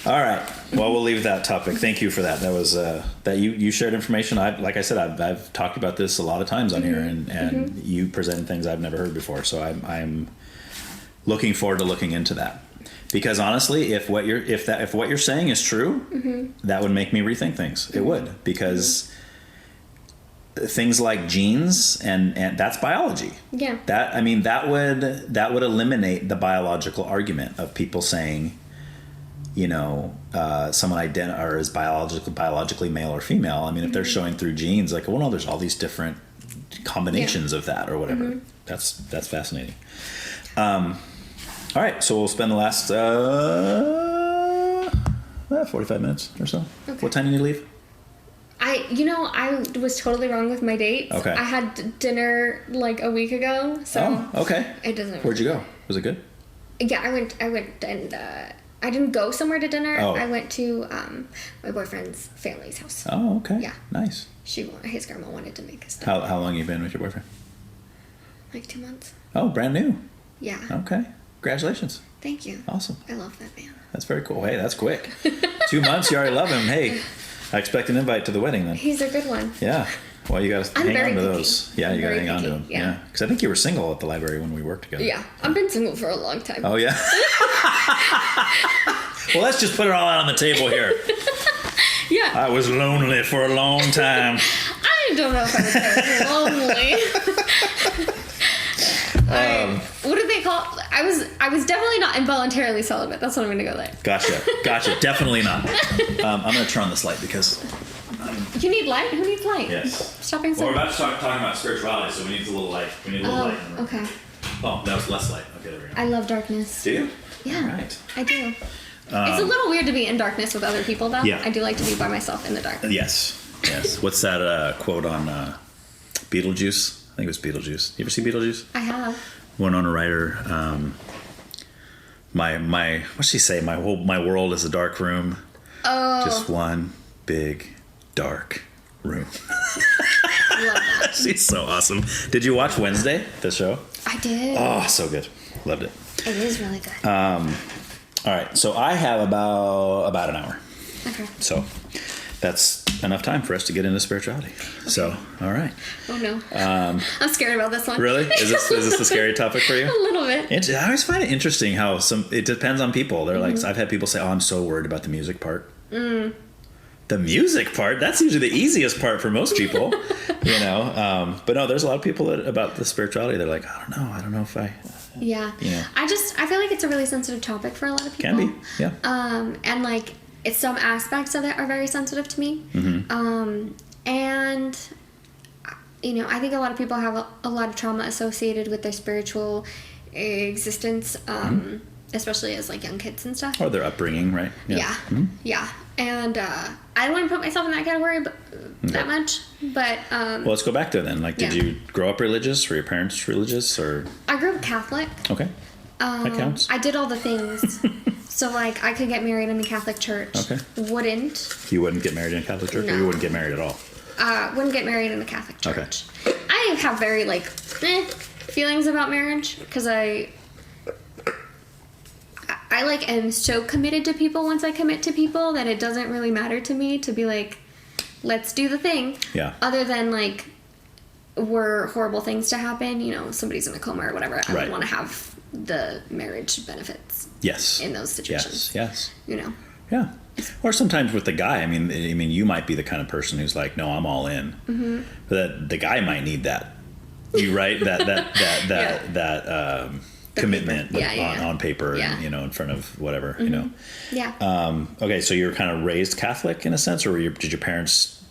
All right. Well, we'll leave that topic. Thank you for that. That was that you shared information. Like I said, I've talked about this a lot of times on here, and mm-hmm. you present things I've never heard before. So I'm looking forward to looking into that. Because honestly, if what you're saying is true, mm-hmm. that would make me rethink things. Mm-hmm. It would, because things like genes and that's biology. Yeah. That would eliminate the biological argument of people saying, someone is biologically male or female. I mean, if they're showing through genes, like, well, no, there's all these different combinations of that or whatever. Mm-hmm. That's fascinating. All right, so we'll spend the last 45 minutes or so. Okay. What time do you need to leave? I was totally wrong with my dates. Okay. I had dinner like a week ago, so. Oh, okay. It doesn't. Where'd you go? Was it good? Yeah, I went and I didn't go somewhere to dinner. Oh. I went to my boyfriend's family's house. Oh, okay. Yeah. Nice. His grandma wanted to make us. How long have you been with your boyfriend? Like 2 months. Oh, brand new. Yeah. Okay. Congratulations. Thank you. Awesome. I love that man. That's very cool. Hey, that's quick. 2 months, you already love him. Hey, I expect an invite to the wedding then. He's a good one. Yeah. Well, you got to hang on to those. Yeah, you got to hang on to them. Yeah. Because I think you were single at the library when we worked together. Yeah. I've been single for a long time. Oh, yeah? Well, let's just put it all out on the table here. Yeah. I was lonely for a long time. I don't know if I was very lonely. What do they call? I was definitely not involuntarily celibate. That's what I'm gonna go like. Gotcha. Definitely not. I'm gonna turn on this light because. You need light? Who needs light? Yes. Stop being so. Well, we're about to talking about spirituality, so we need a little light. We need a little light. Okay. Oh, that was less light. Okay, there we go. I love darkness. Do you? Yeah. All right. I do. It's a little weird to be in darkness with other people, though. Yeah. I do like to be by myself in the dark. Yes. Yes. What's that quote on Beetlejuice? I think it was Beetlejuice. You ever see Beetlejuice? I have. Winona Ryder. My what's she say? My world is a dark room. Oh. Just one big dark room. Love that. She's so awesome. Did you watch Wednesday, the show? I did. Oh, so good. Loved it. It is really good. All right. So I have about an hour. Okay. So that's enough time for us to get into spirituality. Okay. So, all right. Oh no. I'm scared about this one. Really? Is this a scary topic for you? A little bit. I always find it interesting how it depends on people. They're like, I've had people say, "Oh, I'm so worried about the music part." The music part, that's usually the easiest part for most people, but no, there's a lot of people about the spirituality. They're like, I don't know if I. Yeah. I feel like it's a really sensitive topic for a lot of people. Can be. Yeah. And like, some aspects of it are very sensitive to me. And I think a lot of people have a lot of trauma associated with their spiritual existence, especially as like young kids and stuff. Or their upbringing, right? Yeah. Yeah. And I don't want to put myself in that category that much, but well, let's go back to it then. Like, did you grow up religious? Were your parents religious, or? I grew up Catholic. Okay. That counts. I did all the things. So like, I could get married in the Catholic Church. Okay. You wouldn't get married in a Catholic church, No. or you wouldn't get married at all? Wouldn't get married in the Catholic Church. Okay. I have very feelings about marriage because I am so committed to people once I commit to people that it doesn't really matter to me to be like, let's do the thing. Yeah. Other than like, were horrible things to happen, somebody's in a coma or whatever, I would want to have the marriage benefits. Yes. In those situations. Yes. Yeah. Or sometimes with the guy, I mean, you might be the kind of person who's like, no, I'm all in. But the guy might need that. You right? that commitment on paper, and, in front of whatever, Yeah. Okay, so you're kind of raised Catholic in a sense, or were your parents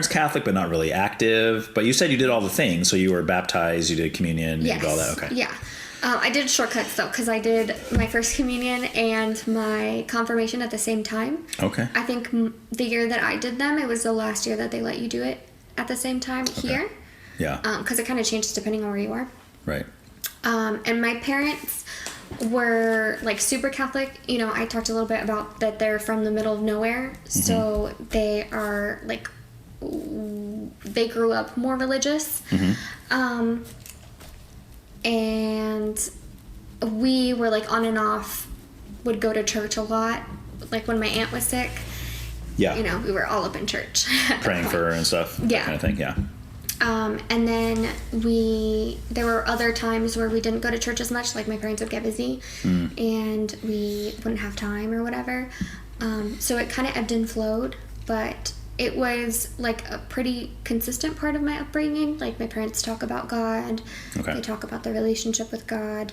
Catholic but not really active? But you said you did all the things, so you were baptized, you did communion, you did all that. Okay. Yeah. I did shortcuts though, because I did my first communion and my confirmation at the same time. Okay. I think the year that I did them, it was the last year that they let you do it at the same time here. Yeah. Because it kind of changes depending on where you are. Right. And my parents were like super Catholic. I talked a little bit about that they're from the middle of nowhere. So they are like, they grew up more religious. And we were like on and off, would go to church a lot. Like when my aunt was sick, we were all up in church. Praying for her and stuff. Yeah. That kind of thing, yeah. And then there were other times where we didn't go to church as much, like my parents would get busy and we wouldn't have time or whatever. So it kind of ebbed and flowed, but it was like a pretty consistent part of my upbringing. Like my parents talk about God. Okay. They talk about their relationship with God.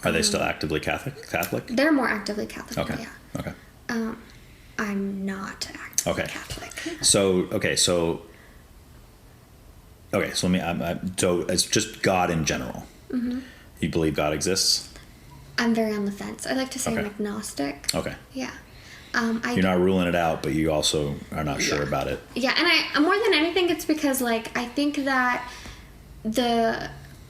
Are they still actively Catholic? They're more actively Catholic. Okay. Yeah. Okay. I'm not actively Catholic. So let me. So it's just God in general. You believe God exists? I'm very on the fence. I like to say I'm Okay. agnostic. Okay. Yeah. You're not ruling it out, but you also are not sure about it. Yeah, and I more than anything, it's because like I think that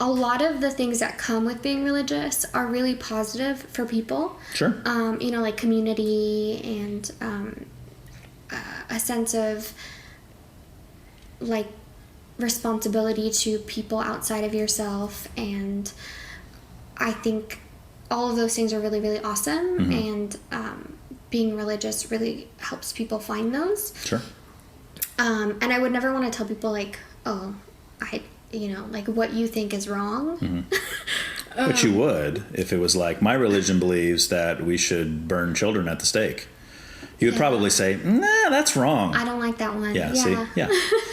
a lot of the things that come with being religious are really positive for people. Sure. Like community and a sense of like responsibility to people outside of yourself, and I think all of those things are really, really awesome. And being religious really helps people find those. Sure. And I would never want to tell people like, oh, like what you think is wrong. But you would if it was like, my religion believes that we should burn children at the stake. You would probably say, nah, that's wrong. I don't like that one. Yeah.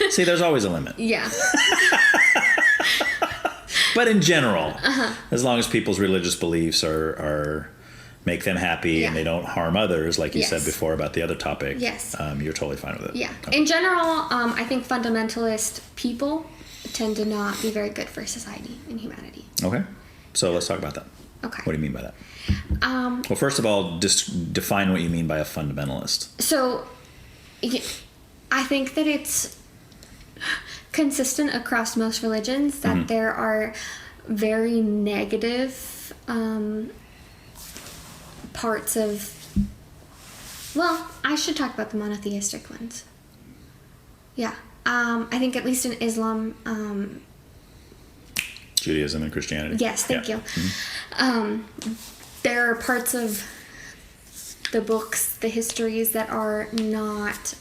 See, there's always a limit. Yeah. But in general, as long as people's religious beliefs are make them happy and they don't harm others, like you said before about the other topic, you're totally fine with it. Yeah. In general, I think fundamentalist people tend to not be very good for society and humanity. Okay. So let's talk about that. Okay. What do you mean by that? Well, first of all, just define what you mean by a fundamentalist. So, I think that it's consistent across most religions that there are very negative parts of. Well, I should talk about the monotheistic ones. Yeah. I think at least in Islam, Judaism and Christianity. Yes, thank you. There are parts of the books, the histories that are not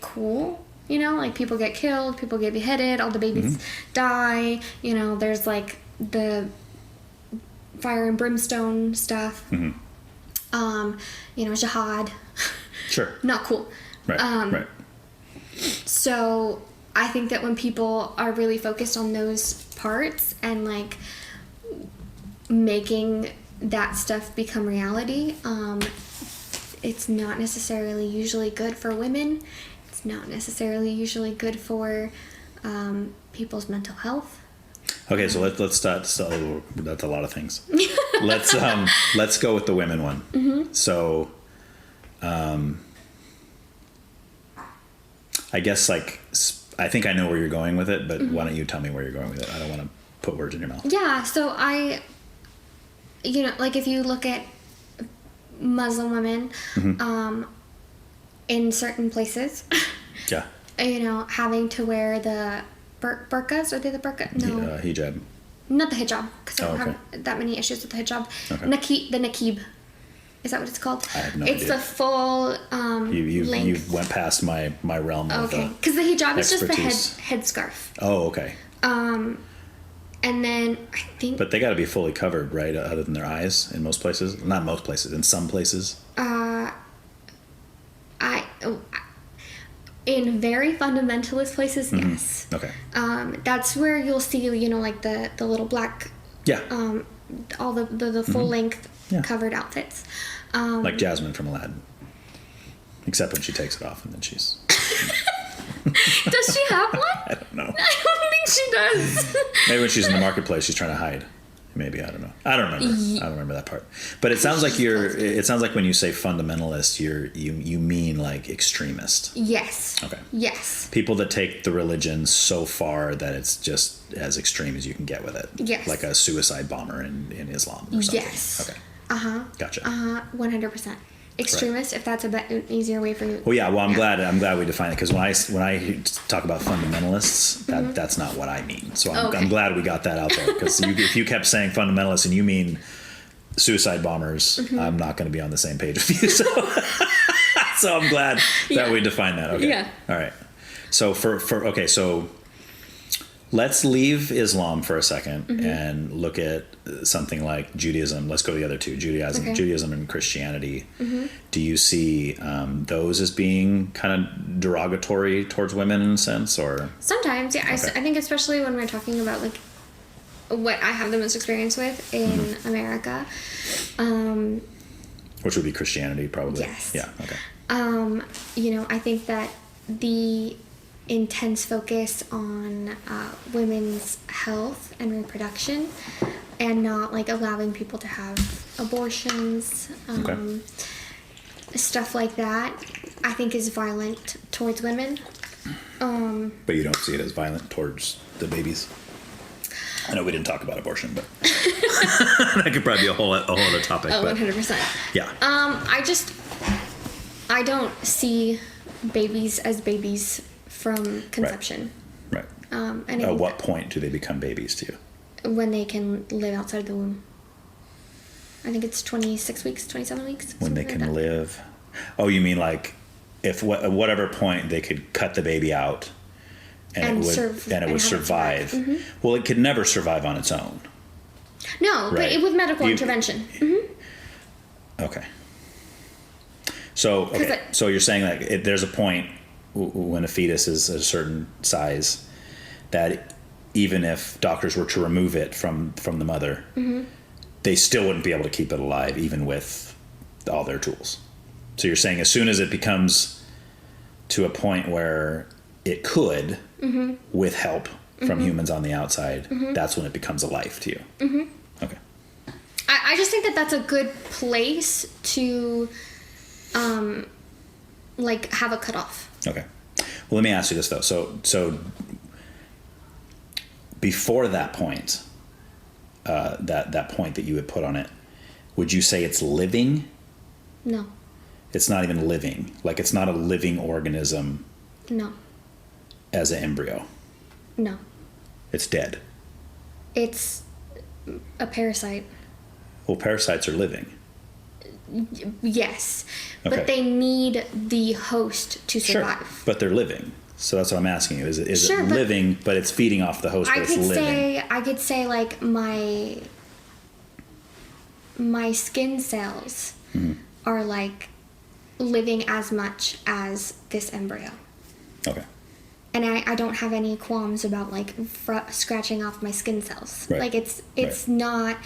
cool. You know, like people get killed, people get beheaded, all the babies die. You know, there's like the fire and brimstone stuff. You know, jihad. Sure. Not cool. Right. Right. So I think that when people are really focused on those parts and like making that stuff become reality, it's not necessarily usually good for women. It's not necessarily usually good for people's mental health. Okay, so let's start. So that's a lot of things. Let's go with the women one. So, I guess like I think I know where you're going with it, but why don't you tell me where you're going with it? I don't want to put words in your mouth. Yeah, so you know, like if you look at Muslim women in certain places, yeah, you know, having to wear the burqas, are they the burqa? No, hijab. Not the hijab, because I don't have that many issues with the hijab. Okay. The nakib. Is that what it's called? I have no idea. It's the full you length. went past my realm of okay, because the hijab is just the expertise. headscarf. Oh, okay. And then I think. But they got to be fully covered, right? Other than their eyes, in most places. Not most places. In some places. In very fundamentalist places, yes. Okay. That's where you'll see, you know, like the little black. Yeah. All the full length covered outfits. Like Jasmine from Aladdin. Except when she takes it off and then she's. Does she have one? I don't know. I don't think she does. Maybe when she's in the marketplace, she's trying to hide. Maybe, I don't know. I don't remember. I don't remember that part. But it sounds like it sounds like when you say fundamentalist, you mean like extremist. Yes. Okay. Yes. People that take the religion so far that it's just as extreme as you can get with it. Yes. Like a suicide bomber in Islam or something. Yes. Okay. Gotcha. 100%. Extremist, if that's an easier way for you. Well, yeah. Well, I'm glad we define it, because when I talk about fundamentalists, that's not what I mean. So I'm glad we got that out there, because if you kept saying fundamentalists and you mean suicide bombers, I'm not going to be on the same page with you. So, so I'm glad that we defined that. Okay. Yeah. All right. So so let's leave Islam for a second and look at something like Judaism. Let's go to the other two, Judaism and Christianity. Do you see those as being kind of derogatory towards women in a sense, or? Sometimes, yeah. Okay. I think especially when we're talking about like what I have the most experience with in America. Which would be Christianity, probably. Yes. Yeah, okay. You know, I think that the intense focus on women's health and reproduction, and not like allowing people to have abortions, stuff like that, I think is violent towards women. But you don't see it as violent towards the babies? I know we didn't talk about abortion, but that could probably be a whole other topic. Oh, but 100%. Yeah. I don't see babies as babies from conception. Right. And at what point do they become babies to you? When they can live outside the womb. I think it's 26 weeks, 27 weeks. When they can live. Oh, you mean like if at whatever point they could cut the baby out and it would survive. Well, it could never survive on its own. No, right. But with medical intervention. Okay. So so you're saying that there's a point when a fetus is a certain size that even if doctors were to remove it from the mother, they still wouldn't be able to keep it alive even with all their tools. So you're saying as soon as it becomes to a point where it could, with help from humans on the outside, that's when it becomes a life to you. Okay. I just think that that's a good place to like have a cutoff. Okay. Well, let me ask you this though. So before that point, that point that you would put on it, would you say it's living? No. It's not even living. Like, it's not a living organism. No. As an embryo. No. It's dead. It's a parasite. Well, parasites are living. Yes. Okay. But they need the host to survive. Sure. But they're living. So that's what I'm asking you. Is it Sure, living, but it's feeding off the host, but it's living? I could say like my skin cells are like living as much as this embryo. Okay. And I don't have any qualms about like scratching off my skin cells. Right. Like it's not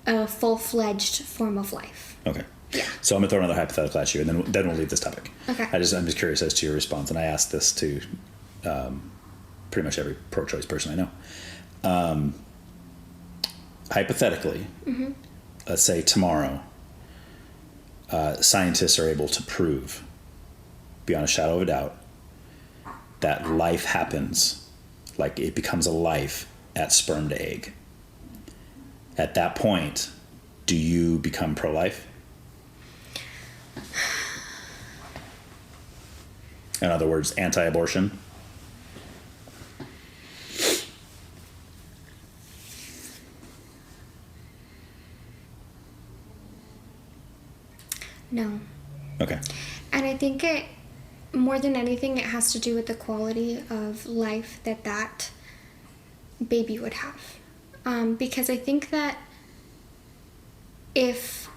a full-fledged form of life. Okay. Yeah. So I'm gonna throw another hypothetical at you, and then we'll leave this topic. Okay. I'm just curious as to your response, and I asked this to pretty much every pro-choice person I know. Hypothetically, let's say tomorrow, scientists are able to prove, beyond a shadow of a doubt, that life happens, like it becomes a life at sperm to egg. At that point, do you become pro-life? In other words, anti-abortion? No. Okay. And I think more than anything, it has to do with the quality of life that baby would have. Because I think that if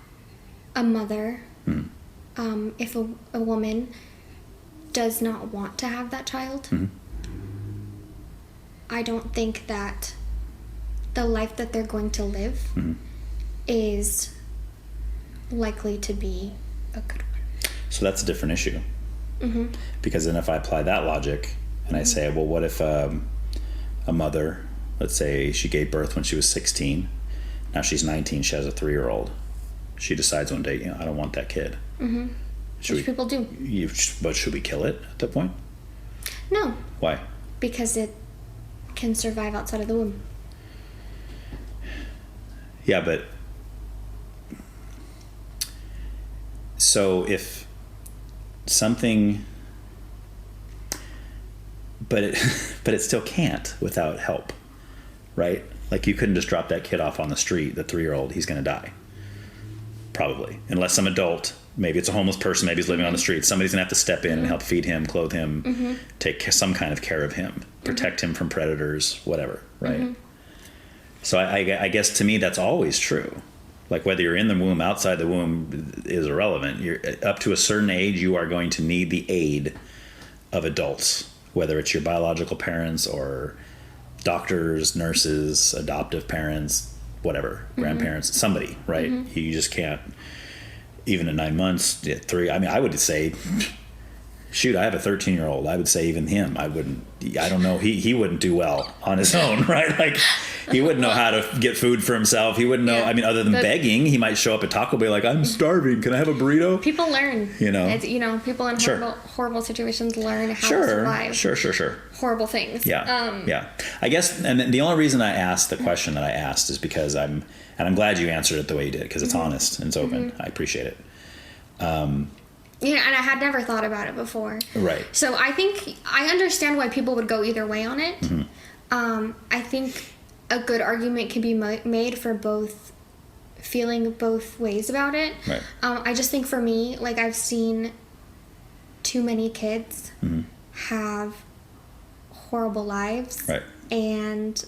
a mother, if a woman does not want to have that child, I don't think that the life that they're going to live is likely to be a good one. So that's a different issue. Because then if I apply that logic and I say, well, what if a mother, let's say she gave birth when she was 16, now she's 19, she has a 3-year-old. She decides one day, I don't want that kid. Which people do. But should we kill it at that point? No. Why? Because it can survive outside of the womb. Yeah, but so if something, but it still can't without help, right? Like you couldn't just drop that kid off on the street, the 3-year-old, he's going to die. Probably. Unless some adult, maybe it's a homeless person, maybe he's living on the street, somebody's going to have to step in and help feed him, clothe him, take some kind of care of him, protect him from predators, whatever, right? So I guess to me that's always true. Like whether you're in the womb, outside the womb is irrelevant. You're up to a certain age, you are going to need the aid of adults, whether it's your biological parents or doctors, nurses, adoptive parents, whatever, grandparents, somebody, right? You just can't, even at 9 months, 3, I mean, I would say, shoot, I have a 13-year-old. I would say even him, I don't know, he wouldn't do well on his own, right? Like, he wouldn't know how to get food for himself. He wouldn't know, I mean, other than begging, he might show up at Taco Bell like, I'm starving, can I have a burrito? People learn. People in horrible situations learn how to survive. Sure. Horrible things. Yeah. I guess, and the only reason I asked the question that I asked is because I'm glad you answered it the way you did, because it's honest and it's open. I appreciate it. And I had never thought about it before. Right. So I think I understand why people would go either way on it. I think a good argument can be made for both, feeling both ways about it. Right. I just think for me, like I've seen too many kids have horrible lives. Right. And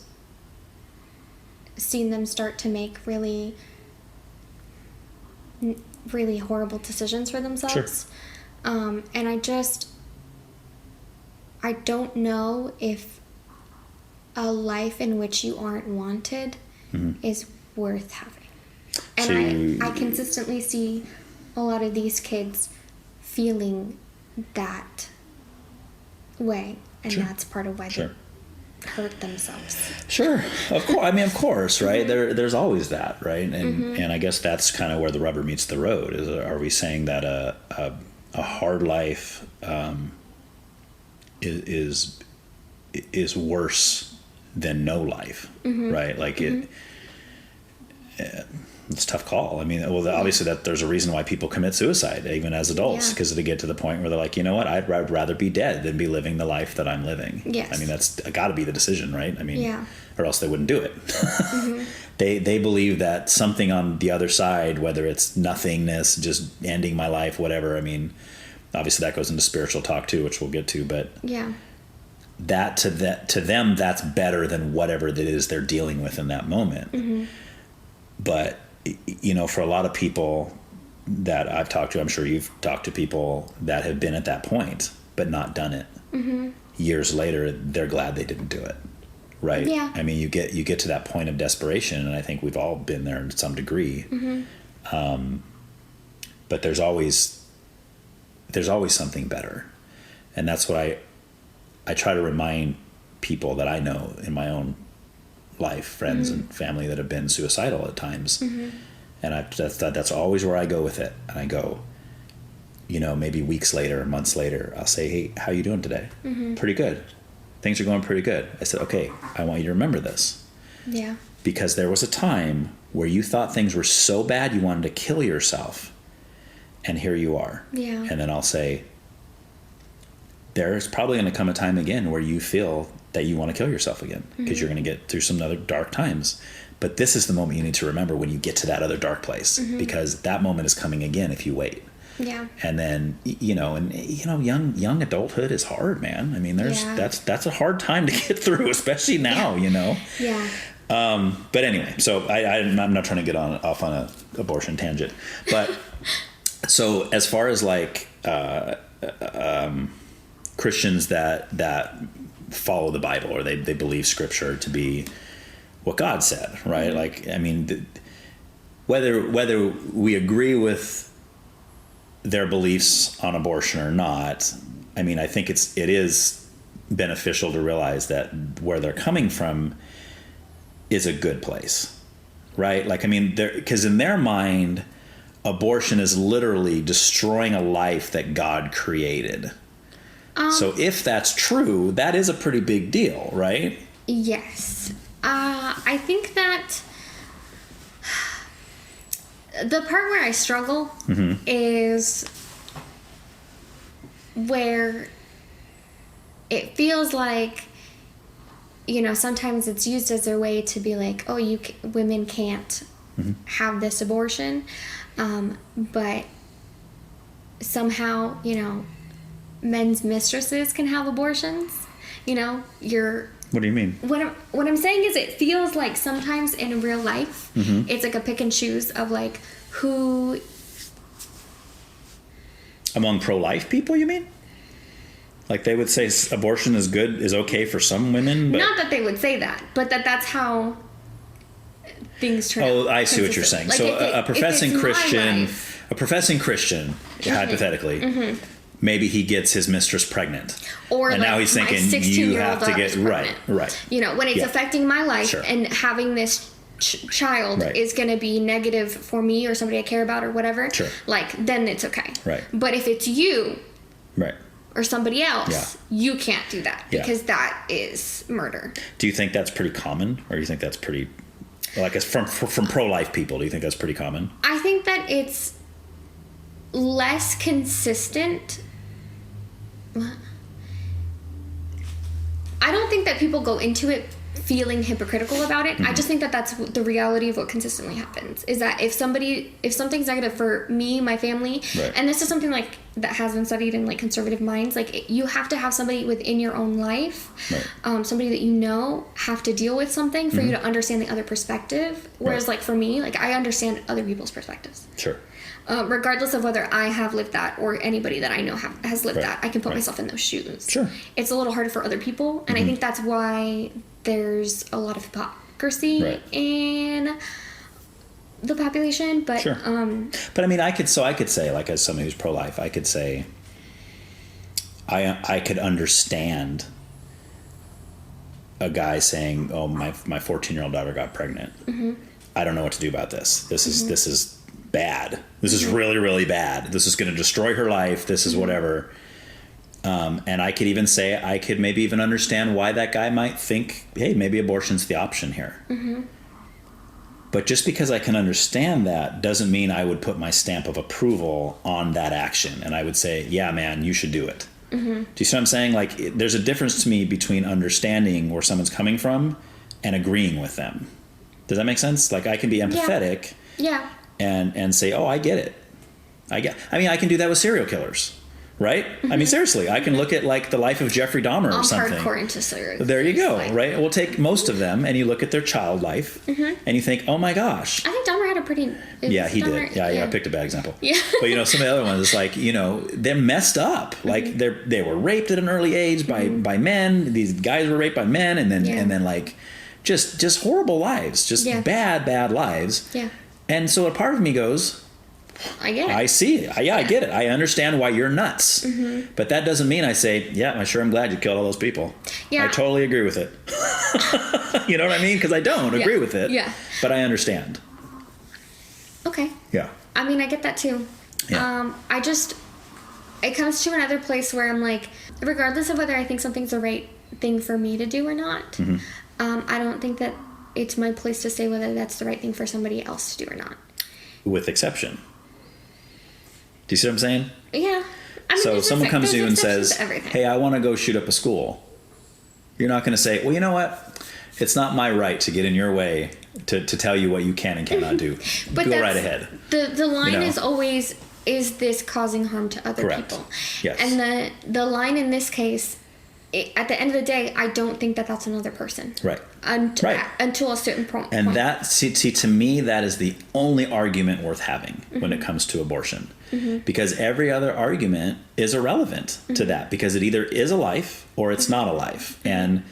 seen them start to make really horrible decisions for themselves. And I don't know if a life in which you aren't wanted is worth having. And I consistently see a lot of these kids feeling that way, and that's part of why they hurt themselves. Sure, of course. I mean, of course, right? There's always that, right? And I guess that's kind of where the rubber meets the road. Are we saying that a hard life is worse than no life, right? Like it's a tough call. I mean, well, obviously that there's a reason why people commit suicide even as adults, because they get to the point where they're like, you know what, I'd rather be dead than be living the life that I'm living. Yes. I mean, that's got to be the decision, right? I mean, or else they wouldn't do it. They believe that something on the other side, whether it's nothingness, just ending my life, whatever. I mean, obviously that goes into spiritual talk too, which we'll get to, but that to them, that's better than whatever it is they're dealing with in that moment. But, you know, for a lot of people that I've talked to, I'm sure you've talked to people that have been at that point, but not done it. Years later, they're glad they didn't do it. Right. Yeah. I mean, you get to that point of desperation, and I think we've all been there to some degree. But there's always something better. And that's what I try to remind people that I know in my own life, friends and family that have been suicidal at times. And that's always where I go with it. And I go, you know, maybe weeks later, months later, I'll say, hey, how you doing today? Pretty good. Things are going pretty good. I said, okay, I want you to remember this. Yeah. Because there was a time where you thought things were so bad you wanted to kill yourself. And here you are. Yeah. And then I'll say, there's probably going to come a time again where you feel that you want to kill yourself again, because you're going to get through some other dark times. But this is the moment you need to remember when you get to that other dark place, because that moment is coming again if you wait. Yeah. And then, you know, young adulthood is hard, man. I mean, that's a hard time to get through, especially now, you know? Yeah. But anyway, so I'm not trying to get off on an abortion tangent, but so as far as like, Christians that follow the Bible, or they believe Scripture to be what God said, right? Like, I mean, whether we agree with their beliefs on abortion or not, I mean, I think it is beneficial to realize that where they're coming from is a good place, right? Like, I mean, because in their mind, abortion is literally destroying a life that God created. So if that's true, that is a pretty big deal, right? Yes. I think that the part where I struggle is where it feels like, you know, sometimes it's used as a way to be like, oh, women can't have this abortion, but somehow, you know, men's mistresses can have abortions. You know, What do you mean? What I'm saying is, it feels like sometimes in real life, it's like a pick and choose of like who. Among pro-life people, you mean? Like they would say abortion is okay for some women, but Not that they would say that, but that's how things turn out. Oh, I see what you're saying. Like so a professing Christian, hypothetically, maybe he gets his mistress pregnant, or and like now he's thinking you have to get right. You know, when it's affecting my life, and having this child is going to be negative for me or somebody I care about or whatever. Like, then it's okay. But if it's you, or somebody else, you can't do that because that is murder. Do you think that's pretty common, or do you think that's pretty, like, from pro-life people? Do you think that's pretty common? I think that it's less consistent. I don't think that people go into it feeling hypocritical about it. I just think that that's the reality of what consistently happens, is that if something's negative for me, my family, and this is something like that has been studied in like conservative minds, like you have to have somebody within your own life, somebody that you know, have to deal with something for you to understand the other perspective. Whereas like for me, like I understand other people's perspectives. Regardless of whether I have lived that or anybody that I know has lived that, I can put myself in those shoes. It's a little harder for other people, and I think that's why there's a lot of hypocrisy in the population. But but I mean, I could say, like, as someone who's pro-life, I could say I could understand a guy saying, "Oh, my 14-year-old daughter got pregnant. I don't know what to do about this. This is bad. This is really, really bad. This is going to destroy her life. This is whatever." And I could even say, I could maybe even understand why that guy might think, hey, maybe abortion's the option here. But just because I can understand that doesn't mean I would put my stamp of approval on that action. And I would say, yeah, man, you should do it. Do you see what I'm saying? Like, there's a difference to me between understanding where someone's coming from and agreeing with them. Does that make sense? Like, I can be empathetic and say, oh, I get it. I mean, I can do that with serial killers, right? I mean, seriously, I can look at like the life of Jeffrey Dahmer or something. Hardcore into serial. There you go, right? We'll take most of them and you look at their child life and you think, oh my gosh. I think Dahmer had a pretty... Yeah, he did. Yeah, I picked a bad example. Yeah. But you know, some of the other ones, it's like, you know, they're messed up. Like they were raped at an early age by men. These guys were raped by men, and then like just horrible lives, just bad lives. Yeah. And so a part of me goes, I get it. I see it. I get it. I understand why you're nuts. But that doesn't mean I say, yeah, I'm glad you killed all those people. Yeah. I totally agree with it. You know what I mean? Because I don't agree with it. Yeah. But I understand. Okay. Yeah. I mean, I get that too. Yeah. It comes to another place where I'm like, regardless of whether I think something's the right thing for me to do or not, I don't think that it's my place to say whether that's the right thing for somebody else to do or not. With exception. Do you see what I'm saying? Yeah. I mean, so someone comes to you and says, hey, I want to go shoot up a school. You're not going to say, well, you know what? It's not my right to get in your way to tell you what you can and cannot do. But go right ahead. The line is always, is this causing harm to other people? Yes. And the line in this case, at the end of the day, I don't think that that's another person. Right. Until a certain point. And that, see, to me, that is the only argument worth having when it comes to abortion. Because every other argument is irrelevant to that, because it either is a life or it's not a life. And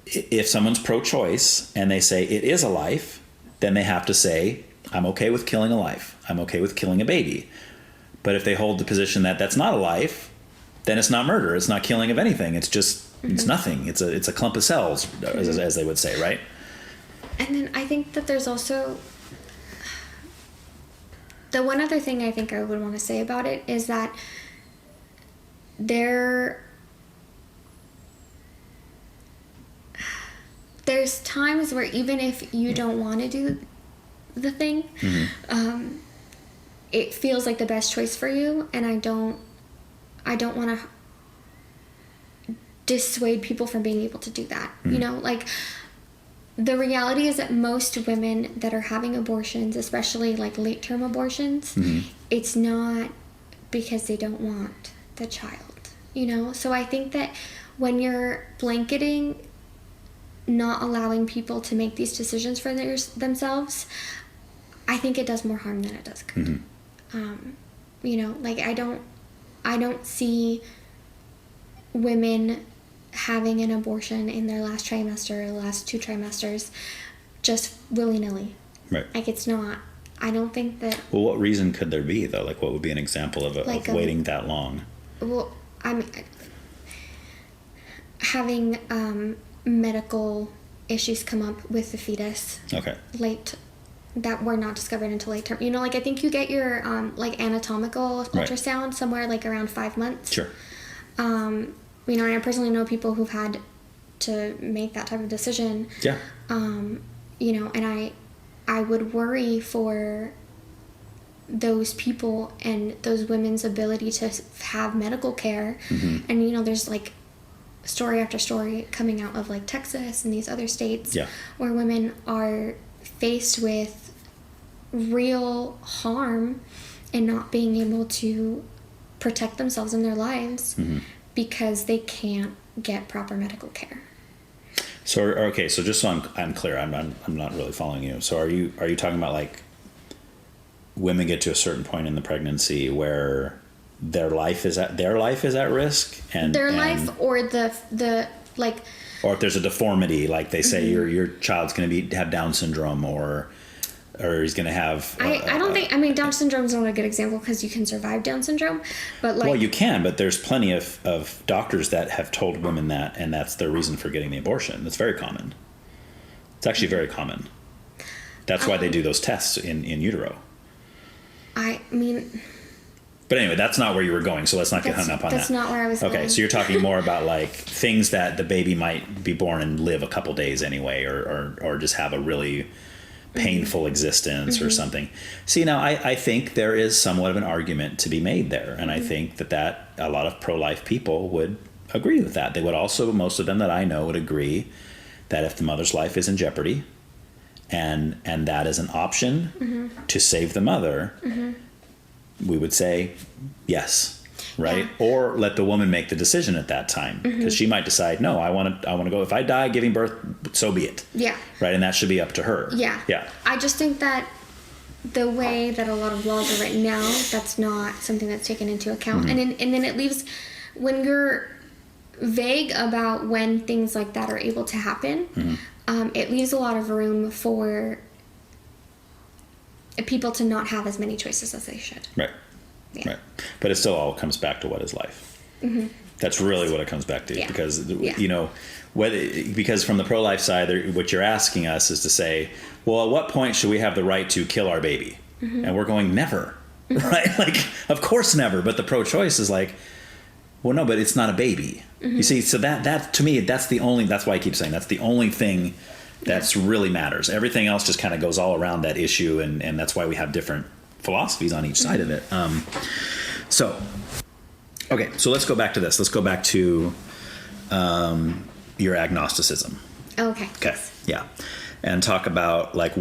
if someone's pro-choice and they say it is a life, then they have to say, I'm okay with killing a life. I'm okay with killing a baby. But if they hold the position that that's not a life, then it's not murder. It's not killing of anything. It's just, it's nothing. It's a clump of cells, as they would say, right? And then I think that there's also... The one other thing I think I would want to say about it is that there's times where even if you don't want to do the thing, it feels like the best choice for you, and I don't want to dissuade people from being able to do that. You know, like, the reality is that most women that are having abortions, especially like late-term abortions, it's not because they don't want the child, you know? So I think that when you're blanketing, not allowing people to make these decisions for themselves, I think it does more harm than it does good. You know, like, I don't see women having an abortion in their last trimester or the last 2 trimesters just willy-nilly. Right. Like, it's not, I don't think that... Well, what reason could there be, though? Like, what would be an example of waiting that long? Well, I mean, having medical issues come up with the fetus. Okay. That were not discovered until late term. You know, like, I think you get your like anatomical ultrasound somewhere like around 5 months. Sure. You know, and I personally know people who've had to make that type of decision. Yeah. You know, and I would worry for those people and those women's ability to have medical care. And, you know, there's like story after story coming out of like Texas and these other states where women are faced with real harm and not being able to protect themselves and their lives because they can't get proper medical care. So okay, so just so I'm clear, I'm not really following you. So are you talking about like women get to a certain point in the pregnancy where their life is at risk and their life or the like, or if there's a deformity, like they say your child's going to have Down syndrome or he's going to have... I don't think... I mean, Down syndrome is not a good example because you can survive Down syndrome, but like... Well, you can, but there's plenty of doctors that have told women that, and that's their reason for getting the abortion. It's very common. It's actually very common. That's why they do those tests in utero. I mean... But anyway, that's not where you were going, so let's not get hung up on that. That's not where I was going. Okay, so you're talking more about like things that the baby might be born and live a couple days anyway, or just have a really painful existence or something. See, now I think there is somewhat of an argument to be made there, and I think that a lot of pro-life people would agree with that. They would also, most of them that I know would agree that if the mother's life is in jeopardy and that is an option to save the mother, we would say yes, right? Yeah. Or let the woman make the decision at that time, because she might decide, no, I want to go. If I die giving birth, so be it. Yeah. Right, and that should be up to her. Yeah. Yeah. I just think that the way that a lot of laws are written now, that's not something that's taken into account, and then it leaves, when you're vague about when things like that are able to happen, it leaves a lot of room for people to not have as many choices as they should. Right. Yeah. Right. But it still all comes back to what is life. That's really what it comes back to, because because from the pro-life side, what you're asking us is to say, well, at what point should we have the right to kill our baby? And we're going, never. Right? Like, of course never. But the pro-choice is like, well, no, but it's not a baby. You see, so that to me, that's why I keep saying that's the only thing that's really matters. Everything else just kind of goes all around that issue, and that's why we have different philosophies on each side of it. So let's go back to this. Let's go back to your agnosticism. Okay. Okay. Yeah. And talk about like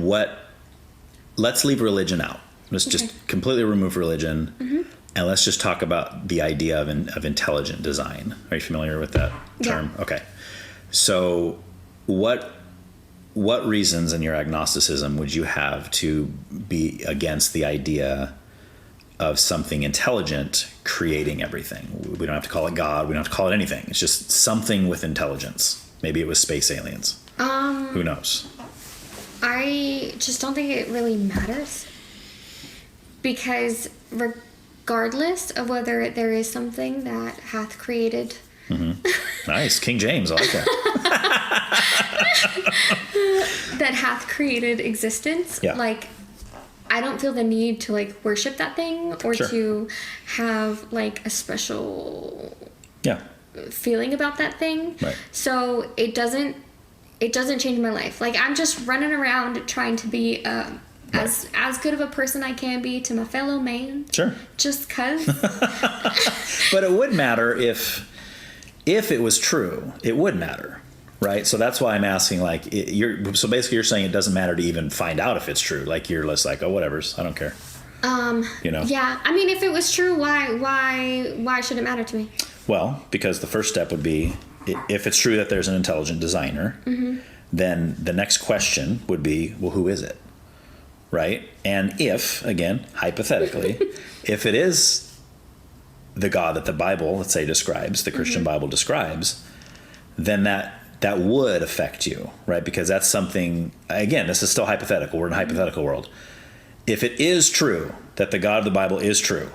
let's leave religion out. Let's just completely remove religion. And let's just talk about the idea of intelligent design. Are you familiar with that term? Yeah. Okay. So what reasons in your agnosticism would you have to be against the idea of something intelligent creating everything? We don't have to call it God. We don't have to call it anything. It's just something with intelligence. Maybe it was space aliens. Who knows? I just don't think it really matters. Because regardless of whether there is something that hath created... Nice. King James. I like that. That hath created existence. Yeah. Like, I don't feel the need to like worship that thing or to have like a special feeling about that thing. Right. So it doesn't change my life. Like, I'm just running around trying to be as good of a person I can be to my fellow man. Sure. Just 'cause. But it would matter if it was true. It would matter. Right, so that's why I'm asking. Like, so basically, you're saying it doesn't matter to even find out if it's true. Like, you're just like, oh, whatever's, I don't care. Yeah, I mean, if it was true, why should it matter to me? Well, because the first step would be, if it's true that there's an intelligent designer, then the next question would be, well, who is it? Right, and if, again, hypothetically, if it is the God that the Bible, let's say, describes, the Christian Bible describes, then that would affect you, right? Because that's something, again, this is still hypothetical. We're in a hypothetical world. If it is true that the God of the Bible is true,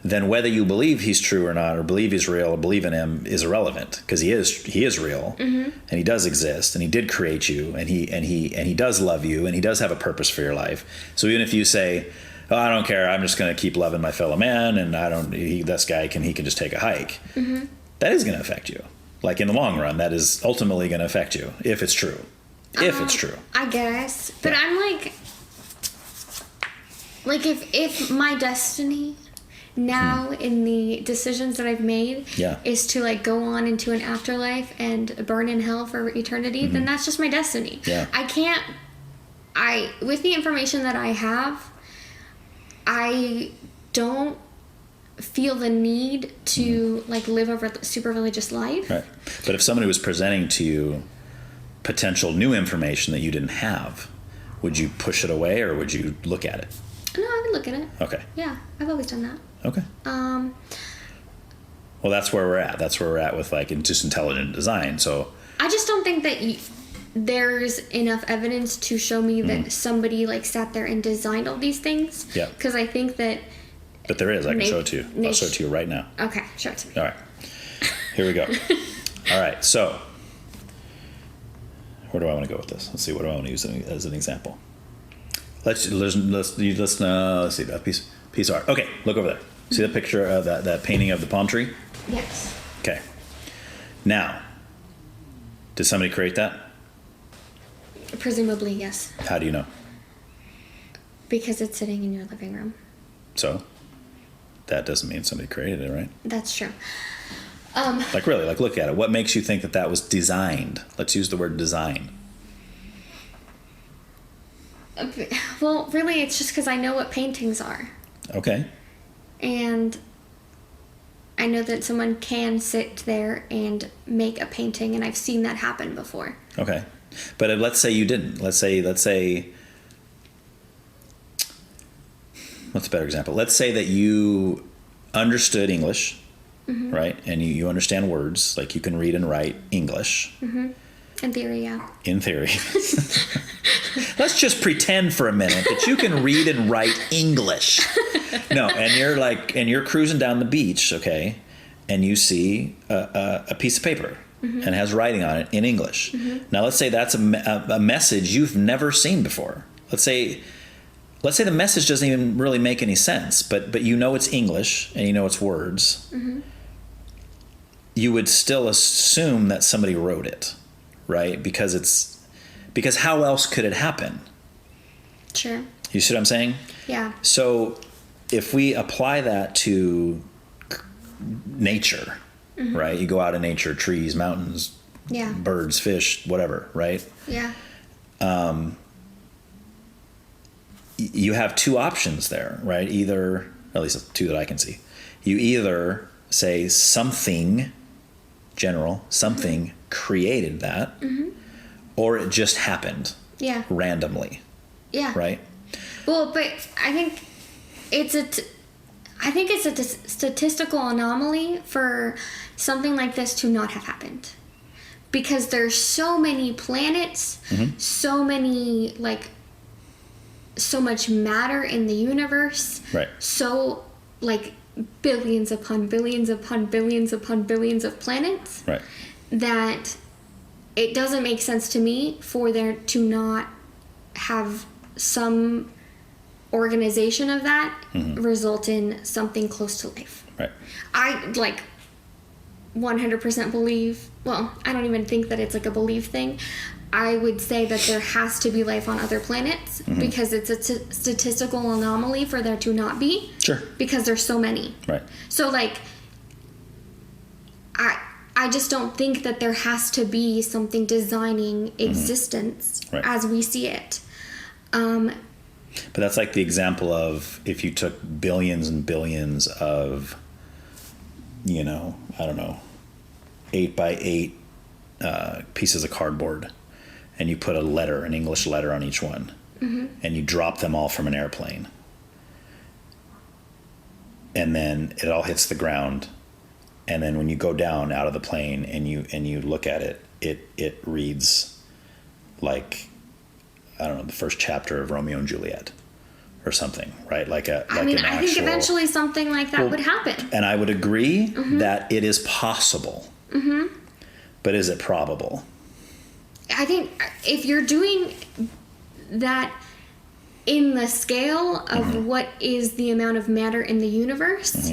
then whether you believe he's true or not, or believe he's real, or believe in him, is irrelevant, because he is real, and he does exist, and he did create you, and he does love you, and he does have a purpose for your life. So even if you say, oh, I don't care, I'm just going to keep loving my fellow man, and this guy can just take a hike, that is going to affect you. Like, in the long run, that is ultimately going to affect you, if it's true. If it's true. I guess. But yeah. I'm like if my destiny now in the decisions that I've made is to like go on into an afterlife and burn in hell for eternity, then that's just my destiny. Yeah. With the information that I have, I don't feel the need to like live a super religious life. Right. But if somebody was presenting to you potential new information that you didn't have, would you push it away or would you look at it? No, I would look at it. Okay. Yeah, I've always done that. Okay. Well, that's where we're at. That's where we're at with like just intelligent design. So I just don't think that there's enough evidence to show me that somebody like sat there and designed all these things. Yeah. Because I think that. But there is. I can show it to you. I'll show it to you right now. Okay, show it to me. All right. Here we go. All right. So, where do I want to go with this? Let's see. What do I want to use as an example? Let's see that piece. Piece of art. Okay, look over there. See the picture of that painting of the palm tree? Yes. Okay. Now, did somebody create that? Presumably, yes. How do you know? Because it's sitting in your living room. So, that doesn't mean somebody created it, right? That's true. Like really, like look at it. What makes you think that that was designed? Let's use the word design. Well, really, it's just because I know what paintings are. Okay. And I know that someone can sit there and make a painting, and I've seen that happen before. Okay. But let's say you didn't. Let's say, what's a better example? Let's say that you understood English, right? And you understand words, like you can read and write English. In theory, yeah. In theory. Let's just pretend for a minute that you can read and write English. No, and you're cruising down the beach, okay, and you see a piece of paper and it has writing on it in English. Now, let's say that's a message you've never seen before. Let's say the message doesn't even really make any sense, but you know it's English and you know it's words. You would still assume that somebody wrote it, right? Because how else could it happen? Sure. You see what I'm saying? Yeah. So if we apply that to nature, right? You go out in nature, trees, mountains, Yeah. birds, fish, whatever, right? Yeah. You have two options there, right? Either, at least two that I can see. You either say something general, something created that, or it just happened Yeah. randomly, Yeah. right? Well, but I think it's a statistical anomaly for something like this to not have happened, because there's so many planets, so many so much matter in the universe, Right. so billions upon billions upon billions upon billions of planets, Right. that it doesn't make sense to me for there to not have some organization of that result in something close to life. Right. I 100% believe, well, I don't even think that it's a belief thing. I would say that there has to be life on other planets because it's a statistical anomaly for there to not be. Sure. Because there's so many. Right. So I just don't think that there has to be something designing existence as we see it. But that's like the example of if you took billions and billions of, I don't know, 8x8 pieces of cardboard, and you put an English letter on each one, and you drop them all from an airplane. And then it all hits the ground. And then when you go down out of the plane and you look at it, it reads like, I don't know, the first chapter of Romeo and Juliet or something, right? I think eventually something like that would happen. And I would agree that it is possible. But is it probable? I think if you're doing that in the scale of what is the amount of matter in the universe,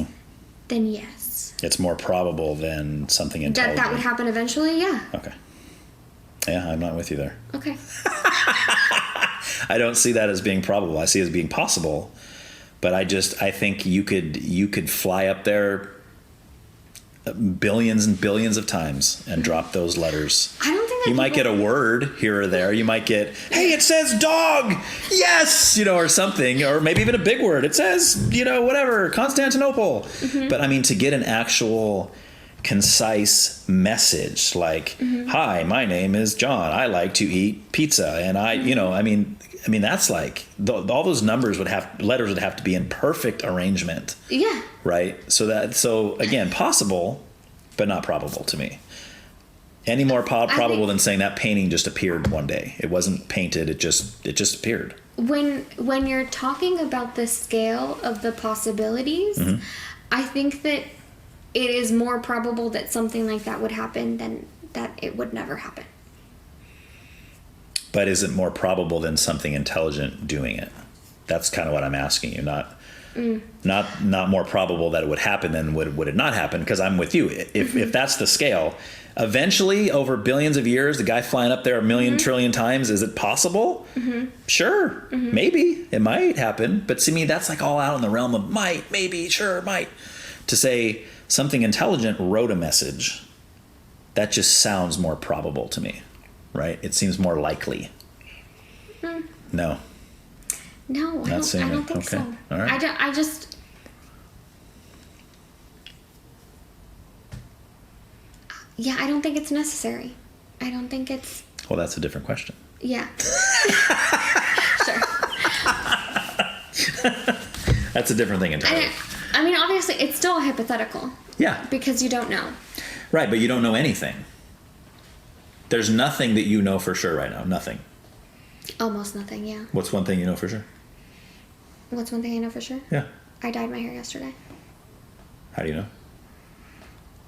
then yes. It's more probable than something intelligent. That would happen eventually, yeah. Okay. Yeah, I'm not with you there. Okay. I don't see that as being probable. I see it as being possible. But I think you could fly up there billions and billions of times and drop those letters. I don't think that you might get a word here or there. You might get, hey, it says dog. Yes, or something, or maybe even a big word. It says, whatever, Constantinople. But I mean, to get an actual concise message like, hi, my name is John. I like to eat pizza. And I mean, that's all those letters would have to be in perfect arrangement. Yeah. Right. So again, possible, but not probable to me. Any more probable than saying that painting just appeared one day. It wasn't painted. It just appeared. When you're talking about the scale of the possibilities, I think that it is more probable that something like that would happen than that it would never happen. But is it more probable than something intelligent doing it? That's kind of what I'm asking you. Not Not more probable that it would happen than would it not happen, because I'm with you. If that's the scale, eventually over billions of years, the guy flying up there a million trillion times, is it possible? Sure, maybe it might happen, but to me that's like all out in the realm of might, maybe, sure, might. To say something intelligent wrote a message, that just sounds more probable to me, right? It seems more likely. No, I don't think so. All right. I don't think it's necessary. I don't think it's... Well, that's a different question. Yeah. Sure. That's a different thing entirely. I mean, obviously, it's still a hypothetical. Yeah. Because you don't know. Right, but you don't know anything. There's nothing that you know for sure right now. Nothing. Almost nothing, yeah. What's one thing you know for sure? What's one thing I know for sure? Yeah. I dyed my hair yesterday. How do you know?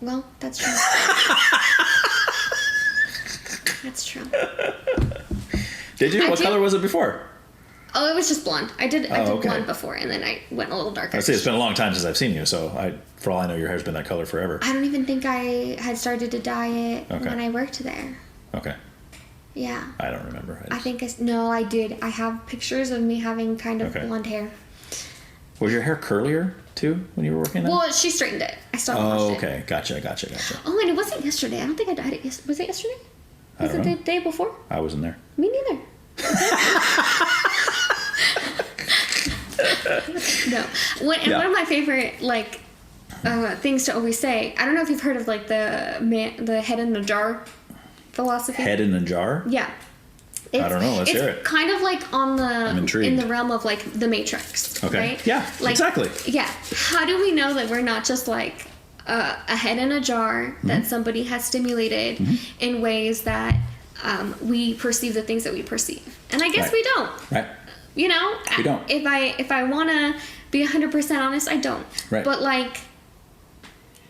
Well, that's true. That's true. Did you? What color was it before? Oh, it was just blonde. I did okay. blonde before, and then I went a little darker. I see. It's been a long time since I've seen you, so for all I know, your hair's been that color forever. I don't even think I had started to dye it when I worked there. Okay. Yeah. I don't remember. I did. I have pictures of me having kind of blonde hair. Was your hair curlier too when you were working there? Well, she straightened it. I still washed it. Okay. Gotcha. Oh, and it wasn't yesterday. I don't think I dyed it. Was it yesterday? Was it the day before? I wasn't there. Me neither. No. One of my favorite things to always say. I don't know if you've heard of the head in the jar philosophy. Head in a jar? Yeah. I don't know. Let's hear it. It's kind of like I'm intrigued. in the realm of like the Matrix. Okay. Right? Yeah. Exactly. Yeah. How do we know that we're not just like a head in a jar that somebody has stimulated in ways that we perceive the things that we perceive? And I guess we don't. Right. You know, we don't. If I want to be 100% honest, I don't. Right. But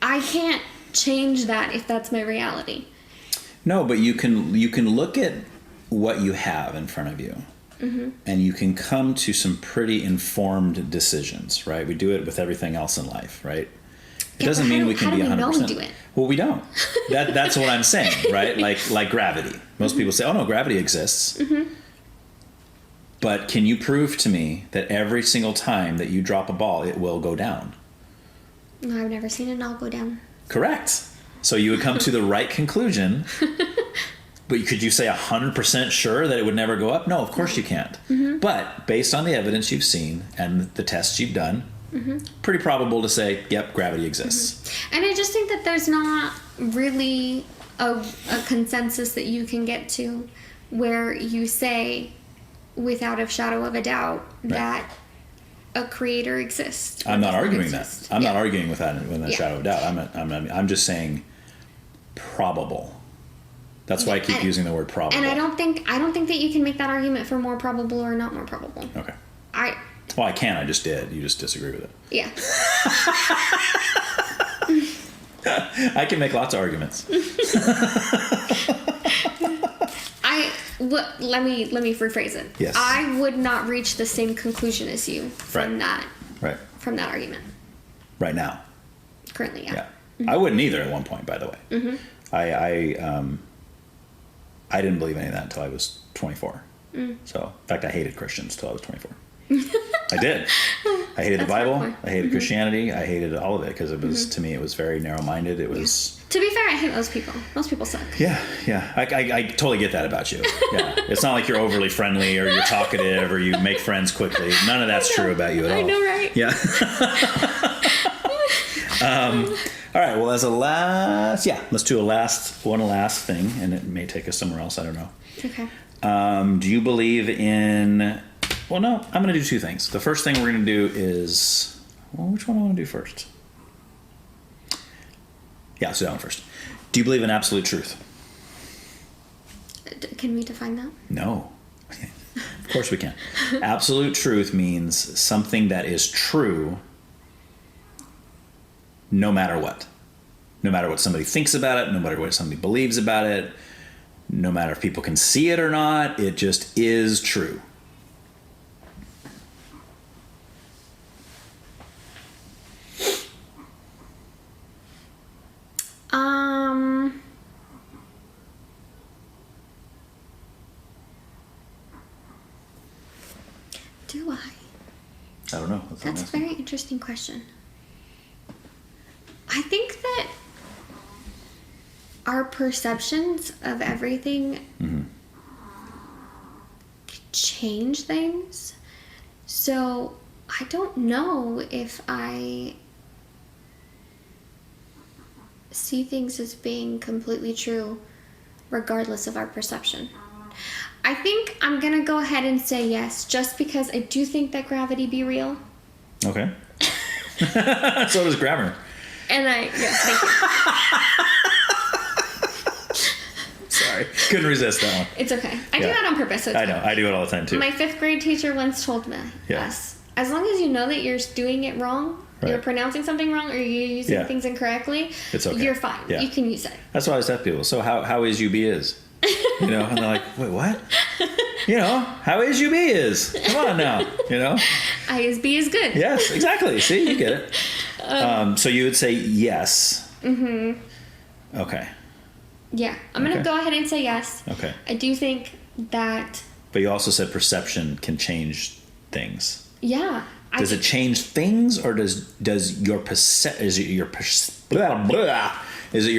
I can't change that if that's my reality. No, but you can look at what you have in front of you, and you can come to some pretty informed decisions. Right. We do it with everything else in life. Right. It doesn't mean we can be 100%. How do we know we do it? Well, we don't. That's what I'm saying. Right. Like gravity. Most people say, "Oh no, gravity exists." But can you prove to me that every single time that you drop a ball, it will go down? No, I've never seen it all go down. Correct. So you would come to the right conclusion, but could you say 100% sure that it would never go up? No, of course you can't. But based on the evidence you've seen and the tests you've done, pretty probable to say, yep, gravity exists. And I just think that there's not really a consensus that you can get to where you say, without a shadow of a doubt, that a creator exists. I'm not arguing that. I'm not arguing with that shadow of doubt. I'm just saying probable. That's why I keep using the word probable. And I don't think that you can make that argument for more probable or not more probable. Okay. Well, I can. I just did. You just disagree with it. Yeah. I can make lots of arguments. Let me rephrase it. Yes. I would not reach the same conclusion as you from that. Right. From that argument. Right now. Currently, yeah. I wouldn't either at one point, by the way. I didn't believe any of that until I was 24. So, in fact, I hated Christians till I was 24. I did. I hated the Bible. I hated Christianity. I hated all of it because it was, to me, it was very narrow-minded. It was... To be fair, I hate most people. Most people suck. Yeah. I totally get that about you. Yeah. It's not like you're overly friendly or you're talkative or you make friends quickly. None of that's true about you at all. I know, right? Yeah. All right. Well, as a last... Yeah. Let's do one last thing, and it may take us somewhere else. I don't know. Okay. Do you believe in... Well, no. I'm going to do two things. The first thing we're going to do is... Well, which one do I want to do first? Yeah, let's do that one first. Do you believe in absolute truth? Can we define that? No. Of course we can. Absolute truth means something that is true no matter what. No matter what somebody thinks about it, no matter what somebody believes about it, no matter if people can see it or not, it just is true. I don't know. That's a very interesting question. I think that our perceptions of everything change things. So I don't know if I see things as being completely true regardless of our perception. I think I'm gonna go ahead and say yes, just because I do think that gravity be real. Okay. So does grammar. And thank you. Sorry, couldn't resist that one. It's okay. I do that on purpose. So it's I know. fine. I do it all the time too. My 5th grade teacher once told me, yes, as long as you know that you're doing it wrong, you're pronouncing something wrong, or you're using things incorrectly, it's okay. You're fine. Yeah. You can use it. That's why I always tell people. So how is UB is? You know, and they're like, wait, what? You know, how is UB is? Come on now. You know. I is B is good. Yes, exactly. See, you get it. So you would say yes. Mm-hmm. Okay. Yeah, I'm gonna go ahead and say yes. Okay. I do think that. But you also said perception can change things. Yeah. Does it change things, or is it your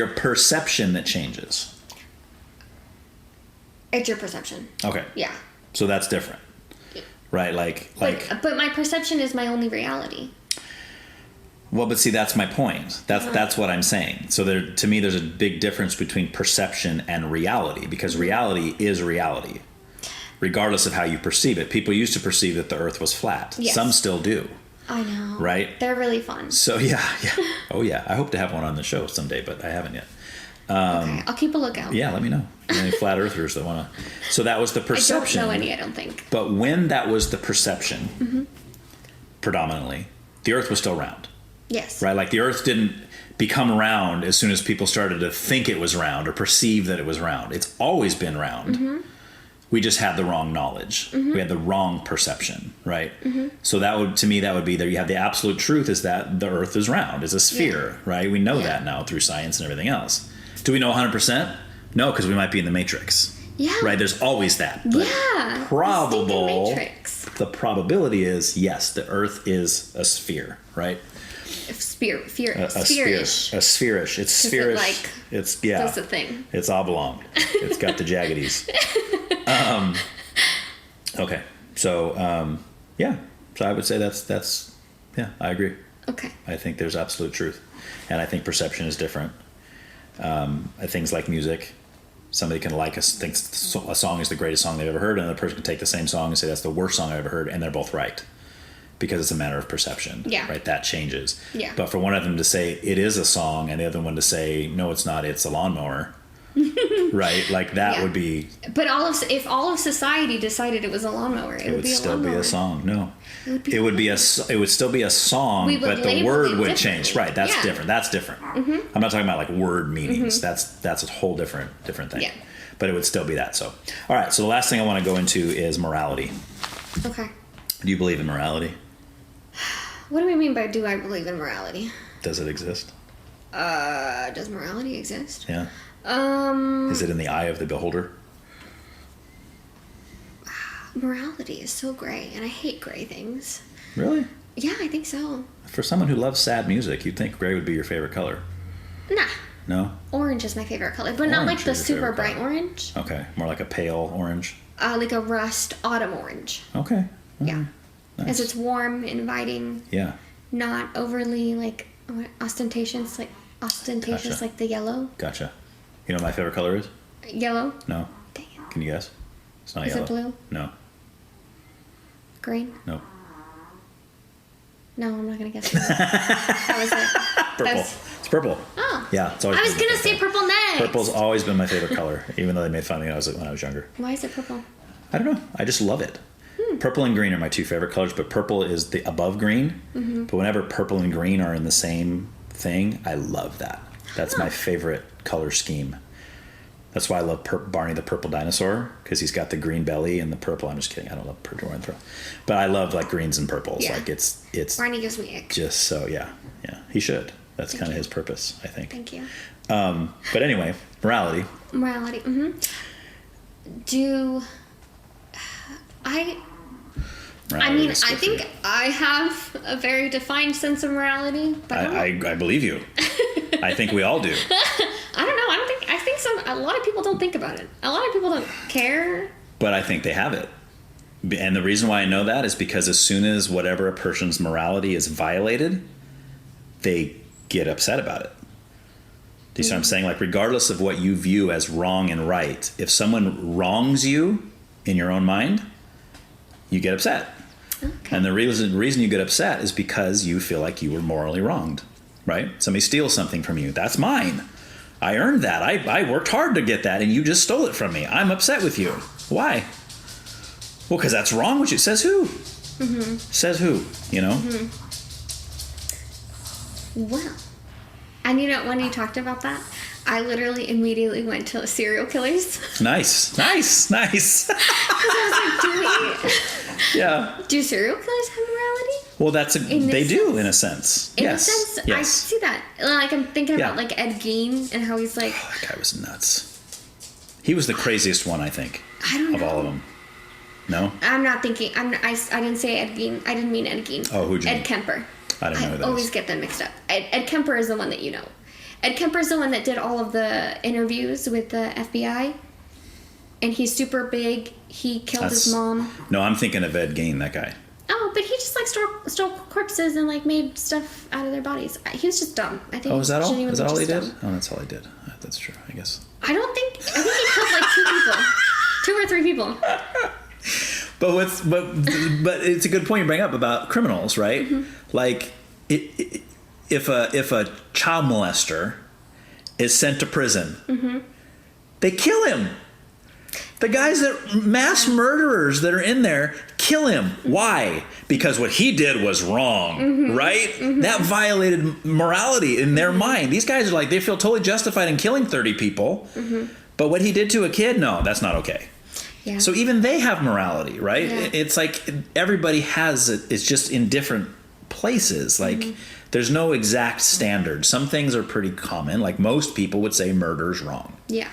perception that changes? It's your perception. Okay. Yeah. So that's different, right? But my perception is my only reality. Well, but see, that's my point. That's what I'm saying. So to me, there's a big difference between perception and reality, because reality is reality, regardless of how you perceive it. People used to perceive that the Earth was flat. Yes. Some still do. I know. Right? They're really fun. So yeah. Oh yeah. I hope to have one on the show someday, but I haven't yet. Okay, I'll keep a lookout. Yeah, let me know. Any flat earthers that want to. So that was the perception. I don't know any, I don't think. But when that was the perception, predominantly, the Earth was still round. Yes. Right? Like the Earth didn't become round as soon as people started to think it was round or perceive that it was round. It's always been round. We just had the wrong knowledge. We had the wrong perception, right? So that would, to me, that would be there. You have the absolute truth is that the Earth is round, is a sphere, right? We know that now through science and everything else. Do we know 100%? No, because we might be in the Matrix. Yeah. Right? There's always that. But the probability is, yes, the Earth is a sphere, right? Spherish. A spherish. It's spherish. It's That's the thing. It's oblong. It's got the jaggities. Okay. So yeah. So I would say that's I agree. Okay. I think there's absolute truth, and I think perception is different. Things like music, somebody can think a song is the greatest song they've ever heard, and another person can take the same song and say that's the worst song I've ever heard, and they're both right, because it's a matter of perception. Yeah. Right. That changes. Yeah. But for one of them to say it is a song, and the other one to say no, it's not, it's a lawnmower. Right. Like that would be. But if all of society decided it was a lawnmower, it would be a still lawnmower. Be a song. No. It would still be a song, but the word would change. Right. That's different. That's different. I'm not talking about like word meanings. That's a whole different thing. Yeah. But it would still be that. So, all right. So the last thing I want to go into is morality. Okay. Do you believe in morality? What do we mean by do I believe in morality? Does it exist? Does morality exist? Yeah. Is it in the eye of the beholder? Morality is so gray, and I hate gray things. Really? Yeah, I think so. For someone who loves sad music, you'd think gray would be your favorite color. Nah. No? Orange is my favorite color, but not like the super bright orange. Okay, more like a pale orange? Like a rust autumn orange. Okay. Yeah. Nice. As it's warm, inviting. Yeah. Not overly like ostentatious, Gotcha. like the yellow. Gotcha. You know what my favorite color is? Yellow? No. Dang it. Can you guess? It's not Is yellow. it blue? No. Green? No. No, I'm not gonna guess. How is it? Purple. It's purple. Oh. Yeah, it's always. I was gonna say purple next. Purple's always been my favorite color, even though they made fun of me when I was younger. Why is it purple? I don't know. I just love it. Purple and green are my two favorite colors, but purple is the above green. But whenever purple and green are in the same thing, I love that. That's my favorite color scheme. That's why I love Barney the Purple Dinosaur, because he's got the green belly and the purple. I'm just kidding. I don't love purple and purple, but I love like greens and purples. Yeah. Like it's Barney gives me ick. just so yeah. He should. That's kind of his purpose, I think. Thank you. But anyway, morality. Morality. Do I? morality. I mean, is I good for you. think I have a very defined sense of morality, but I believe you. I think we all do. I don't know. I think a lot of people don't think about it. A lot of people don't care. But I think they have it. And the reason why I know that is because as soon as whatever a person's morality is violated, they get upset about it. Do you see what I'm saying? Like, regardless of what you view as wrong and right, if someone wrongs you in your own mind, you get upset. Okay. And the reason you get upset is because you feel like you were morally wronged, right? Somebody steals something from you. That's mine. I earned that. I worked hard to get that, and you just stole it from me. I'm upset with you. Why? Well, because that's wrong with you. Says who? Mm-hmm. Says who? You know? Mm-hmm. Well, and you know, when you talked about that, I literally immediately went to serial killers. Nice. Because I was like, yeah. Do serial killers have morality? Well, they do in a sense. In a sense, yes. I see that. Like, I'm thinking about like Ed Gein and how he's like. Oh, that guy was nuts. He was the craziest one, I think. I don't know. Of all of them. No? I'm not thinking. I didn't say Ed Gein. I didn't mean Ed Gein. Oh, who'd you mean? Ed Kemper. I don't know who that I always is. get them mixed up. Ed Kemper is the one that you know. Ed Kemper is the one that did all of the interviews with the FBI. And he's super big. He killed his mom. No, I'm thinking of Ed Gein, that guy. Oh, but he just like stole corpses and like made stuff out of their bodies. He was just dumb. I think. Oh, is that all? Is that all he did? Dumb. Oh, that's all he did. That's true, I guess. I think he killed like 2 people. 2 or 3 people. But it's a good point you bring up about criminals, right? Mm-hmm. Like, if a child molester is sent to prison, mm-hmm. they kill him. The guys mass murderers that are in there kill him. Why? Because what he did was wrong, mm-hmm. right? Mm-hmm. That violated morality in their mind. These guys are like, they feel totally justified in killing 30 people, mm-hmm. but what he did to a kid, no, that's not okay. Yeah. So even they have morality, right? Yeah. It's like everybody has it. It's just in different places. Like, mm-hmm. there's no exact standard. Some things are pretty common. Like, most people would say murder's wrong. Yeah.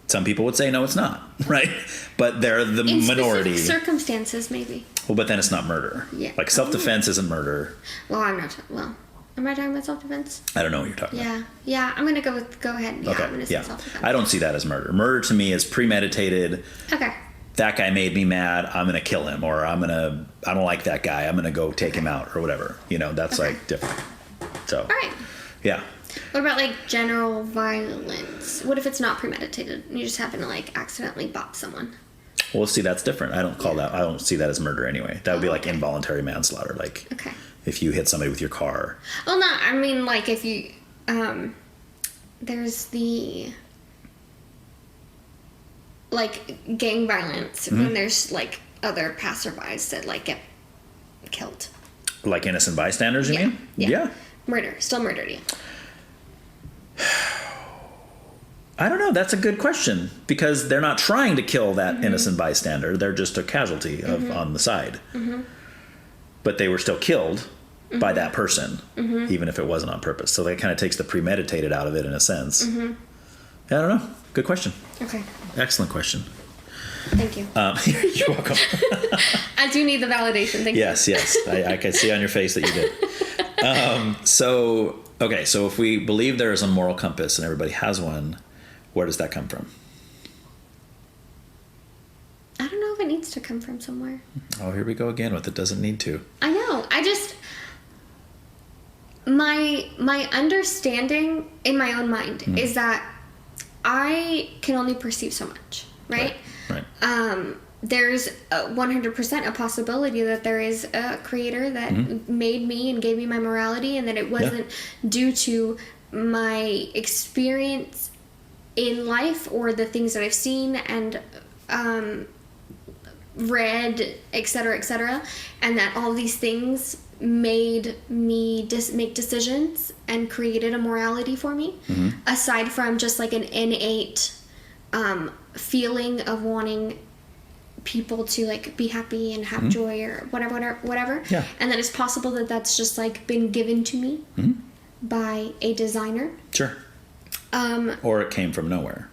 Some people would say, no, it's not, right? But they're the minority. In specific circumstances, maybe. Well, but then it's not murder. Yeah. Like, self-defense isn't murder. Well, am I talking about self-defense? I don't know what you're talking about. Yeah. I'm going to go ahead. Yeah, okay. I'm going to say self-defense. I don't see that as murder. Murder to me is premeditated. Okay. That guy made me mad. I'm going to kill him. Or I don't like that guy. I'm going to go take him out or whatever. You know, that's like different. So. All right. Yeah. What about like general violence? What if it's not premeditated and you just happen to like accidentally bop someone? Well, see, that's different. I don't see that as murder anyway. That would be like involuntary manslaughter. Like, if you hit somebody with your car. Well, no, I mean like if you, there's the like gang violence when there's like other passerbys that like get killed. Like innocent bystanders, you mean? Yeah. Murder, still murdered you. I don't know. That's a good question because they're not trying to kill that innocent bystander. They're just a casualty on the side. Mm-hmm. But they were still killed by that person, even if it wasn't on purpose. So that kind of takes the premeditated out of it in a sense. Mm-hmm. I don't know. Good question. Okay. Excellent question. Thank you. You're welcome. I do need the validation. Thank you. Yes. I can see on your face that you did. So if we believe there is a moral compass and everybody has one, where does that come from? I don't know if it needs to come from somewhere. Oh, here we go again with it doesn't need to. I know. I just my understanding in my own mind is that I can only perceive so much, right? Right. There's 100% a possibility that there is a creator that made me and gave me my morality, and that it wasn't due to my experience in life or the things that I've seen and read, etc., and that all these things made me make decisions and created a morality for me, aside from just like an innate feeling of wanting people to like be happy and have joy or whatever. Yeah. And that it's possible that that's just like been given to me by a designer. Sure. Or it came from nowhere.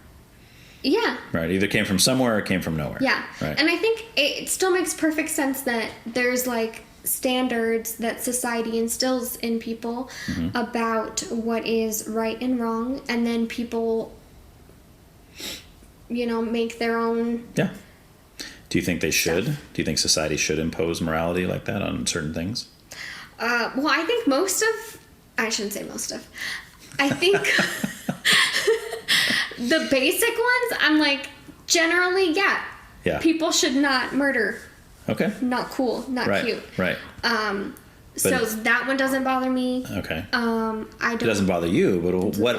Yeah. Right. Either came from somewhere or came from nowhere. Yeah. Right. And I think it still makes perfect sense that there's like standards that society instills in people about what is right and wrong, and then people, make their own. Yeah. Do you think they should? Do you think society should impose morality like that on certain things? Well, I think I shouldn't say most of. I think the basic ones, I'm like, generally, yeah. People should not murder. Okay. Not cool, not cute. Right. So that one doesn't bother me. Okay. It doesn't bother you, but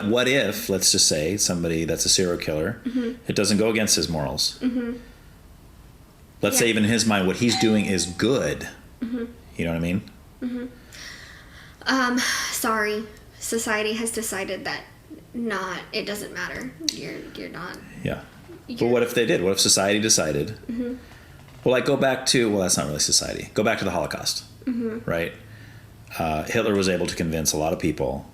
what if, let's just say, somebody that's a serial killer, it doesn't go against his morals. Let's say even in his mind what he's doing is good. You know what I mean? Sorry. Society has decided that it doesn't matter. You're not. Yeah. But what if they did? What if society decided? Well, like go back to, that's not really society. Go back to the Holocaust, right? Hitler was able to convince a lot of people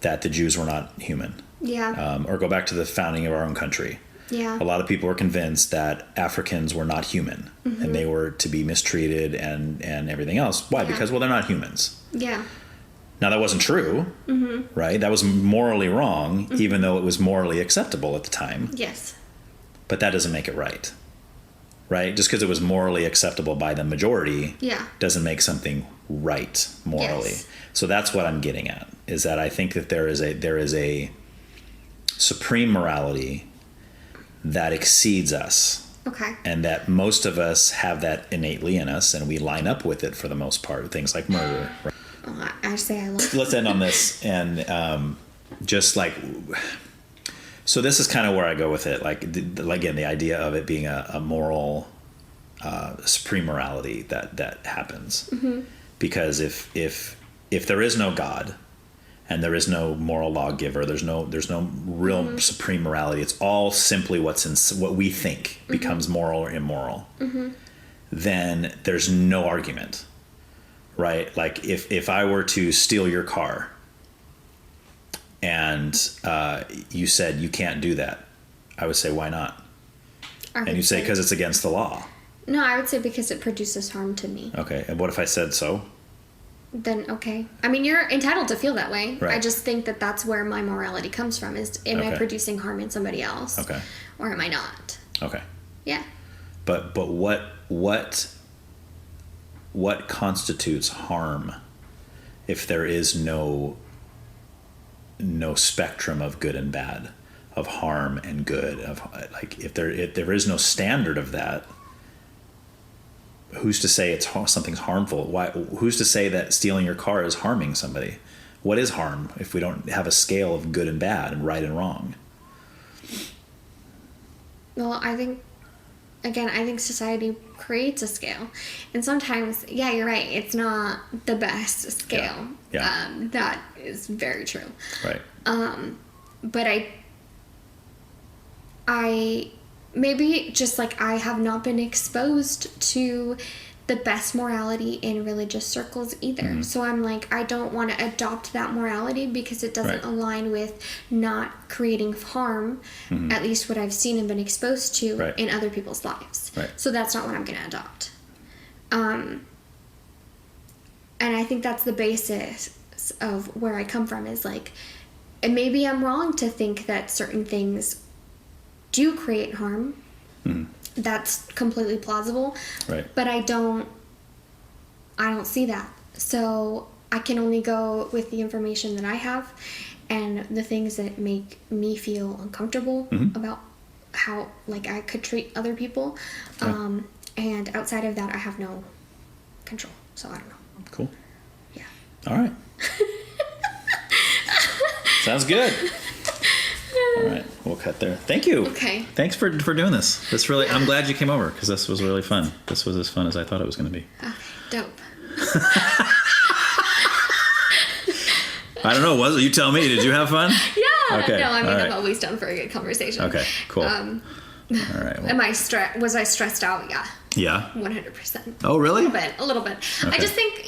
that the Jews were not human. Yeah. Or go back to the founding of our own country. Yeah. A lot of people were convinced that Africans were not human and they were to be mistreated and everything else. Why? Because, they're not humans. Yeah. Now, that wasn't true, right? That was morally wrong, even though it was morally acceptable at the time. Yes. But that doesn't make it right. Right? Just because it was morally acceptable by the majority doesn't make something right morally. Yes. So that's what I'm getting at, is that I think that there is a supreme morality that exceeds us. Okay. And that most of us have that innately in us, and we line up with it for the most part. Things like murder. Right? Oh, I say I love. Let's end on this, and just like, so this is kind of where I go with it. Like again, the idea of it being a moral, supreme morality that happens, because if there is no God, and there is no moral lawgiver, there's no real supreme morality. It's all simply what we think becomes moral or immoral. Then there's no argument, right? Like if I were to steal your car, and you said you can't do that, I would say, why not? And you'd say because it's against the law. No, I would say because it produces harm to me. Okay, and what if I said so? Then okay. I mean, you're entitled to feel that way. Right. I just think that that's where my morality comes from. Is am I producing harm in somebody else? Okay. Or am I not? Okay. Yeah. But what constitutes harm if there is no spectrum of good and bad, of harm and good, of like if there is no standard of that, who's to say something's harmful? Why? Who's to say that stealing your car is harming somebody? What is harm if we don't have a scale of good and bad and right and wrong? Well, I think society creates a scale, and sometimes, yeah, you're right. It's not the best scale. Yeah. That is very true. Right. But I maybe just like I have not been exposed to the best morality in religious circles either. So I'm like, I don't want to adopt that morality because it doesn't align with not creating harm, at least what I've seen and been exposed to in other people's lives. Right. So that's not what I'm going to adopt. And I think that's the basis of where I come from, is like, and maybe I'm wrong to think that certain things do create harm. That's completely plausible. Right. But I don't see that. So I can only go with the information that I have and the things that make me feel uncomfortable about how like I could treat other people. And outside of that, I have no control. So I don't know. Cool. Yeah. All right. Sounds good. All right, we'll cut there. Thank you. Okay. Thanks for doing this. This really, I'm glad you came over because this was really fun. This was as fun as I thought it was going to be. Okay, dope. I don't know. Was it? You tell me. Did you have fun? Yeah. Okay. No, I mean, All I'm right. always down for a good conversation. Okay. Cool. All right. Well. Was I stressed out? Yeah. Yeah. 100%. Oh, really? A little bit. Okay. I just think,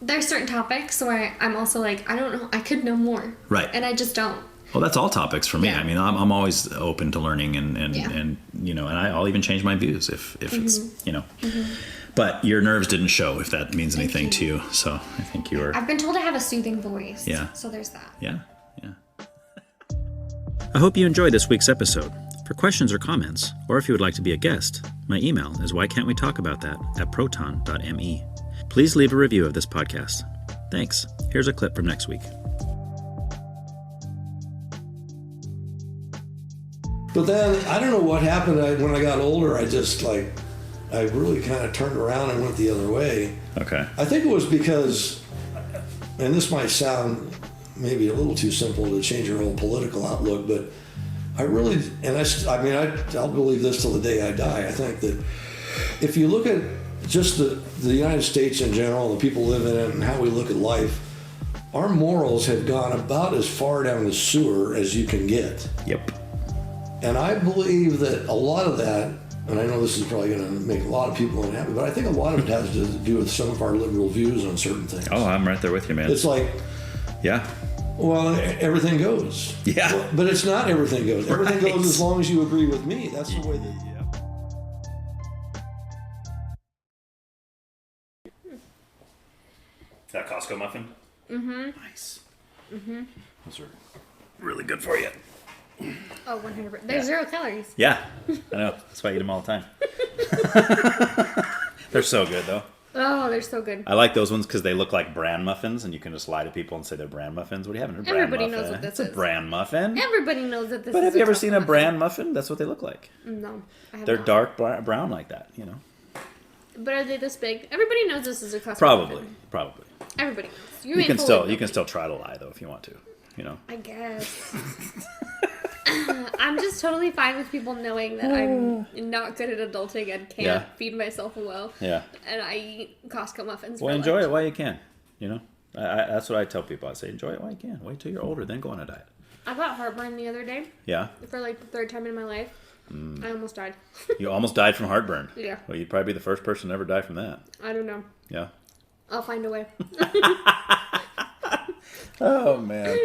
there's certain topics where I'm also like, I don't know, I could know more. Right. And I just don't. Well, that's all topics for me. Yeah. I mean, I'm always open to learning and you know, and I'll even change my views if it's, you know. But your nerves didn't show, if that means anything to you. So I think you were. I've been told I have a soothing voice. Yeah. So there's that. Yeah. I hope you enjoyed this week's episode. For questions or comments, or if you would like to be a guest, my email is whycan'twetalkaboutThat@proton.me. Please leave a review of this podcast. Thanks. Here's a clip from next week. But then, I don't know what happened. When I got older, I really kind of turned around and went the other way. Okay. I think it was because, and this might sound maybe a little too simple to change your whole political outlook, but I really, and I'll believe this till the day I die. I think that if you look at just the United States in general, the people live in it, and how we look at life, our morals have gone about as far down the sewer as you can get. Yep. And I believe that a lot of that, and I know this is probably going to make a lot of people unhappy, but I think a lot of it has to do with some of our liberal views on certain things. Oh, I'm right there with you, man. It's like, yeah. well, everything goes. Yeah. Well, but it's not everything goes. Everything goes as long as you agree with me. That's the way that... That Costco muffin? Mm-hmm. Nice. Mm-hmm. Those are really good for you. Oh, 100%. There's 0 calories. Yeah, I know. That's why I eat them all the time. They're so good, though. Oh, they're so good. I like those ones because they look like bran muffins, and you can just lie to people and say they're bran muffins. What do you have in a bran Everybody muffin? knows what this It's is. a bran muffin. Everybody knows that this But is have you ever Costco seen a muffin. bran muffin? That's what they look like. No, I have They're not. dark brown like that, you know. But are they this big? Everybody knows this is a Costco Probably, muffin. probably. Everybody knows. You can still try to lie though if you want to, you know. I guess. I'm just totally fine with people knowing that I'm not good at adulting and can't feed myself well. Yeah. And I eat Costco muffins. Well, for enjoy lunch. it while you can. You know, that's what I tell people. I say enjoy it while you can. Wait till you're older, then go on a diet. I got heartburn the other day. Yeah. For like the 3rd time in my life. I almost died. You almost died from heartburn. Yeah. Well, you'd probably be the first person to ever die from that. I don't know. Yeah. I'll find a way. Oh man.